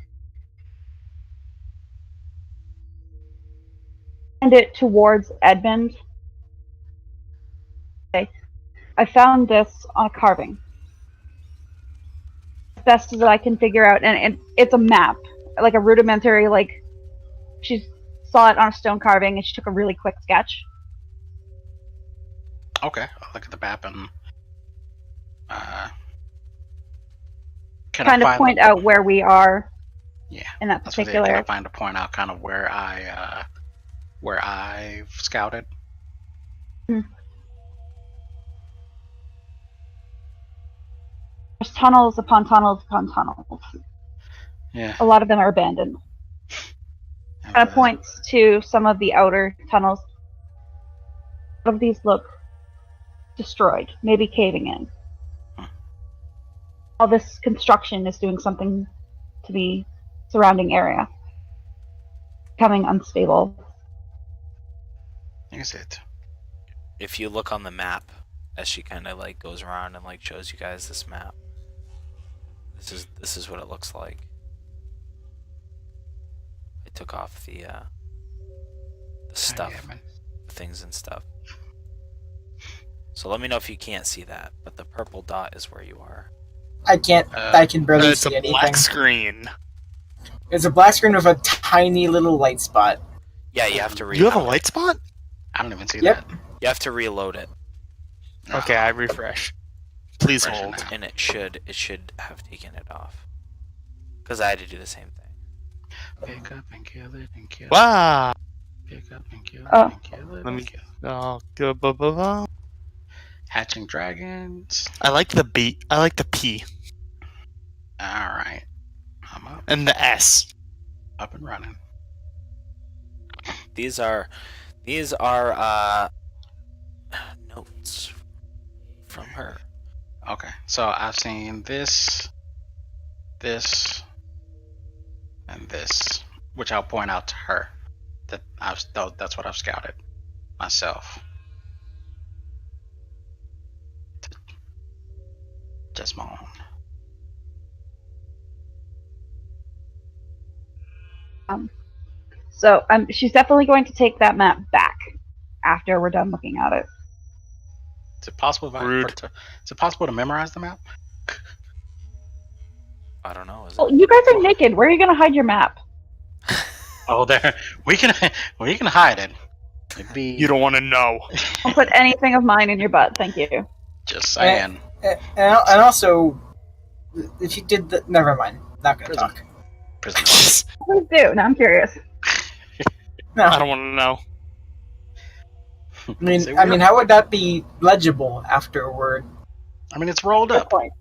Hand it towards Edmund. Okay. I found this on a carving. As best as I can figure out, and it's a map, like a rudimentary, like, she saw it on a stone carving and she took a really quick sketch. Okay, I'll look at the map and Kind of point out where we are. Yeah, in that that's what particular. can I find to point out kind of where I've scouted. There's tunnels upon tunnels upon tunnels. Yeah. A lot of them are abandoned. Kind of points to some of the outer tunnels. Some of these look destroyed, maybe caving in. All this construction is doing something to the surrounding area. Becoming unstable. Is it? If you look on the map, as she kind of like goes around and like shows you guys this map, this is what it looks like. I took off the stuff, things and stuff. So let me know if you can't see that, but the purple dot is where you are. I can't. I can barely It's see a anything. black screen. It's a black screen with a tiny little light spot. Yeah, you have to reload You have a it. light spot? I don't even see Yep. that. You have to reload it, No. Okay, I refresh. Please Refresh hold. now. and it should have taken it off. Because I had to do the same thing. Pick up and kill it and kill it. Wow. Pick up and kill it Oh. and kill it. Let me- and kill it. Oh, good. Blah, blah, blah. Hatching dragons. I like the B. I like the P Alright. I'm up. and the S. Up and running. These are notes from her. Okay. So I've seen this, and this, which I'll point out to her. That's what I've scouted myself. Just my own. So she's definitely going to take that map back after we're done looking at it. Is it possible Rude. Is it possible to memorize the map? I don't know. Is Well, it? you guys are naked. Where are you going to hide your map? Oh, there. We can hide it. It'd be You don't want to know. Don't put anything of mine in your butt. Thank you. just saying. And also, if you did the, never mind. Not gonna Prison. talk. Prison. Please do. Now I'm curious. No, I don't want to know. I mean, how would that be legible afterward? I mean, it's rolled Good up. point.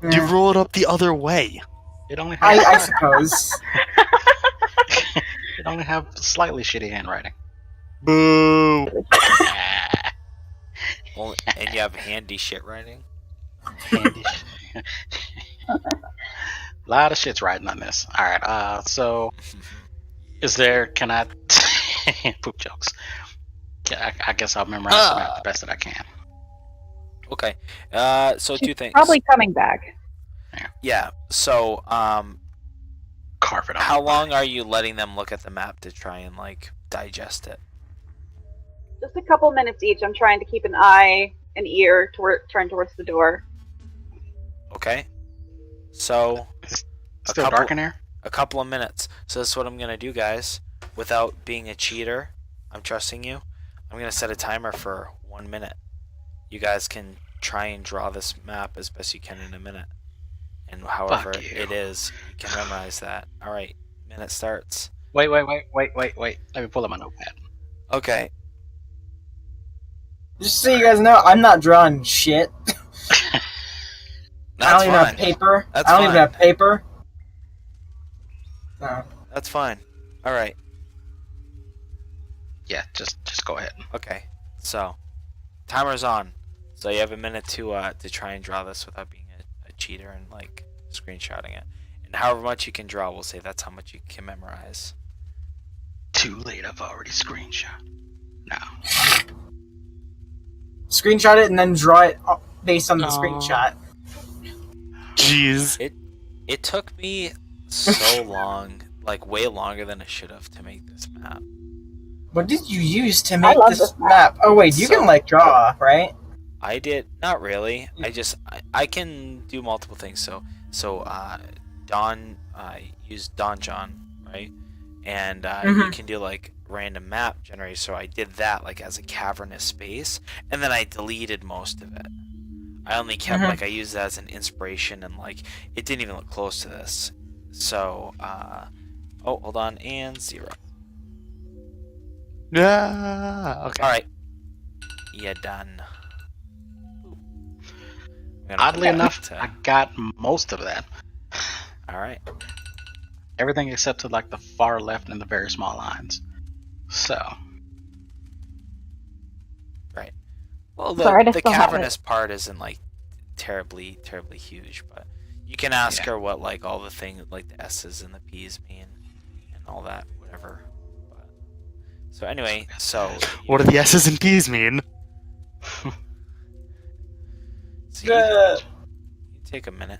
You Yeah, roll it up the other way. It only has. I suppose. It only have slightly shitty handwriting. Boo. Well, and you have handy shit writing. Handy. A lot of shit's riding on this. All right. So, can I poop jokes? I guess I'll memorize the map the best that I can. Okay. So She's two things. probably coming back. Yeah. So, Carve it on. how long are you letting them look at the map to try and like digest it? Just a couple minutes each. I'm trying to keep an eye and ear turned towards the door. Okay. So, Still couple- dark in here? a couple of minutes. So this is what I'm gonna do, guys. Without being a cheater, I'm trusting you. I'm gonna set a timer for 1 minute. You guys can try and draw this map as best you can in a minute. And however Fuck you. it is, you can memorize that. All right, minute starts. Wait. Let me pull up my notepad. Okay. Just so you guys know, I'm not drawing shit. I That's don't even have fine. paper. That's I don't fine. even have paper. No. That's fine. All right. Yeah, just go ahead. Okay. So, timer's on. So you have a minute to try and draw this without being a cheater and like screenshotting it. And however much you can draw, we'll say that's how much you can memorize. Too late. I've already screenshot. Now. Screenshot it and then draw it based on the Aw. screenshot. Jeez. It took me so long, like way longer than it should have, to make this map. What did you use to make love this this map? Oh wait, you So- can like draw, right? I did not really. I can do multiple things. So Don used Donjon, right? And you can do like random map generator. So I did that like as a cavernous space, and then I deleted most of it. I only kept like I used that as an inspiration, and like it didn't even look close to this. So oh, hold on, and 0. Okay. All right, yeah, done. I'm gonna Oddly put that enough, to- I got most of that. all right. Everything except to like the far left and the very small lines. So, Well, Sorry, I the still have it. cavernous part isn't like terribly huge, but you can ask Yeah. her what like all the things like the S's and the P's mean and all that, whatever. But, so anyway, so What do the S's and P's mean? so you Uh, take a minute.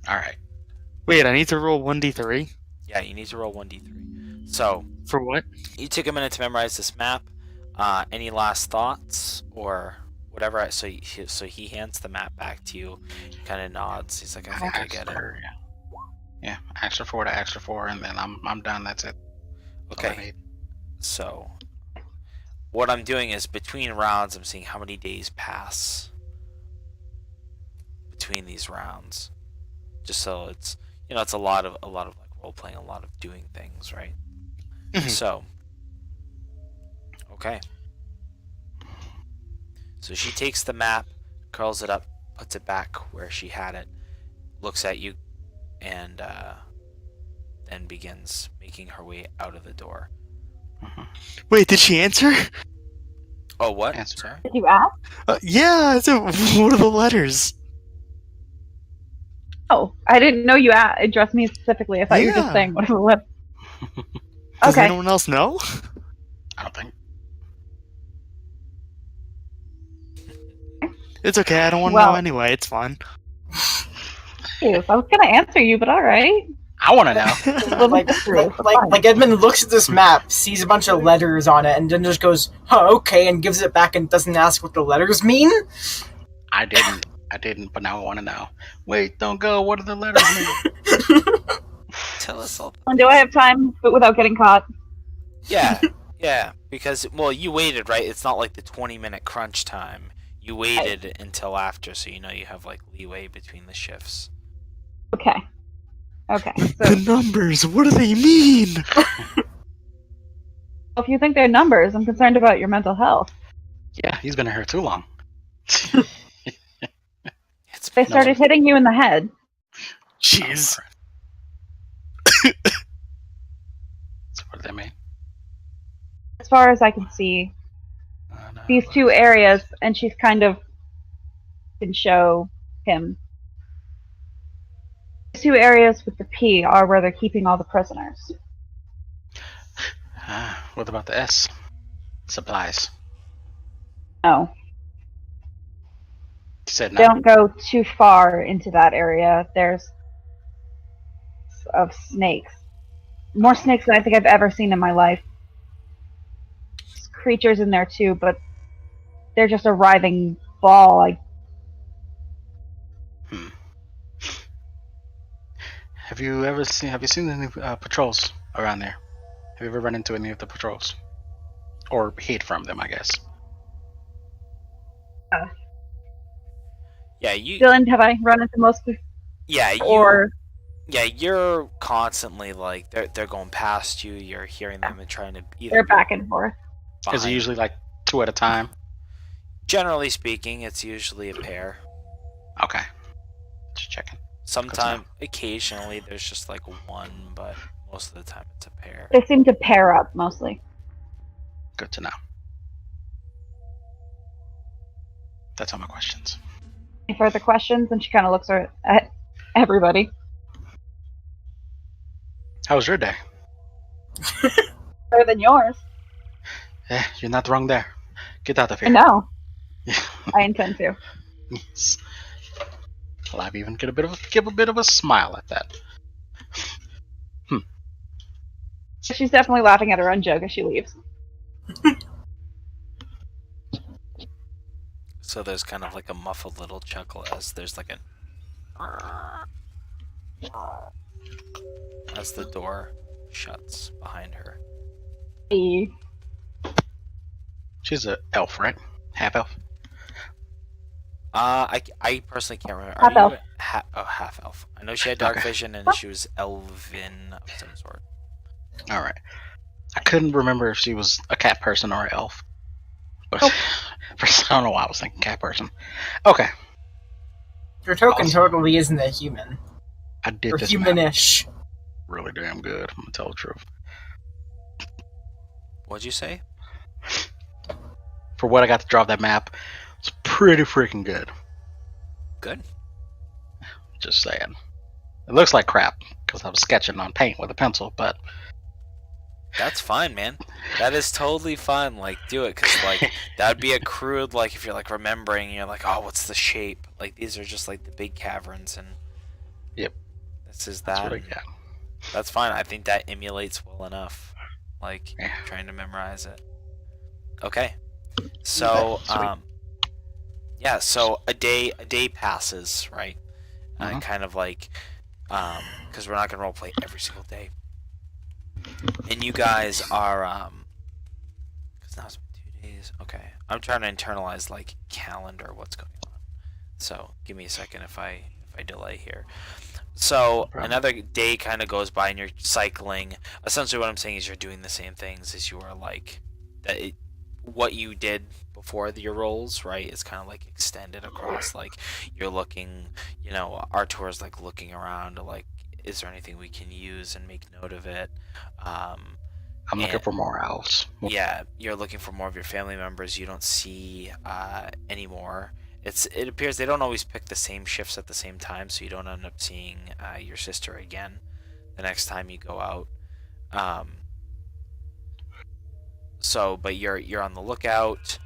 all right. Wait, I need to roll 1d3? Yeah, you need to roll 1d3. So For what? you took a minute to memorize this map. Any last thoughts or whatever? So he hands the map back to you. Kind of nods. He's like, I think I get it. Yeah, extra 4 to extra 4, and then I'm done. That's it. That's all I Okay. need. So, what I'm doing is between rounds, I'm seeing how many days pass between these rounds, just so it's it's a lot of like role playing, a lot of doing things, right? Mhm. So, okay. So she takes the map, curls it up, puts it back where she had it, looks at you, and then begins making her way out of the door. Wait, did she answer? Oh, what? Answer. Sorry? Did you ask? Yeah, so what are the letters? Oh, I didn't know you addressed me specifically. I thought you were Yeah. just saying whatever lip. Does Okay. anyone else know? I don't think. It's okay, I don't want to Well- know anyway, it's fine. Phew, I was gonna answer you, but all right. I want to know. like Edmund looks at this map, sees a bunch of letters on it, and then just goes, "Huh, okay," and gives it back and doesn't ask what the letters mean. I didn't, but now I want to know. Wait, don't go. What do the letters mean? Tell us all. And do I have time, but without getting caught? Yeah, yeah, because, well, you waited, right? It's not like the 20-minute crunch time. You waited until after, so you have, like, leeway between the shifts. Okay. Okay. The So numbers, what do they mean? if you think they're numbers, I'm concerned about your mental health. Yeah, he's been in here too long. It's They started hitting you in the head. Jeez. What do they mean? As far as I can see, these two areas, and she's kind of can show him. These two areas with the P are where they're keeping all the prisoners. What about the S? Supplies. No, You said no. don't go too far into that area. There's of snakes. More snakes than I think I've ever seen in my life. There's creatures in there too, but they're just a writhing ball. Have you seen any patrols around there? Have you ever run into any of the patrols? Or hid from them, I guess. Yeah, you. Dylan, have I run into most of Yeah, you. or Yeah, you're constantly like they're going past you. You're hearing them and trying to either. they're go back and forth? Is it behind- usually like 2 at a time? Generally speaking, it's usually a pair. Okay. Just checking. Sometime, occasionally, there's just like one, but most of the time it's a pair. They seem to pair up mostly. Good to know. That's all my questions. Any further questions? And she kind of looks at everybody. How was your day? Better than yours. Eh, you're not wrong there. Get out of I here. know. Yeah. I intend to. Yes. Well, I even give a bit of a smile at that. She's definitely laughing at her own joke as she leaves. So there's kind of like a muffled little chuckle as there's like as the door shuts behind her. Hey. She's an elf, right? Half elf. I personally can't remember. Half elf. Half elf. I know she had dark Okay. vision and she was elven of some sort. All right. I couldn't remember if she was a cat person or an elf. But Nope. I don't know why I was thinking cat person. Okay, Your token Awesome. totally isn't a human. I did Or this map humanish. really damn good. I'm gonna tell the truth. What'd you say? For what I got to draw that map, it's pretty freaking good. Good. Just saying. It looks like crap because I was sketching on paint with a pencil, but That's fine, man. That is totally fine. Like, do it, because, like, that would be a crude, like, if you're, like, remembering, you're like, oh, what's the shape? Like, these are just, like, the big caverns, and... Yep. This is that's that. what I got. That's fine. I think that emulates well enough. Like, Yeah. trying to memorize it. Okay. So, Sweet. yeah, so a day passes, right? Mhm. Kind of like, because we're not going to roleplay every single day. And you guys are, because now it's been 2 days. Okay. I'm trying to internalize, like, calendar, what's going on. So, give me a second if I delay here. So, problem. another day kind of goes by and you're cycling. Essentially what I'm saying is you're doing the same things as you are, like, what you did before your roles, right? It's kind of like extended across, like, you're looking, you know, Artur's like looking around to, like, is there anything we can use and make note of it? I'm looking and- for more elves. Yeah, you're looking for more of your family members. You don't see anymore. It appears they don't always pick the same shifts at the same time, so you don't end up seeing your sister again the next time you go out. So, but you're on the lookout.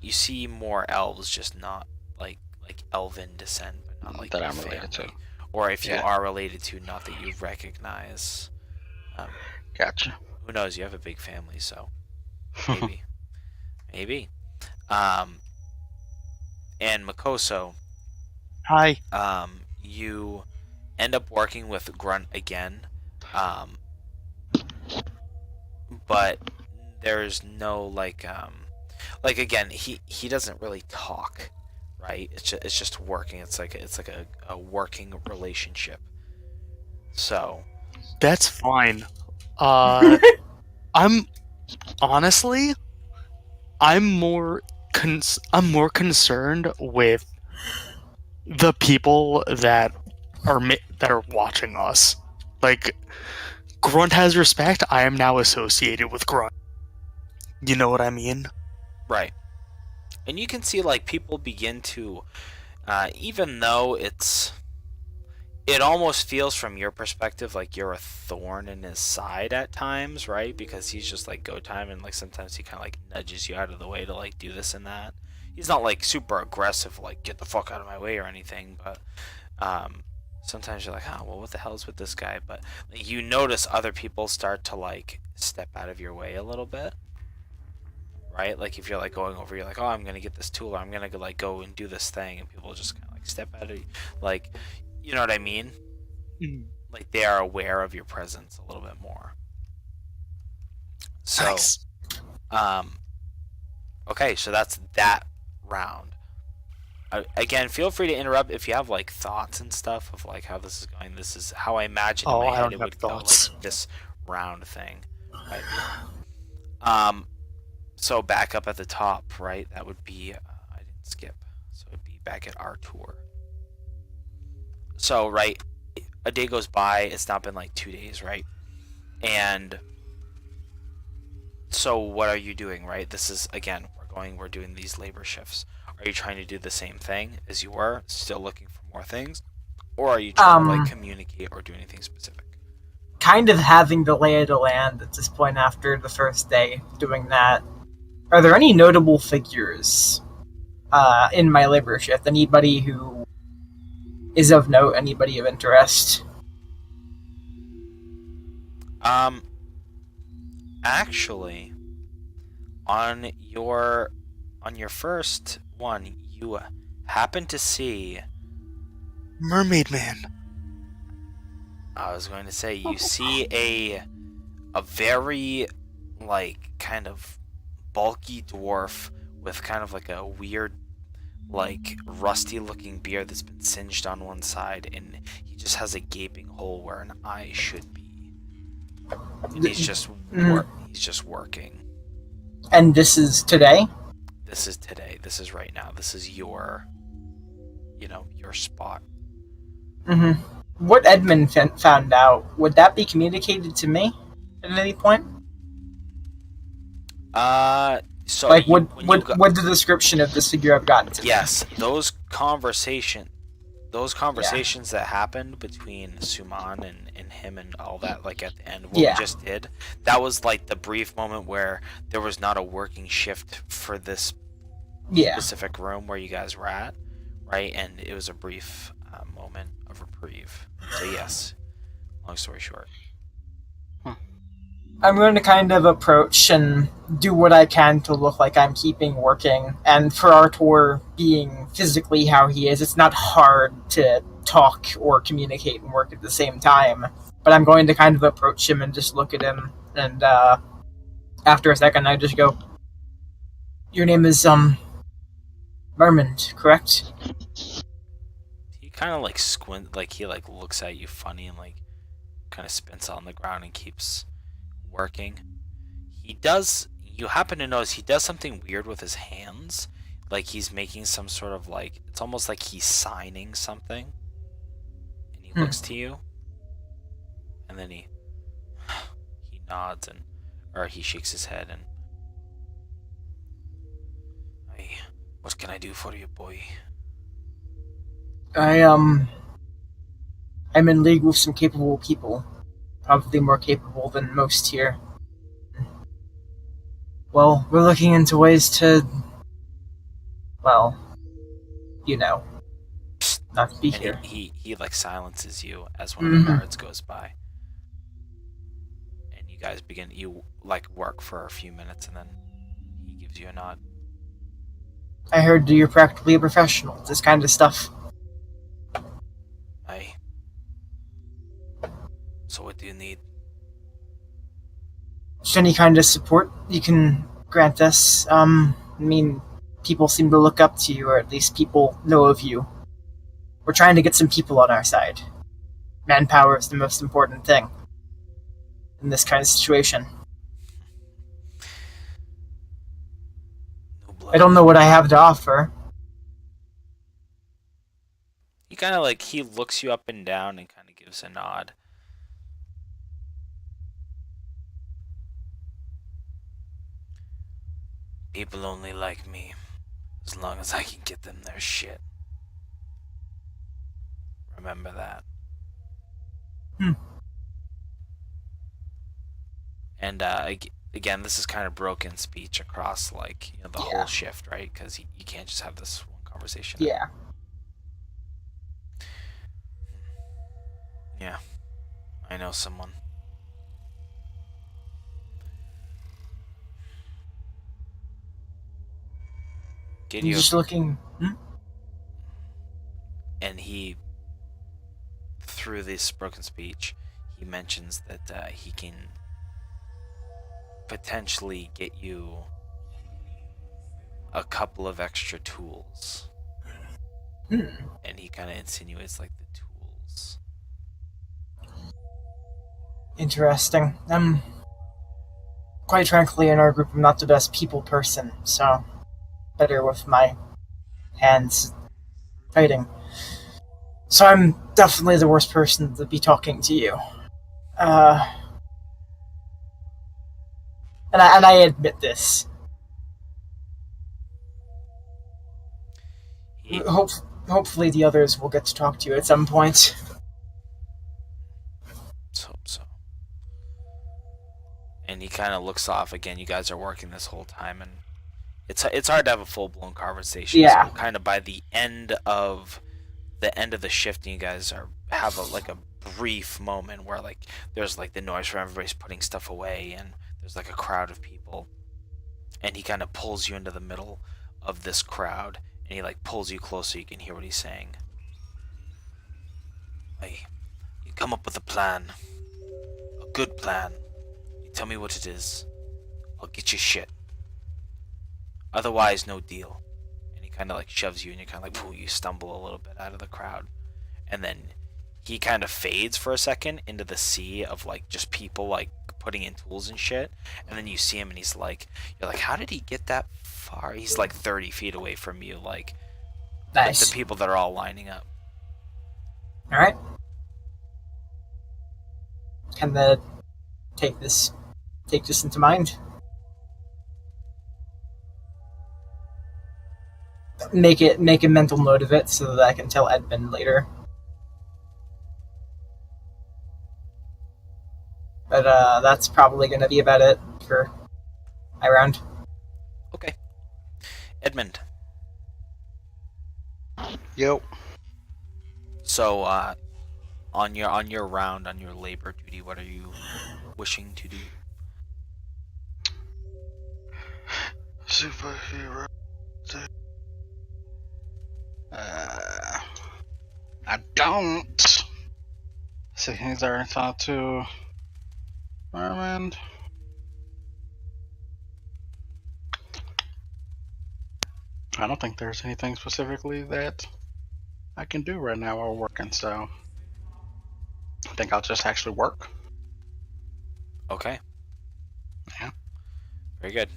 You see more elves, just not like elven descent, but not like That your I'm related to. family. Or if you Yeah. are related to, not that you recognize. Gotcha. Who knows? You have a big family, so maybe, maybe. And Makoso, Hi. you end up working with Grunt again, but there's no like again he doesn't really talk, right? It's just working. It's like a working relationship. So That's fine. I'm honestly, I'm more concerned with the people that are watching us. Like, Grunt has respect, I am now associated with Grunt. You know what I mean? Right. And you can see like people begin to, even though it almost feels from your perspective like you're a thorn in his side at times, right? Because he's just like go time, and like sometimes he kind of like nudges you out of the way to like do this and that. He's not like super aggressive, like get the fuck out of my way or anything, but sometimes you're like, oh, well, what the hell's with this guy? But like, you notice other people start to like step out of your way a little bit, right? Like if you're like going over, you're like, oh, I'm gonna get this tool, or I'm gonna like go and do this thing, and people just kind of like step out of you, like, you know what I mean? Like they are aware of your presence a little bit more. So, Nice. Okay, so that's that round. Again, feel free to interrupt if you have like thoughts and stuff of like how this is going. This is how I imagine in Oh, my I head don't it have would go, thoughts. like this round thing. Right? So back up at the top, right? That would be I didn't skip, so it'd be back at our tour. So right, a day goes by. It's not been like 2 days, right? And so what are you doing, right? This is again, we're doing these labor shifts. Are you trying to do the same thing as you were, still looking for more things, or are you trying to like communicate or do anything specific? Kind of having the lay of the land at this point after the first day doing that. Are there any notable figures in my labor shift? Anybody who is of note? Anybody of interest? Actually, on your first one, you happen to see. Mermaid Man. I was going to say you see a very like kind of bulky dwarf with kind of like a weird like rusty looking beard that's been singed on one side, and he just has a gaping hole where an eye should be, and he's just working. And this is today? This is today. This is right now. This is your spot. Mm-hmm. What Edmund found out, would that be communicated to me at any point? So like, would the description of this figure I've gotten to me? Yes, those conversations that happened between Suman and him and all that, like at the end, what we just did, that was like the brief moment where there was not a working shift for this specific room where you guys were at, right? And it was a brief moment of reprieve. So yes, long story short. I'm going to kind of approach and do what I can to look like I'm keeping working. And for our tour being physically how he is, it's not hard to talk or communicate and work at the same time. But I'm going to kind of approach him and just look at him. And after a second, I just go, "Your name is, Mermond, correct?" He kind of like squint, like he like looks at you funny and like kind of spins on the ground and keeps working. You happen to notice he does something weird with his hands, like he's making some sort of like, it's almost like he's signing something, and he looks to you, and then he nods or he shakes his head and, what can I do for you, boy? I'm in league with some capable people. Probably more capable than most here. Well, we're looking into ways to, well, not be here. He like silences you as one of the guards goes by. And you guys you like work for a few minutes, and then he gives you a nod. I heard you're practically a professional at this kind of stuff. So what do you need? Just any kind of support you can grant us. People seem to look up to you, or at least people know of you. We're trying to get some people on our side. Manpower is the most important thing in this kind of situation. I don't know what I have to offer. He kind of like, he looks you up and down and kind of gives a nod. People only like me as long as I can get them their shit. Remember that. And again, this is kind of broken speech across like the whole shift, right? Because you can't just have this one conversation. Yeah. Yeah, I know someone. I'm Gideon, just looking. and he, through this broken speech, he mentions that he can potentially get you a couple of extra tools. And he kind of insinuates like the tools. Interesting. Quite frankly, in our group, I'm not the best people person, so better with my hands fighting. So I'm definitely the worst person to be talking to you. And I admit this. Hopefully the others will get to talk to you at some point. Let's hope so. And he kind of looks off again. You guys are working this whole time, and it's hard to have a full blown conversation. Yeah. So kind of by the end of the shift, you guys have a brief moment where like there's like the noise from everybody's putting stuff away, and there's like a crowd of people, and he kind of pulls you into the middle of this crowd, and he like pulls you close so you can hear what he's saying. Hey, you come up with a plan, a good plan. You tell me what it is. I'll get you shit. Otherwise, no deal. And he kind of like shoves you, and you kind of like, whoo, you stumble a little bit out of the crowd, and then he kind of fades for a second into the sea of like just people like putting in tools and shit, and then you see him, and he's like, you're like, how did he get that far? He's like 30 feet away from you, like Nice. with the people that are all lining up. All right. Can the take this into mind? Make a mental note of it so that I can tell Edmund later. But that's probably going to be about it for my round. Okay. Edmund. Yo. So, on your round, on your labor duty, what are you wishing to do? Superhero. I don't. See, he's already talked to Merman. I don't think there's anything specifically that I can do right now while working, so I think I'll just actually work. Okay. Yeah. Very good.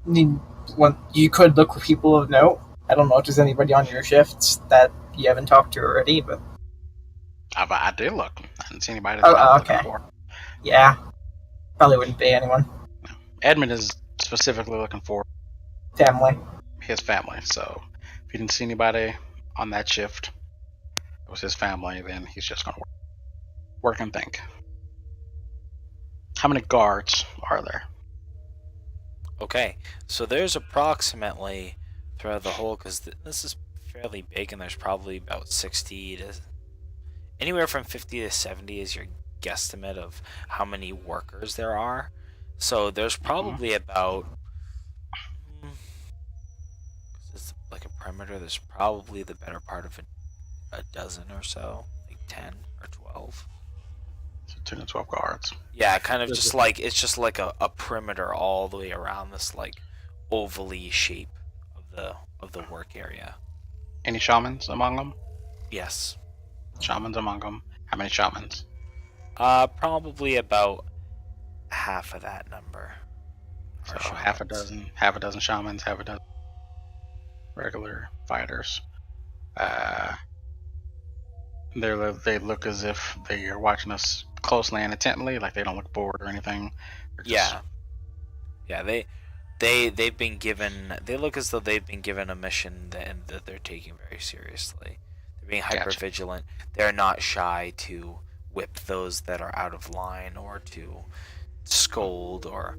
You could look for people of note. I don't know if there's anybody on your shifts that you haven't talked to already, but I did look. I didn't see anybody. Okay. Yeah, probably wouldn't be anyone. Edmund is specifically looking for Family. his family, so if he didn't see anybody on that shift, it was his family, then he's just going to work and think. How many guards are there? Okay, so there's approximately throughout the whole, because this is fairly big, and there's probably about 60 to anywhere from 50 to 70 is your guesstimate of how many workers there are. So there's probably about, it's like a perimeter, there's probably the better part of a dozen or so, like 10 or 12. So 10 to 12 guards. Yeah, kind of just like, it's just like a perimeter all the way around this like ovally shape of the work area. Any shamans among them? Yes. Shamans among them. How many shamans? Probably about half of that number. So are half a shamans. dozen shamans, half a dozen regular fighters. They look as if they are watching us closely and intently, like they don't look bored or anything. They're just- Yeah. Yeah, they've been given. They look as though they've been given a mission that they're taking very seriously. They're being hyper Gotcha. vigilant. They're not shy to whip those that are out of line or to scold or.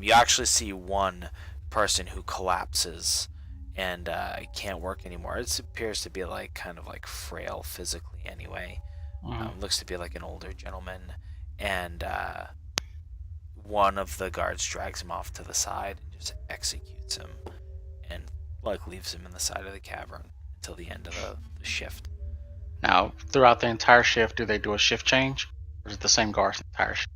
You actually see one person who collapses and can't work anymore. It appears to be like kind of like frail physically anyway. Looks to be like an older gentleman, and one of the guards drags him off to the side and just executes him, and like leaves him in the side of the cavern until the end of the shift. Now, throughout the entire shift, do they do a shift change, or is it the same guards the entire shift?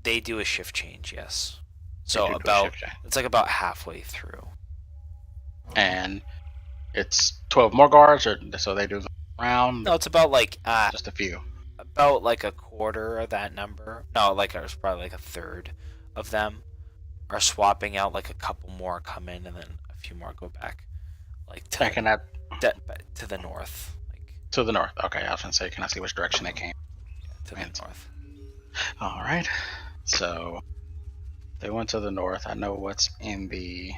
They do a shift change, yes. They So do a about shift change. it's like about halfway through. And it's 12 more guards, or so they do the round. No, it's about like Just a few. about like a quarter of that number. No, like it's probably like a third of them are swapping out. Like a couple more come in, and then a few more go back, like Can I to the north, like to the north? Okay, I was gonna say, can I see which direction they came? to Man. the north. All right. So they went to the north. I know what's in the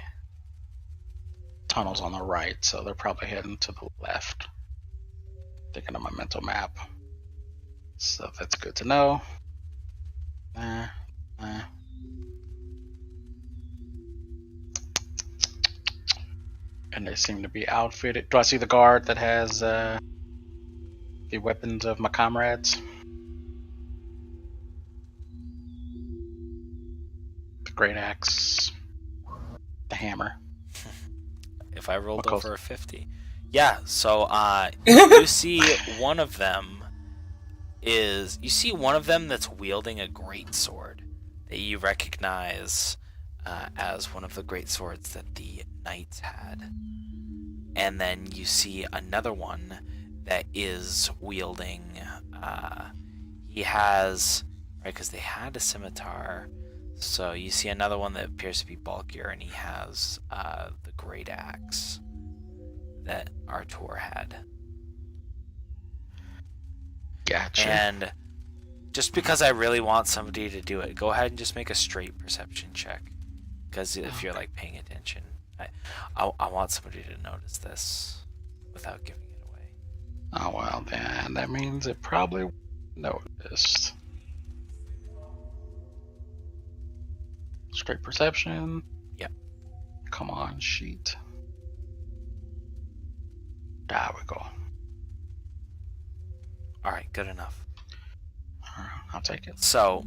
tunnels on the right, so they're probably heading to the left. Thinking of my mental map. So that's good to know. And they seem to be outfitted. Do I see the guard that has the weapons of my comrades? The great axe, the hammer. If I rolled What goes- over a 50. Yeah, so you see one of them that's wielding a great sword that you recognize as one of the great swords that the knights had. And then you see another one that is wielding he has, right, because they had a scimitar. So you see another one that appears to be bulkier, and he has the great axe that Artur had. Gotcha. And just because I really want somebody to do it, go ahead and just make a straight perception check. Because if you're like paying attention, I want somebody to notice this without giving it away. Oh well, then that means it probably noticed. Straight perception. Yep. Come on, sheet. There we go. All right, good enough. I'll take it. So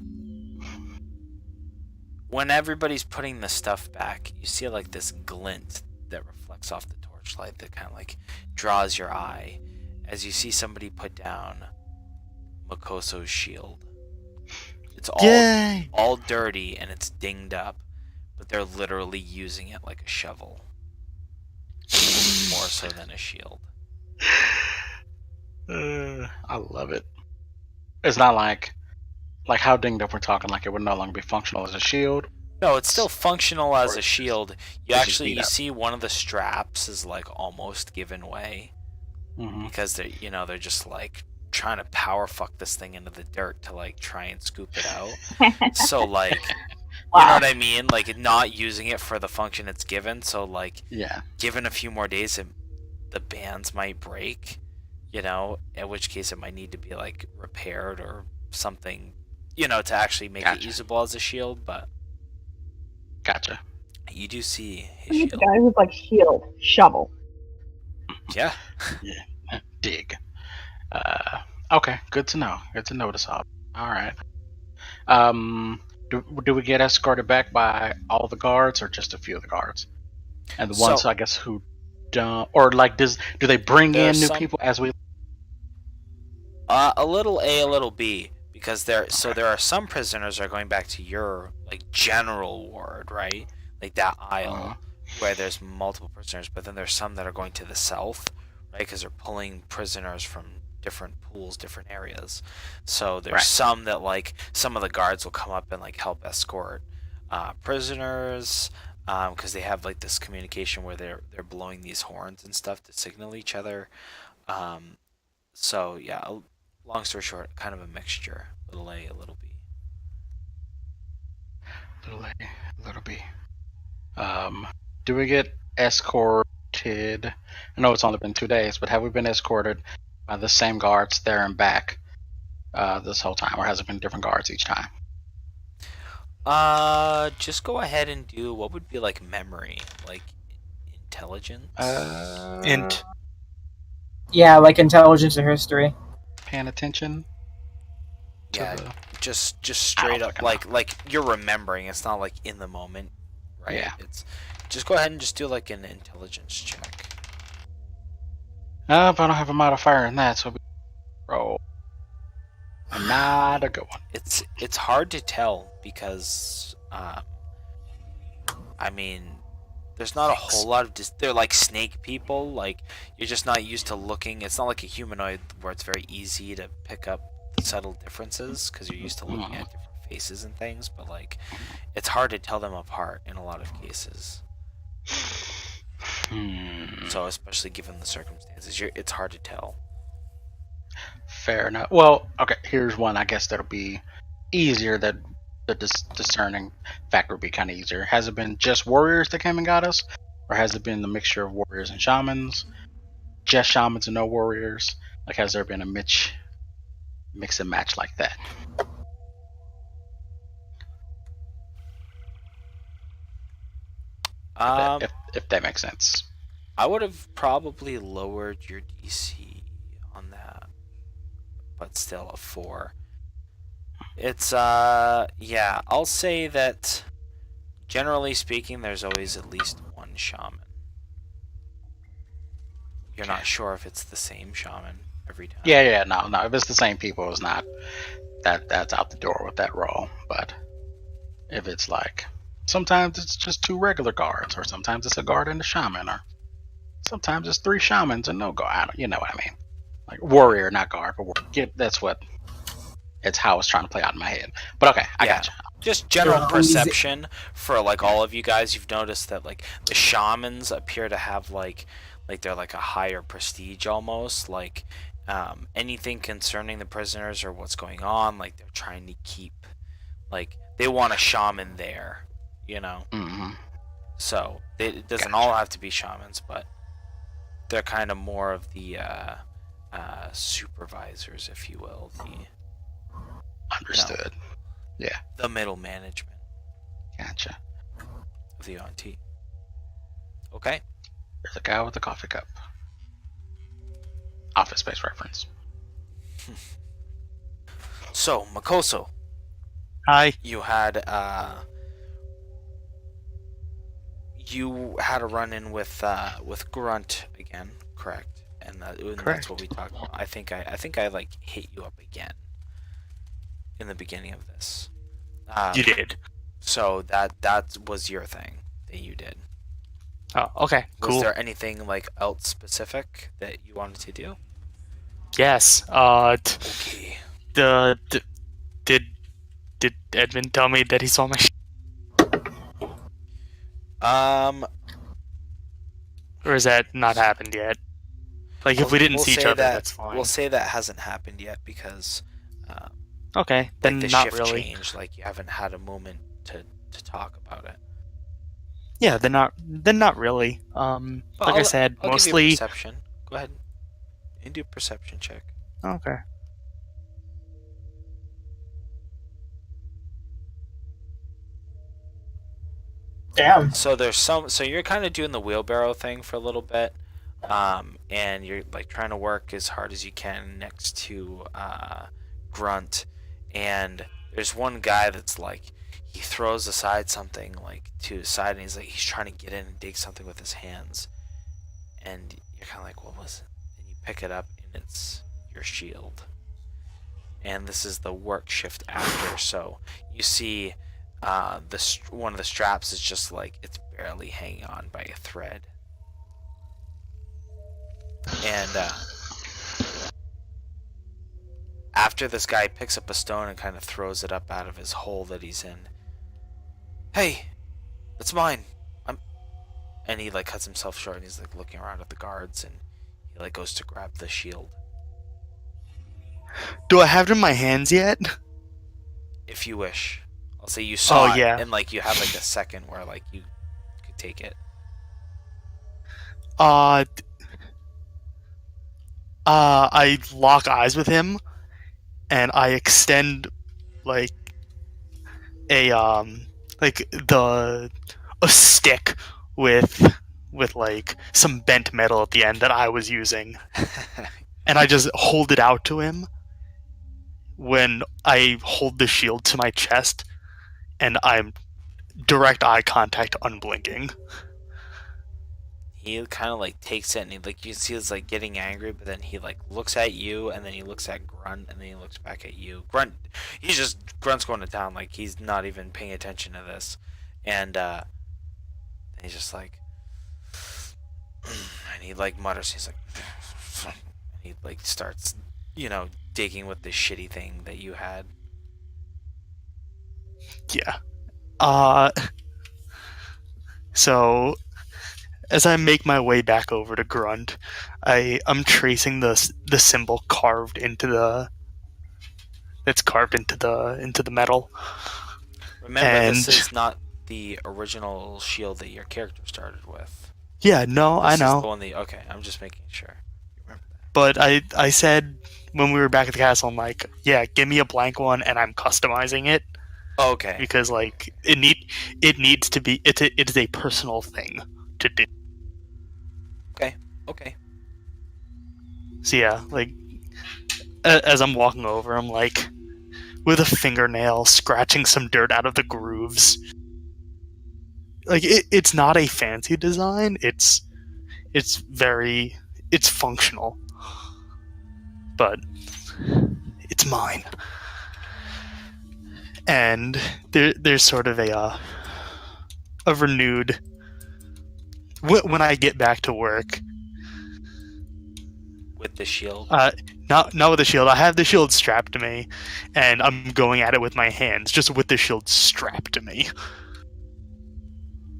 when everybody's putting the stuff back, you see like this glint that reflects off the torchlight that kind of like draws your eye as you see somebody put down Makoso's shield. It's all dirty and it's dinged up, but they're literally using it like a shovel. More so than a shield. I love it. It's not like how dinged up we're talking, like it would no longer be functional as a shield. No, it's still functional as a shield. You it's just beat you up. see one of the straps is like almost given way Mm-hmm. because they're just like trying to power fuck this thing into the dirt to like try and scoop it out. So like, you know Wow. what I mean? Like not using it for the function it's given. So like, Yeah. given a few more days, the bands might break. You know, in which case it might need to be like repaired or something. You know, to actually make it Gotcha. usable as a shield. But Gotcha. you do see his He's the shield. guy who's like shield, shovel. Yeah. Dig. Okay. Good to know. Good to notice. All right. Do we get escorted back by all the guards or just a few of the guards? And the ones So- I guess who don't, or like do they bring in There's new some- people as we? A little A, a little B, because there are some prisoners that are going back to your like general ward, right? Like that aisle Uh-huh. where there's multiple prisoners, but then there's some that are going to the south, right? Because they're pulling prisoners from different pools, different areas. So there's Right. some that like some of the guards will come up and like help escort prisoners, because they have like this communication where they're blowing these horns and stuff to signal each other. So yeah, long story short, kind of a mixture, little A, a little B. Little B. Do we get escorted? I know it's only been 2 days, but have we been escorted by the same guards there and back this whole time, or has it been different guards each time? Just go ahead and do what would be like memory, like intelligence. Int. Yeah, like intelligence or history. Paying attention. To Yeah, the... just straight up, fucking like you're remembering. It's not like in the moment, right? Yeah. It's just go ahead and just do like an intelligence check. But I don't have a modifier in that, so we roll. And not a good one. It's hard to tell because I mean, there's not a whole lot of they're like snake people. Like you're just not used to looking. It's not like a humanoid where it's very easy to pick up the subtle differences because you're used to looking at different faces and things. But like, it's hard to tell them apart in a lot of cases. So especially given the circumstances, it's hard to tell. Fair enough. Well, okay, here's one I guess that'll be easier, that the discerning factor would be kind of easier. Has it been just warriors that came and got us? Or has it been the mixture of warriors and shamans? Just shamans and no warriors? Like, has there been a mix and match like that? If that makes sense. I would have probably lowered your DC on that, but still a 4. It's yeah, I'll say that generally speaking, there's always at least one shaman. You're not sure if it's the same shaman every time. Yeah, no. If it's the same people, it's not. That's out the door with that roll. But if it's like, sometimes it's just 2 regular guards, or sometimes it's a guard and a shaman, or sometimes it's 3 shamans and no guard. You know what I mean? Like warrior, not guard, but warrior. That's what. It's how I was trying to play out in my head. But okay, I gotcha. Just general perception for like all of you guys. You've noticed that like the shamans appear to have like they're like a higher prestige almost. Like anything concerning the prisoners or what's going on, like they're trying to keep, like they want a shaman there, you know. Mm-hmm. So it doesn't all have to be shamans, but they're kind of more of the supervisors, if you will. Understood. Yeah. The middle management. Gotcha. Of the ONT. Okay. There's a guy with a coffee cup. Office Space reference. So, Makoso, Hi. you had a run-in with Grunt again, correct? And that's what we talked about. I think I like hit you up again in the beginning of this. You did. So that was your thing that you did. Oh, okay. Cool. Was there anything like else specific that you wanted to do? Yes. Okay. Did Edmund tell me that he saw my? Or has that not happened yet? Like, if we didn't see each other, that's fine. We'll say that hasn't happened yet because okay, then like the not shift really. changed. Like you haven't had a moment to talk about it. Yeah, then not really. Like I said, I'll mostly. give you perception. Go ahead and do a perception check. Okay. Damn. So there's so you're kind of doing the wheelbarrow thing for a little bit, and you're like trying to work as hard as you can next to Grunt, and there's one guy that's like, he throws aside something like to his side, and he's trying to get in and dig something with his hands, and you're kind of like, what was it? And you pick it up, and it's your shield. And this is the work shift after, so you see one of the straps is just like, it's barely hanging on by a thread. And after this guy picks up a stone and kind of throws it up out of his hole that he's in, hey, that's mine. And he like cuts himself short, and he's like looking around at the guards, and he like goes to grab the shield. Do I have it in my hands yet? If you wish, I'll say you saw yeah. it, and like you have like a second where like you could take it. I lock eyes with him, and I extend like a a stick with like some bent metal at the end that I was using, and I just hold it out to him when I hold the shield to my chest, and I'm direct eye contact, unblinking. He kind of like takes it, and he like you see he's like getting angry, but then he like looks at you, and then he looks at Grunt, and then he looks back at you. Grunt's going to town, like he's not even paying attention to this, and he's just like, and he like mutters, he's like, and he like starts, digging with this shitty thing that you had. Yeah. So as I make my way back over to Grunt, I'm tracing the symbol carved into the metal. Remember, this is not the original shield that your character started with. Yeah, no, This I know. Is the one that okay, I'm just making sure. You remember that. But I said when we were back at the castle, I'm like, yeah, give me a blank one, and I'm customizing it Oh, okay. because like it needs to be it is a personal thing to do. Okay. So yeah, like as I'm walking over, I'm like with a fingernail scratching some dirt out of the grooves. Like it's not a fancy design. It's functional, but it's mine. And there's sort of a renewed when I get back to work. With the shield. Not with the shield. I have the shield strapped to me, and I'm going at it with my hands, just with the shield strapped to me.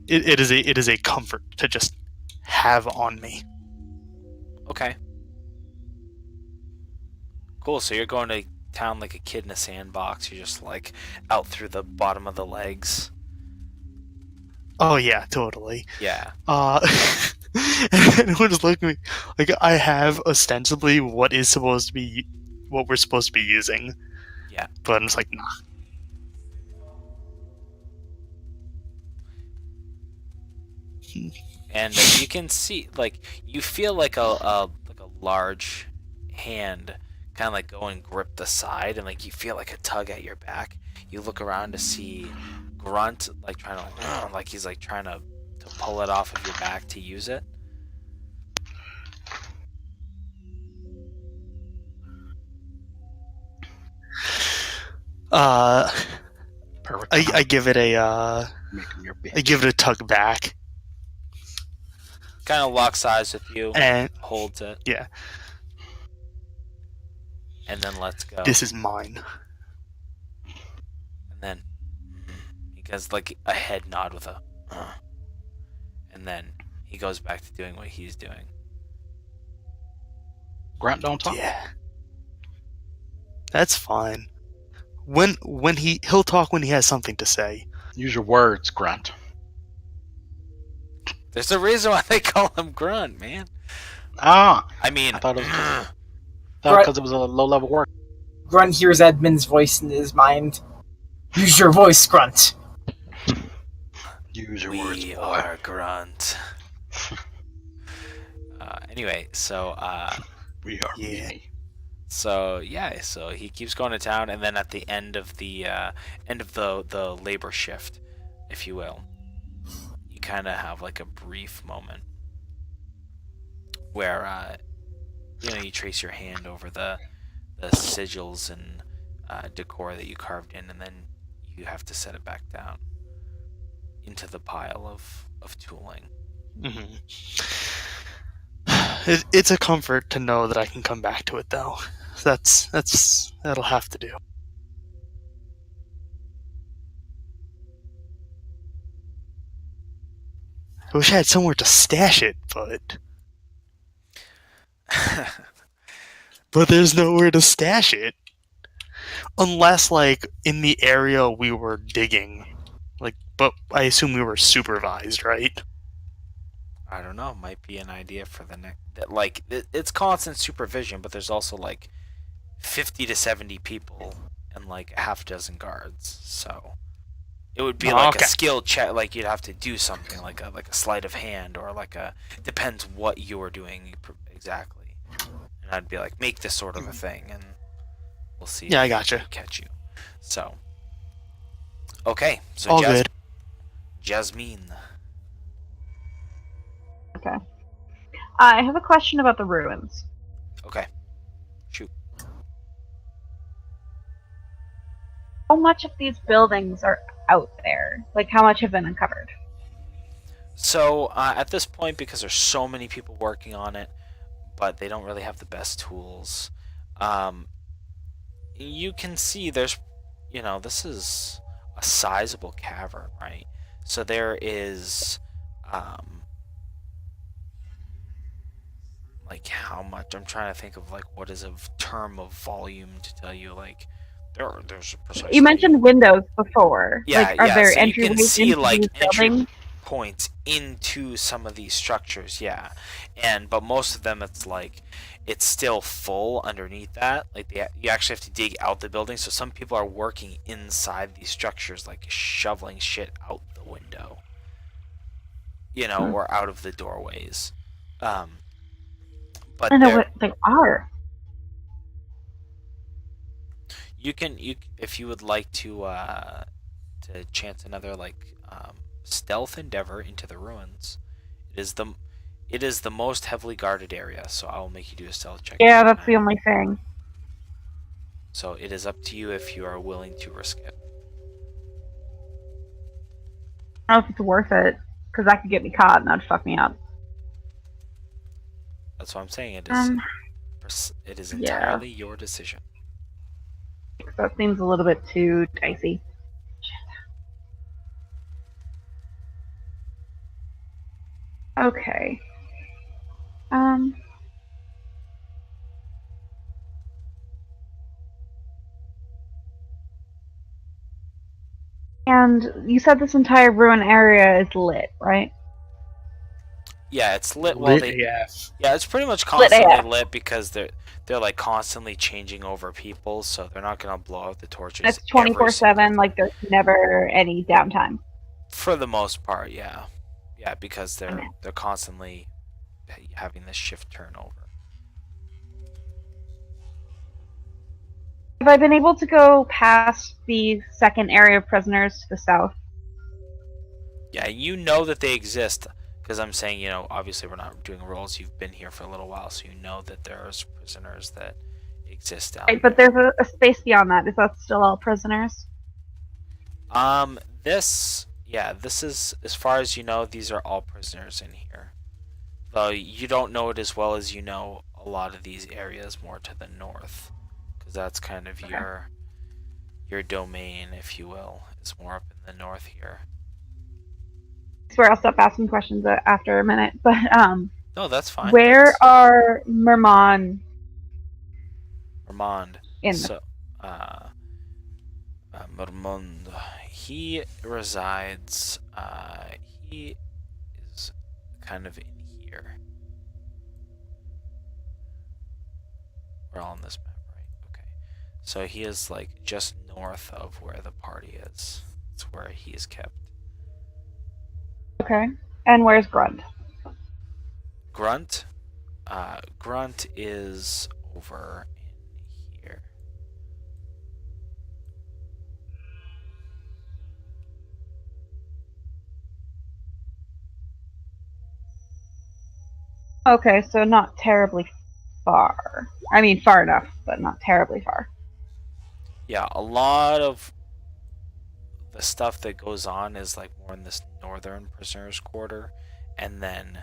It is a comfort to just have on me. Okay. Cool. So you're going to town like a kid in a sandbox. You're just like out through the bottom of the legs. Oh yeah, totally. Yeah. And everyone just looked at me like I have ostensibly what we're supposed to be using. Yeah. But I'm just like, nah. And you can see, like, you feel like a large hand kind of like go and grip the side, and like you feel like a tug at your back. You look around to see Grunt like trying to like he's like trying to pull it off of your back to use it. Perfect. I give it a Making your bitch. I give it a tug back, Kind of locks eyes with you, and holds it, yeah, and then lets go. this is mine. And then he does like a head nod with a and then he goes back to doing what he's doing. Grunt don't talk. Yeah, that's fine. When he'll talk when he has something to say. Use your words, Grunt. There's a reason why they call him Grunt, man. Ah, I mean, I thought it was Grunt- because it was a low-level word. Grunt hears Edmund's voice in his mind. Use your voice, Grunt. Use your words, we boy. are Grunt. Anyway, so We are Yeah. me. so he keeps going to town, and then at the end of the labor shift, if you will, you kind of have like a brief moment where you trace your hand over the sigils and decor that you carved in, and then you have to set it back down into the pile of tooling. Mm-hmm. It's a comfort to know that I can come back to it, though. That'll have to do. I wish I had somewhere to stash it, but there's nowhere to stash it. unless like in the area we were digging, like. But I assume we were supervised, right? I don't know. Might be an idea for the next. Like it's constant supervision, but there's also like 50 to 70 people and like a half dozen guards. So it would be like Okay. a skill check. Like you'd have to do something like a sleight of hand or like a depends what you're doing exactly. And I'd be like, make this sort of a thing, and we'll see. Yeah, I if gotcha. we catch you. So okay. So All good. Jasmine. Okay. I have a question about the ruins. Okay. Shoot. How much of these buildings are out there? Like, how much have been uncovered? So at this point, because there's so many people working on it, but they don't really have the best tools, you can see there's, this is a sizable cavern, right? So there is, like how much? I'm trying to think of like what is a term of volume to tell you like there's a precise. You mentioned windows before. Yeah, like, are yeah. there So you can entryways see into like these entry buildings? points into some of these structures, yeah. But most of them, it's still full underneath that. Like you actually have to dig out the building. So some people are working inside these structures, like shoveling shit out the window, or out of the doorways. But I don't know what they are. you if you would like to chance another stealth endeavor into the ruins. It is the most heavily guarded area, so I will make you do a stealth check. Yeah, that's the only thing. So it is up to you if you are willing to risk it. I don't know if it's worth it, because that could get me caught and that'd fuck me up. That's what I'm saying. It is yeah. entirely your decision. That seems a little bit too dicey. Okay. And you said this entire ruin area is lit, right? Yeah, it's lit. Lit Yeah, it's pretty much Lit constantly lit because they're like constantly changing over people, so they're not gonna blow out the torches. It's 24/7. Like there's never any downtime. For the most part, yeah, because they're constantly having this shift turnover. Have I been able to go past the second area of prisoners to the south? Yeah, you know that they exist because I'm saying, obviously we're not doing rolls. You've been here for a little while, so you know that there's prisoners that exist down right, but there's a space beyond that. Is that still all prisoners? This is, as far as you know, these are all prisoners in here. Though you don't know it as well as you know a lot of these areas more to the north, because that's kind of your domain, if you will. It's more up in the north here. I swear I'll stop asking questions after a minute, but no, that's fine. Where are Mermond? So, Mermond, he resides. He is kind of in here. We're all on this map, right? Okay. So he is like just north of where the party is. It's where he is kept. Okay. And where's Grunt? Grunt? Grunt is over in here. Okay, so not terribly far. I mean, far enough, but not terribly far. Yeah, a lot of the stuff that goes on is like more in this northern prisoners' quarter, and then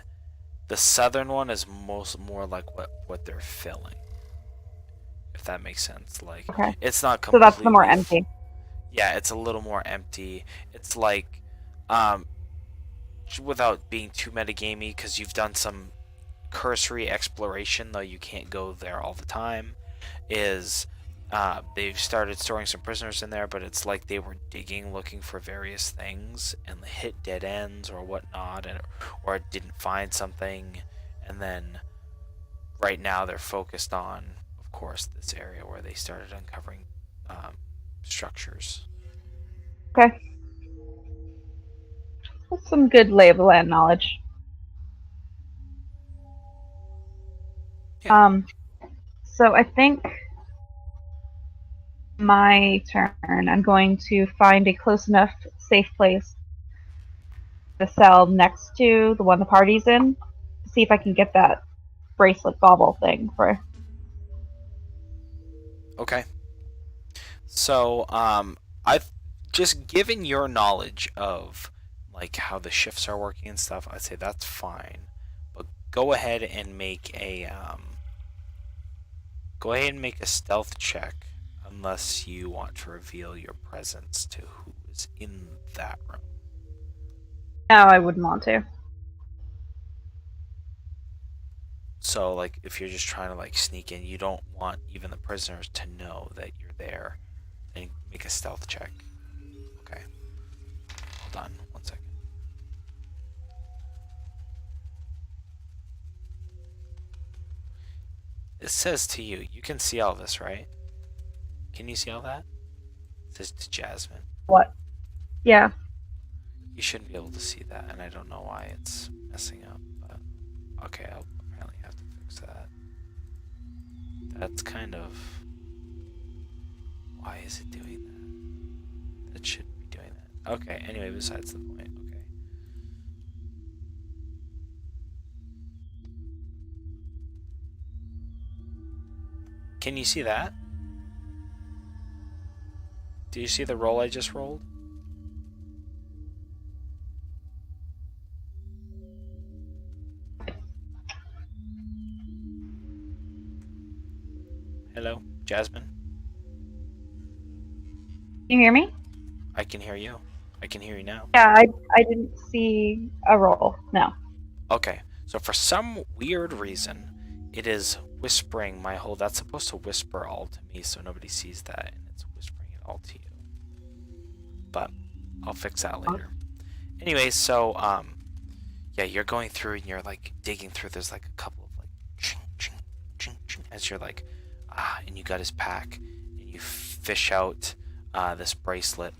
the southern one is more like what they're filling. If that makes sense, like Okay. it's not So that's the more empty. Yeah, it's a little more empty. It's like, without being too metagamey, because you've done some cursory exploration, though you can't go there all the time, is they've started storing some prisoners in there, but it's like they were digging, looking for various things, and hit dead ends or whatnot, or didn't find something, and then right now they're focused on, of course, this area where they started uncovering structures. Okay. That's some good lay of the land knowledge. Yeah. So I think my turn. I'm going to find a close enough safe place, the cell next to the one the party's in, to see if I can get that bracelet bauble thing for. Okay. So, I've just given your knowledge of like how the shifts are working and stuff. I'd say that's fine, but go ahead and make a stealth check, unless you want to reveal your presence to who is in that room. No, I wouldn't want to. So, like, if you're just trying to like sneak in, you don't want even the prisoners to know that you're there. And make a stealth check. Okay. Hold on, 1 second. It says to you, you can see all this, right? Can you see all that? It says to Jasmine. What? Yeah. You shouldn't be able to see that, and I don't know why it's messing up, but okay, I'll apparently have to fix that. That's kind of... Why is it doing that? That shouldn't be doing that. Okay, anyway, besides the point, okay. Can you see that? Do you see the roll I just rolled? Hello, Jasmine? Can you hear me? I can hear you. I can hear you now. Yeah, I didn't see a roll. No. Okay, so for some weird reason, it is whispering my whole... That's supposed to whisper all to me so nobody sees that, and it's whispering it all to you. But I'll fix that later. Anyway, so, yeah, you're going through and you're, like, digging through. There's, like, a couple of, like, ching, ching, ching, ching, as you're, like, and you got his pack, and you fish out this bracelet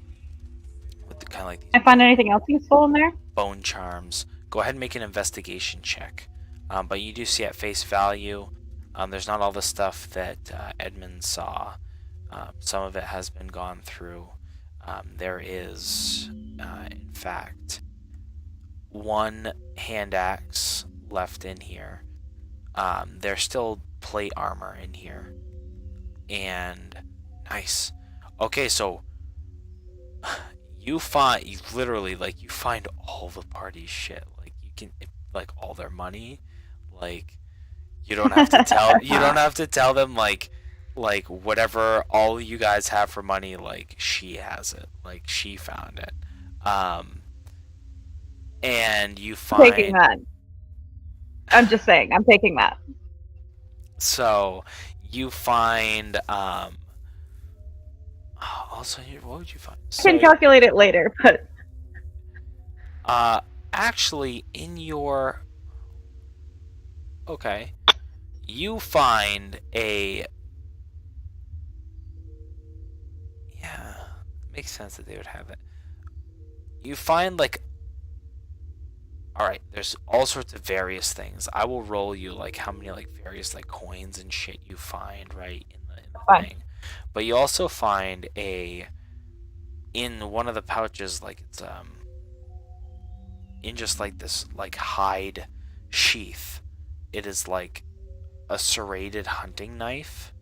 with the kind of like these I find anything else useful in there? bone charms. Go ahead and make an investigation check. But you do see at face value, there's not all the stuff that Edmund saw. Some of it has been gone through. There is, in fact, one hand axe left in here. There's still plate armor in here. And nice. Okay, so you literally you find all the party's shit. Like you can like all their money. Like you don't have to tell them like whatever all you guys have for money, like she has it. Like she found it. And you find Taking that. I'm just saying, I'm taking that. So you find also what would you find? I can calculate it later, but actually in your you find a makes sense that they would have it. You find alright, there's all sorts of various things. I will roll you how many various coins and shit you find right in the thing. But you also find in one of the pouches it's in just this hide sheath. It is a serrated hunting knife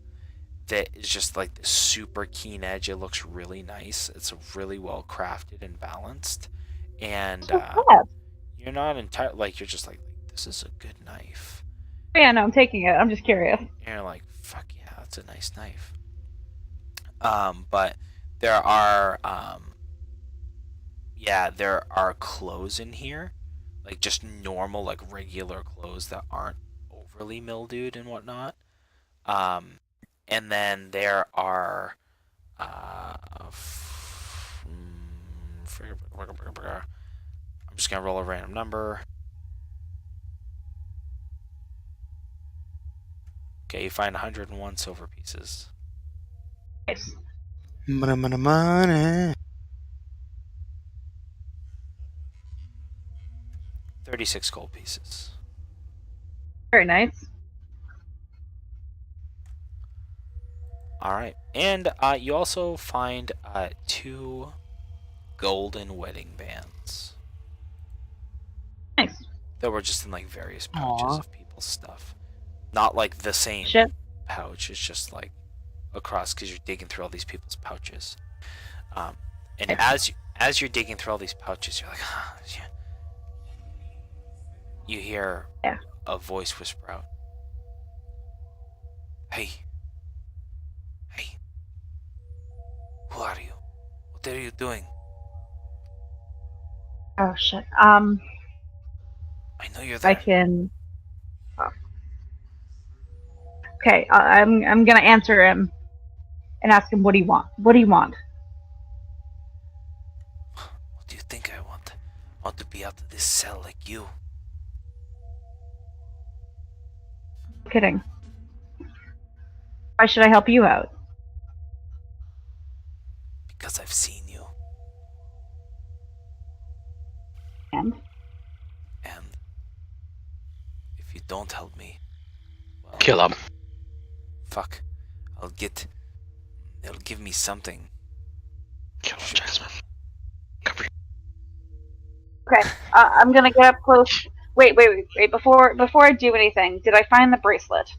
that is just this super keen edge. It looks really nice. It's really well crafted and balanced. And you're not entirely you're just this is a good knife. Yeah, no, I'm taking it. I'm just curious. And you're fuck yeah, that's a nice knife. But there are there are clothes in here, just normal regular clothes that aren't overly mildewed and whatnot. And then there are I'm just gonna roll a random number. Okay, you find 101 silver pieces. Nice. Money. 36 gold pieces. Very nice. All right, and you also find 2 golden wedding bands Nice. that were just in like various pouches Aw. of people's stuff. Not like the same Shit. pouch. It's just like across because you're digging through all these people's pouches. And Okay. as you're digging through all these pouches, you're like, yeah. You hear Yeah. a voice whisper out, "Hey, hey, who are you? What are you doing? Oh shit. I know you're I there." can. Oh. Okay. I'm gonna answer him and ask him what do you want. What do you want? What do you think I want? I want to be out of this cell like you. Kidding. Why should I help you out? Because I've seen you. And And if you don't help me, well, Kill him. fuck. They'll give me something. Kill him, Jasmine. Cover I'm gonna get up close. Wait. Before I do anything, did I find the bracelet?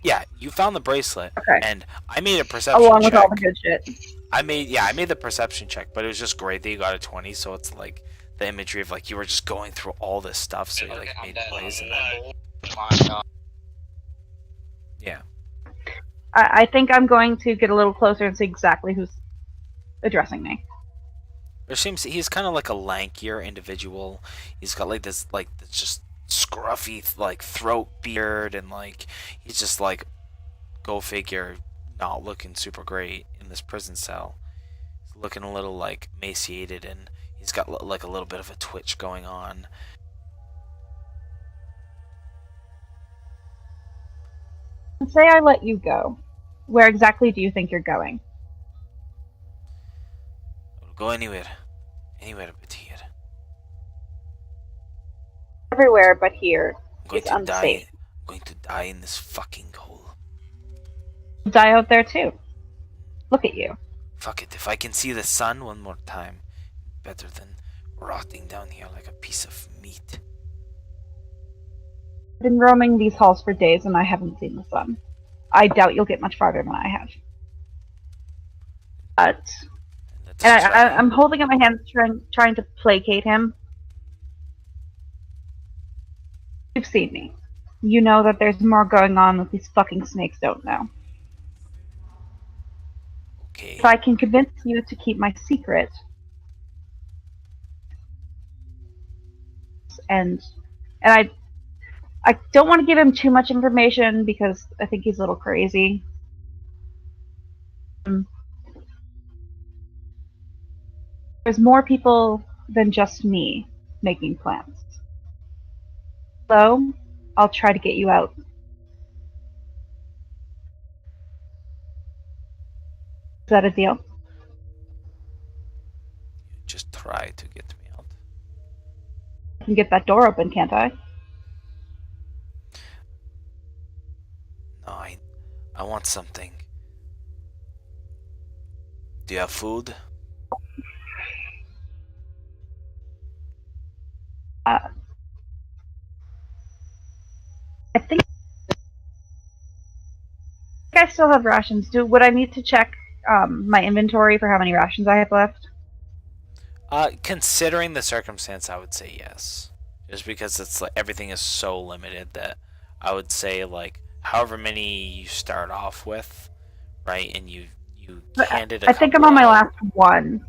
Yeah, you found the bracelet, Okay. and I made a perception Along with check. all the good shit. I made the perception check, but it was just great that you got a 20. So it's like the imagery of like you were just going through all this stuff, so you like made plays and then yeah. I think I'm going to get a little closer and see exactly who's addressing me. There seems he's kind of like a lankier individual. He's got like this just scruffy like throat beard, and like he's just like, go figure, not looking super great in this prison cell. He's looking a little like emaciated, and he's got like a little bit of a twitch going on. And say I let you go. Where exactly do you think you're going? I'll go anywhere but here. Everywhere but here. I'm going It's to unsafe. die. I'm going to die in this fucking hole. Die out there too. Look at you. Fuck it. If I can see the sun one more time, better than rotting down here like a piece of meat. I've been roaming these halls for days and I haven't seen the sun. I doubt you'll get much farther than I have. But Let's and try. I'm holding up my hands, trying to placate him. You've seen me. You know that there's more going on that these fucking snakes don't know. Okay. If I can convince you to keep my secret, and I don't want to give him too much information because I think he's a little crazy. There's more people than just me making plans. So, I'll try to get you out. Is that a deal? You just try to get me out. I can get that door open, can't I? No, I want something. Do you have food? I think I still have rations. Would I need to check my inventory for how many rations I have left? Considering the circumstance, I would say yes. Just because it's like everything is so limited that I would say like however many you start off with, right? And you handed a I think I'm couple on my out. last one.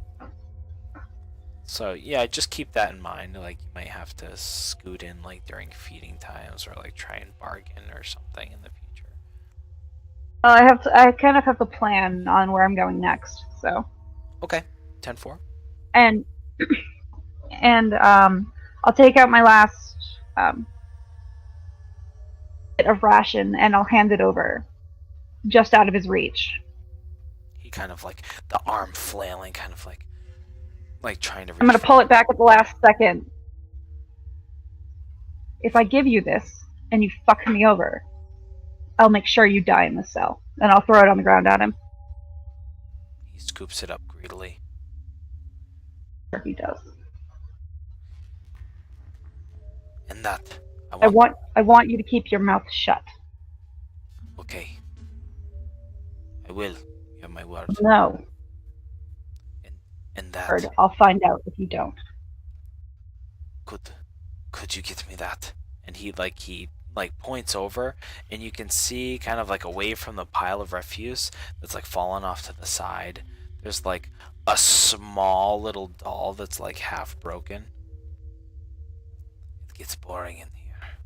So yeah, just keep that in mind. Like you might have to scoot in like during feeding times or like try and bargain or something in the future. I kind of have a plan on where I'm going next. So, Okay, 10-4. and I'll take out my last bit of ration and I'll hand it over, just out of his reach. He kind of like the arm flailing, kind of like trying to reach. I'm gonna for pull it back at the last second. If I give you this and you fuck me over, I'll make sure you die in the cell. And I'll throw it on the ground at him. He scoops it up greedily. Sure he does. And that I want you to keep your mouth shut. Okay. I will. You have my word. No, And that Bird, I'll find out if you don't. could you get me that? And he points over, and you can see kind of like away from the pile of refuse that's like fallen off to the side. There's like a small little doll that's like half broken. It gets boring in here.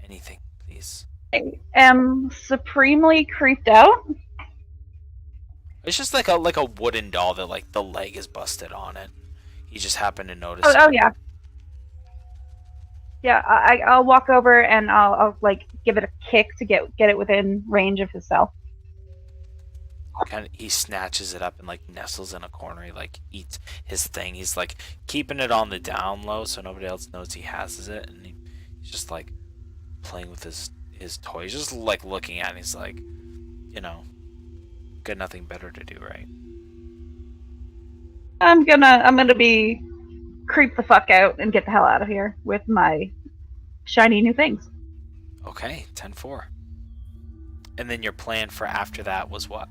Anything, please. I am supremely creeped out. It's just like a wooden doll that like the leg is busted on it. He just happened to notice. Oh yeah. Yeah, I'll walk over and I'll like give it a kick to get it within range of his cell. He snatches it up and like nestles in a corner. He like eats his thing. He's like keeping it on the down low so nobody else knows he has it, and he's just like playing with his toy. He's just like looking at it. And he's like, got nothing better to do, right? I'm gonna be creep the fuck out and get the hell out of here with my shiny new things. Okay, 10-4. And then your plan for after that was what?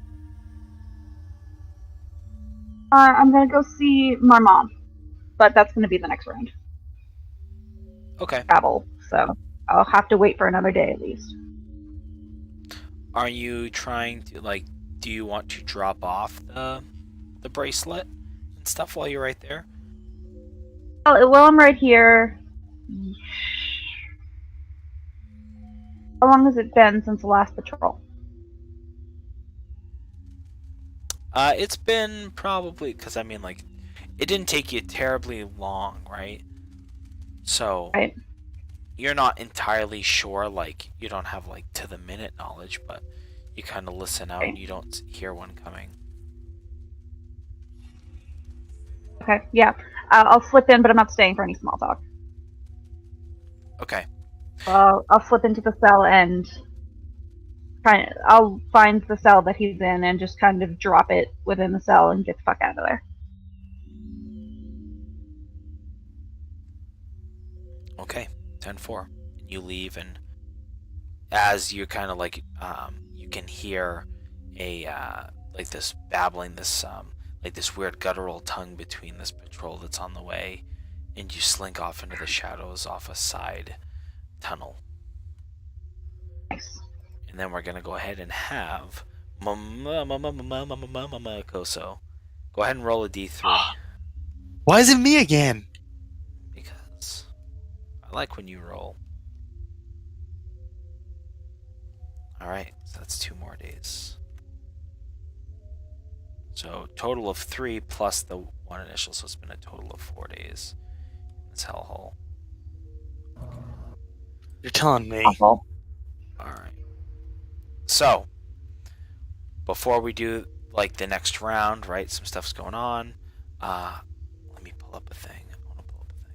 I'm gonna go see my mom, but that's gonna be the next round. Okay. Travel, so I'll have to wait for another day at least. Are you trying to do you want to drop off the bracelet and stuff while you're right there? Well, I'm right here. How long has it been since the last patrol? It's been probably, because I mean, like, it didn't take you terribly long, right? So, Right. You're not entirely sure, like, you don't have, like, to the minute knowledge, but you kind of listen out and you don't hear one coming. Okay, yeah. I'll slip in, but I'm not staying for any small talk. Okay. I'll slip into the cell and I'll find the cell that he's in and just kind of drop it within the cell and get the fuck out of there. Okay, 10-4. You leave, and as you're kind of like, you can hear like this babbling, this like this weird guttural tongue between this patrol that's on the way, and you slink off into the shadows off a side tunnel. Nice. And then we're gonna go ahead and have Koso. Go ahead and roll a d3. Why is it me again? Because I like when you roll. Alright, so that's 2 more days. So total of 3 plus the 1 initial, so it's been a total of 4 days in this hellhole. You're telling me. Awful. Alright. So, before we do like the next round, right? Some stuff's going on. Let me pull up a thing. I want to pull up a thing.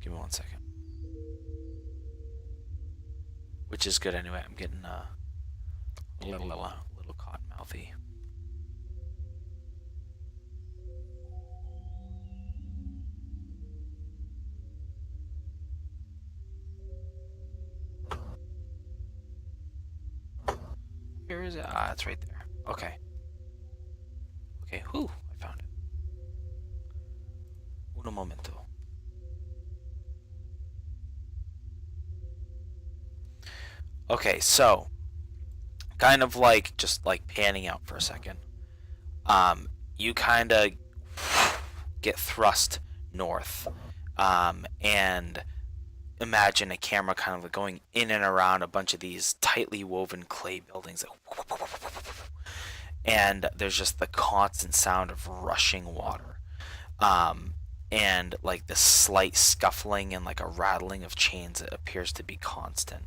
Give me 1 second. Which is good anyway. I'm getting a little cotton mouthy. Where is it? Ah, it's right there. Okay. Okay, whew, I found it. Uno momento. Okay, so kind of like just like panning out for a second. You kind of get thrust north, and imagine a camera kind of like going in and around a bunch of these tightly woven clay buildings, and there's just the constant sound of rushing water, and like this slight scuffling and like a rattling of chains that appears to be constant.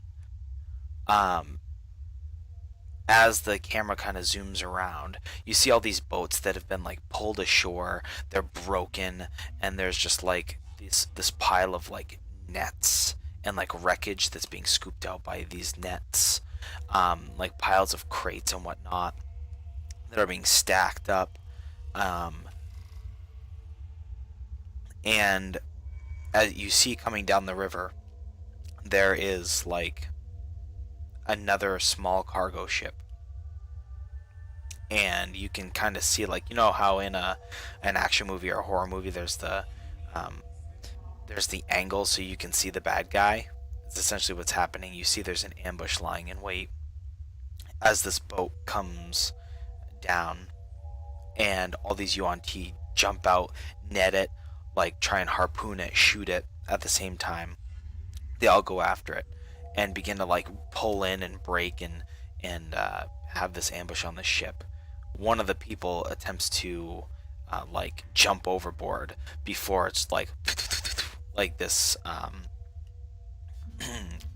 Um, as the camera kind of zooms around, you see all these boats that have been like pulled ashore. They're broken, and there's just like this pile of like nets and like wreckage that's being scooped out by these nets, like piles of crates and whatnot that are being stacked up. And as you see coming down the river, there is like another small cargo ship, and you can kind of see, like, you know how in an action movie or a horror movie there's the angle so you can see the bad guy. It's essentially what's happening. You see there's an ambush lying in wait as this boat comes down, and all these Yuan-Ti jump out, net it, like try and harpoon it, shoot it at the same time. They all go after it and begin to like pull in and break and have this ambush on the ship. One of the people attempts to like jump overboard before it's like this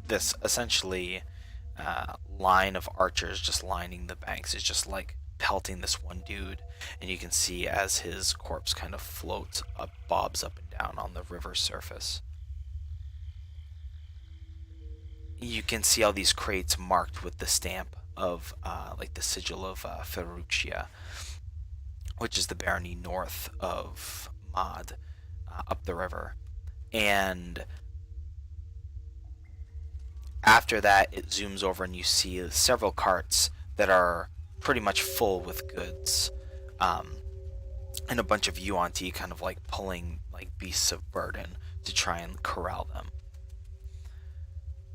this essentially line of archers just lining the banks is just like pelting this one dude, and you can see as his corpse kind of floats up, bobs up and down on the river surface. You can see all these crates marked with the stamp of like the sigil of Ferruccia, which is the barony north of Mad, up the river. And after that, it zooms over and you see several carts that are pretty much full with goods, and a bunch of Yuan-Ti kind of like pulling like beasts of burden to try and corral them.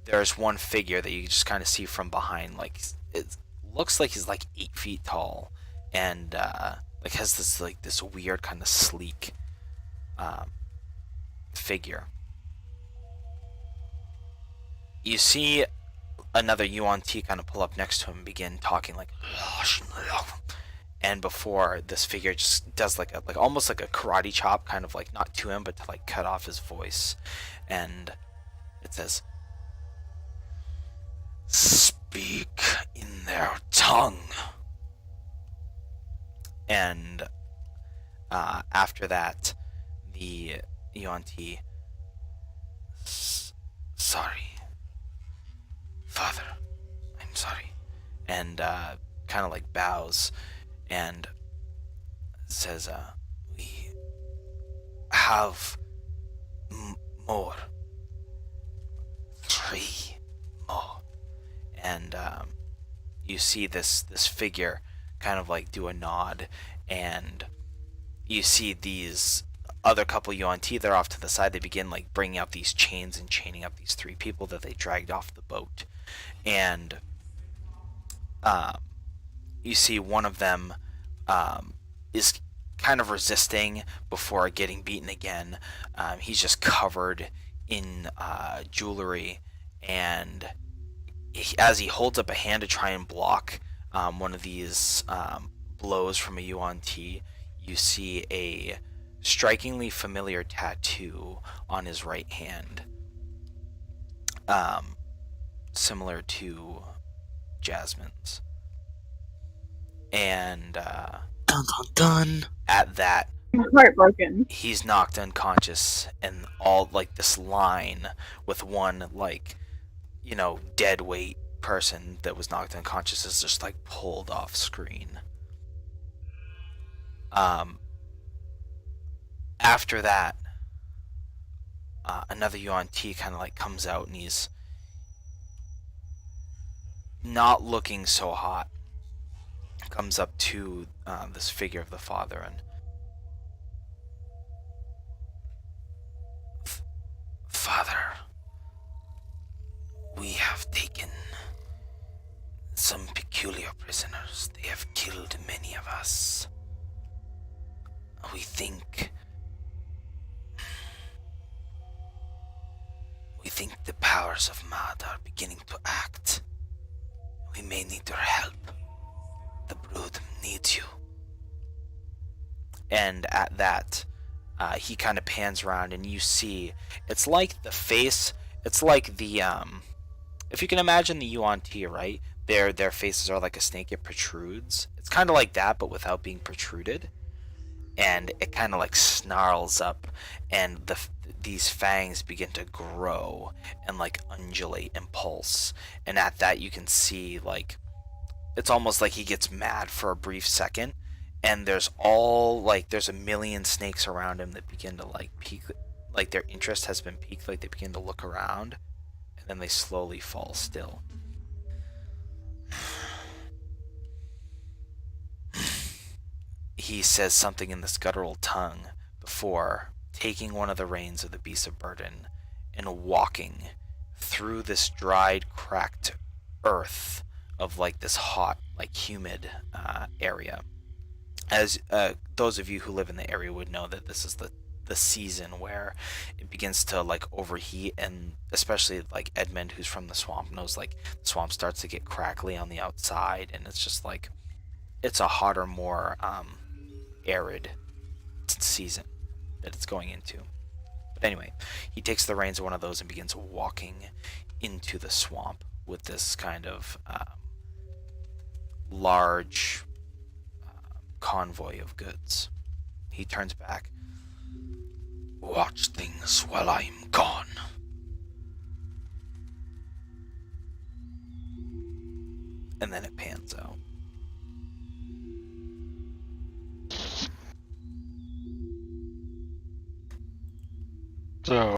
There's one figure that you just kind of see from behind, like it looks like he's like 8 feet tall, and like has this weird kind of sleek figure. You see another Yuan-Ti kind of pull up next to him and begin talking like, and before this figure just does like almost like a karate chop, kind of like not to him but to like cut off his voice, and it says, "Speak in their tongue." And after that, the Yuan-Ti, "Sorry, Father, I'm sorry," and kind of like bows and says, "We have more, 3 more." And you see this figure kind of like do a nod, and you see these other couple Yuan-Ti, they're off to the side. They begin like bringing out these chains and chaining up these 3 people that they dragged off the boat. And you see one of them is kind of resisting before getting beaten again. He's just covered in jewelry, and as he holds up a hand to try and block one of these blows from a Yuan-Ti, you see a strikingly familiar tattoo on his right hand, similar to Jasmine's. And Dun dun dun. at that, Heartbroken. he's knocked unconscious, and all like this line with one like, you know, dead weight person that was knocked unconscious is just like pulled off screen. After that, another Yuan-Ti kind of like comes out, and he's not looking so hot. Comes up to this figure of the father and, "Father, we have taken some peculiar prisoners. They have killed many of us. We think think the powers of Mad are beginning to act. We may need your help. The brood needs you. And at that, he kind of pans around, and you see, it's like the face, it's like the, if you can imagine the Yuan-Ti, right? Their faces are like a snake, it protrudes. It's kind of like that, but without being protruded. And it kind of like snarls up, and these fangs begin to grow and like undulate and pulse. And at that, you can see, like, it's almost like he gets mad for a brief second, and there's a million snakes around him that begin to like peek, like their interest has been piqued, like they begin to look around, and then they slowly fall still. He says something in this guttural tongue before taking one of the reins of the beast of burden and walking through this dried, cracked earth of like this hot, like humid area. As those of you who live in the area would know, that this is the season where it begins to like overheat, and especially like Edmund, who's from the swamp, knows like the swamp starts to get crackly on the outside, and it's just like it's a hotter, more arid season that it's going into. But anyway, he takes the reins of one of those and begins walking into the swamp with this kind of large convoy of goods. He turns back. Watch things while I'm gone. And then it pans out. So,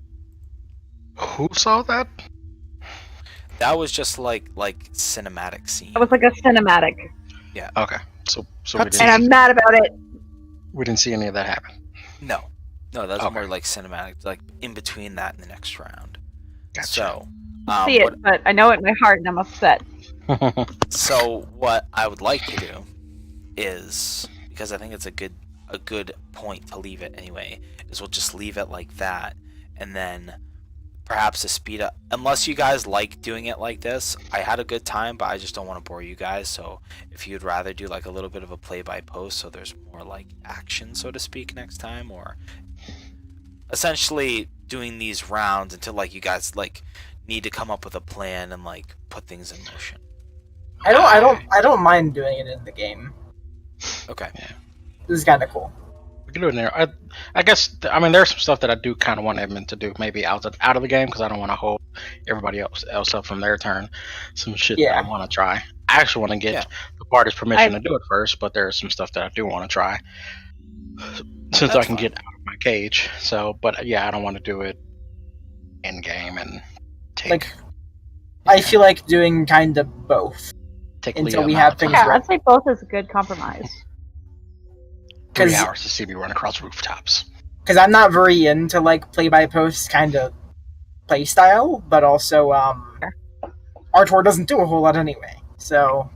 who saw that? That was just like cinematic scene. It was like a cinematic, Okay, so we and didn't, I'm mad about it. we didn't see any of that happen. No, that's Okay. more like cinematic, like in between that and the next round. Gotcha. So, See it, but I know it in my heart, and I'm upset. So what I would like to do is, because I think it's a good point to leave it anyway, is we'll just leave it like that, and then perhaps a speed up. Unless you guys like doing it like this, I had a good time, but I just don't want to bore you guys. So if you'd rather do like a little bit of a play by post, so there's more like action, so to speak, next time, or essentially doing these rounds until like you guys like need to come up with a plan and like put things in motion. I don't mind doing it in the game. Okay. This is kind of cool. We can do it in there. I guess, I mean, there's some stuff that I do kind of want Edmund to do, maybe out of the game, because I don't want to hold everybody else up from their turn. Some shit that I want to try. I actually want to get the party's permission to do it first, but there's some stuff that I do want to try, since I can get out of my cage. So, but yeah, I don't want to do it in game and take. Like, I feel like doing kind of both until we have things Yeah, ready. I'd say both is a good compromise. 3 hours to see me run across rooftops. Because I'm not very into like play by post kind of play style, but also Artor doesn't do a whole lot anyway. So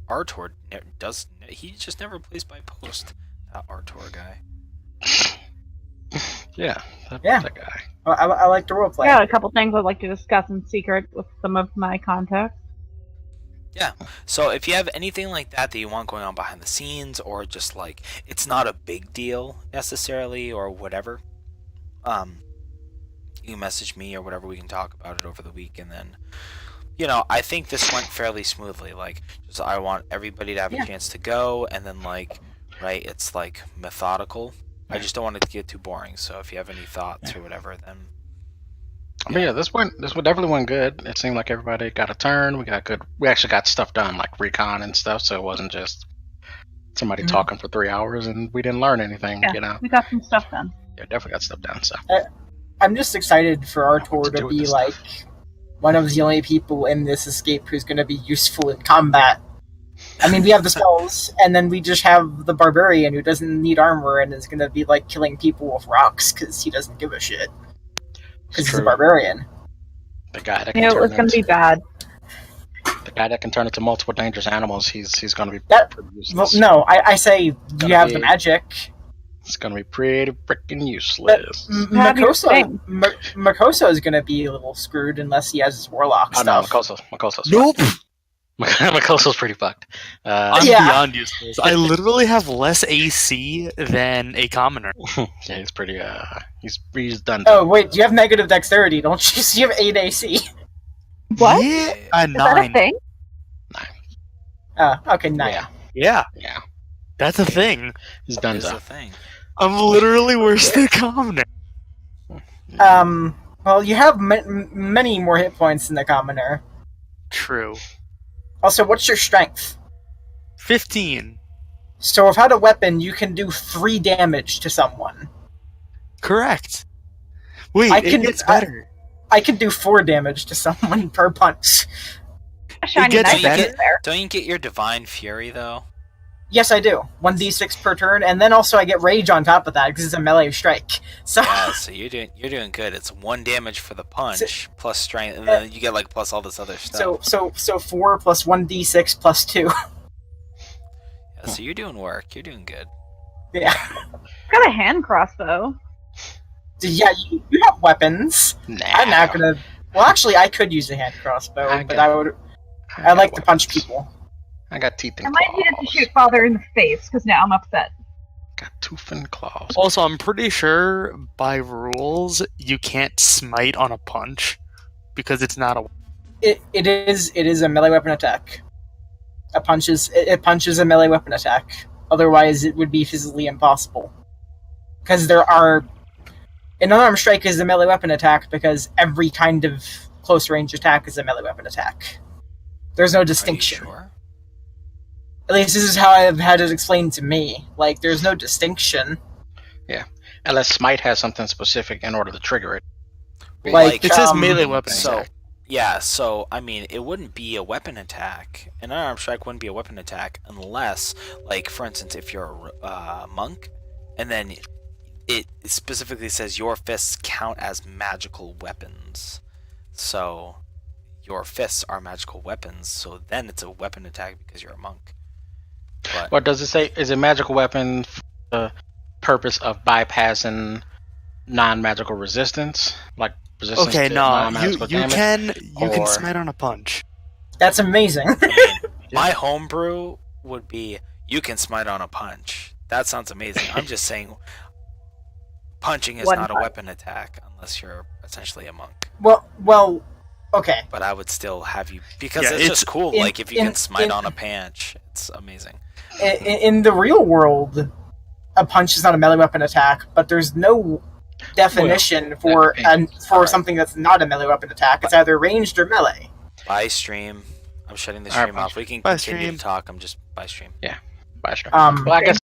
Artor he just never plays by post. That Artor guy. Yeah, that guy. I like to roleplay. Yeah, a couple things I'd like to discuss in secret with some of my contacts. Yeah. So if you have anything like that you want going on behind the scenes, or just like it's not a big deal necessarily, or whatever, you message me or whatever. We can talk about it over the week, and then, I think this went fairly smoothly. Like, just I want everybody to have a chance to go, and then it's like methodical. I just don't want it to get too boring. So if you have any thoughts or whatever, then. I mean, this definitely went good. It seemed like everybody got a turn. We actually got stuff done, like recon and stuff, so it wasn't just somebody talking for 3 hours and we didn't learn anything, We got some stuff done. Yeah, definitely got stuff done, so. I'm just excited for Artor to be like one of the only people in this escape who's going to be useful in combat. I mean, we have the spells, and then we just have the barbarian who doesn't need armor and is going to be like killing people with rocks because he doesn't give a shit. Because he's a barbarian. The guy that can It was going to be bad. The guy that can turn into multiple dangerous animals, he's going to be Well, pretty useless. no, I say you have the magic. It's gonna be pretty freaking useless. Have your thing. Makoso is going to be a little screwed unless he has his warlock Oh no, stuff. Makoso's Nope. Makoso's pretty fucked. I'm Yeah. beyond useless. I literally have less AC than a commoner. yeah, he's pretty. He's done. Oh wait, you have negative dexterity, don't you? So you have 8 AC. What? Yeah, Is that a 9. thing? Okay, 9. Yeah, Yeah, yeah, that's a thing. he's done. Is the thing. I'm literally worse than a commoner. Well, you have many more hit points than the commoner. True. Also, what's your strength? 15. So without a weapon, you can do 3 damage to someone. Correct. Wait, it gets better. I can do 4 damage to someone per punch. A shiny gets knife better. is there. Don't you get your divine fury though? Yes, I do. 1d6 per turn, and then also I get rage on top of that because it's a melee strike. So Yeah, so you're doing good. It's 1 damage for the punch plus strength, and then you get like plus all this other stuff. so 4 plus 1d6 plus 2. Yeah, so you're doing work. You're doing good. Yeah, Got a hand crossbow. yeah. You have weapons. Nah, I'm not gonna. Well, actually, I could use a hand crossbow, but I like to punch people. I got teeth and I claws. might need it to shoot father in the face because now I'm upset. Got tooth and claws. Also, I'm pretty sure by rules you can't smite on a punch because it's not a. It is a melee weapon attack. It punches a melee weapon attack. Otherwise, it would be physically impossible. Because an unarmed strike is a melee weapon attack because every kind of close range attack is a melee weapon attack. There's no Are you distinction. sure? At least this is how I've had it explained to me. Like, there's no distinction. Unless Smite has something specific in order to trigger it. Like, It says melee weapon So attack. yeah, so I mean, it wouldn't be a weapon attack. An unarmed strike wouldn't be a weapon attack unless, like, for instance, if you're a monk, and then it specifically says your fists count as magical weapons. So your fists are magical weapons. So then it's a weapon attack because you're a monk. But What does it say? Is a magical weapon for the purpose of bypassing non-magical resistance, like resistance Okay, to no, non-magical you damage? can or- smite on a punch. That's amazing. I mean, my homebrew would be you can smite on a punch. That sounds amazing. I'm just saying punching is One not a punch. weapon attack unless you're essentially a monk. well, okay. But I would still have you because Yeah, it's just cool. in- Like if you can in- smite in- on a punch, it's amazing. In the real world, a punch is not a melee weapon attack, but there's no definition for depends. for something that's not a melee weapon attack. It's either ranged or melee. By stream. I'm shutting the Alright, stream off. We can bye, continue stream. to talk. I'm just by stream. By strength. Um, Well, I guess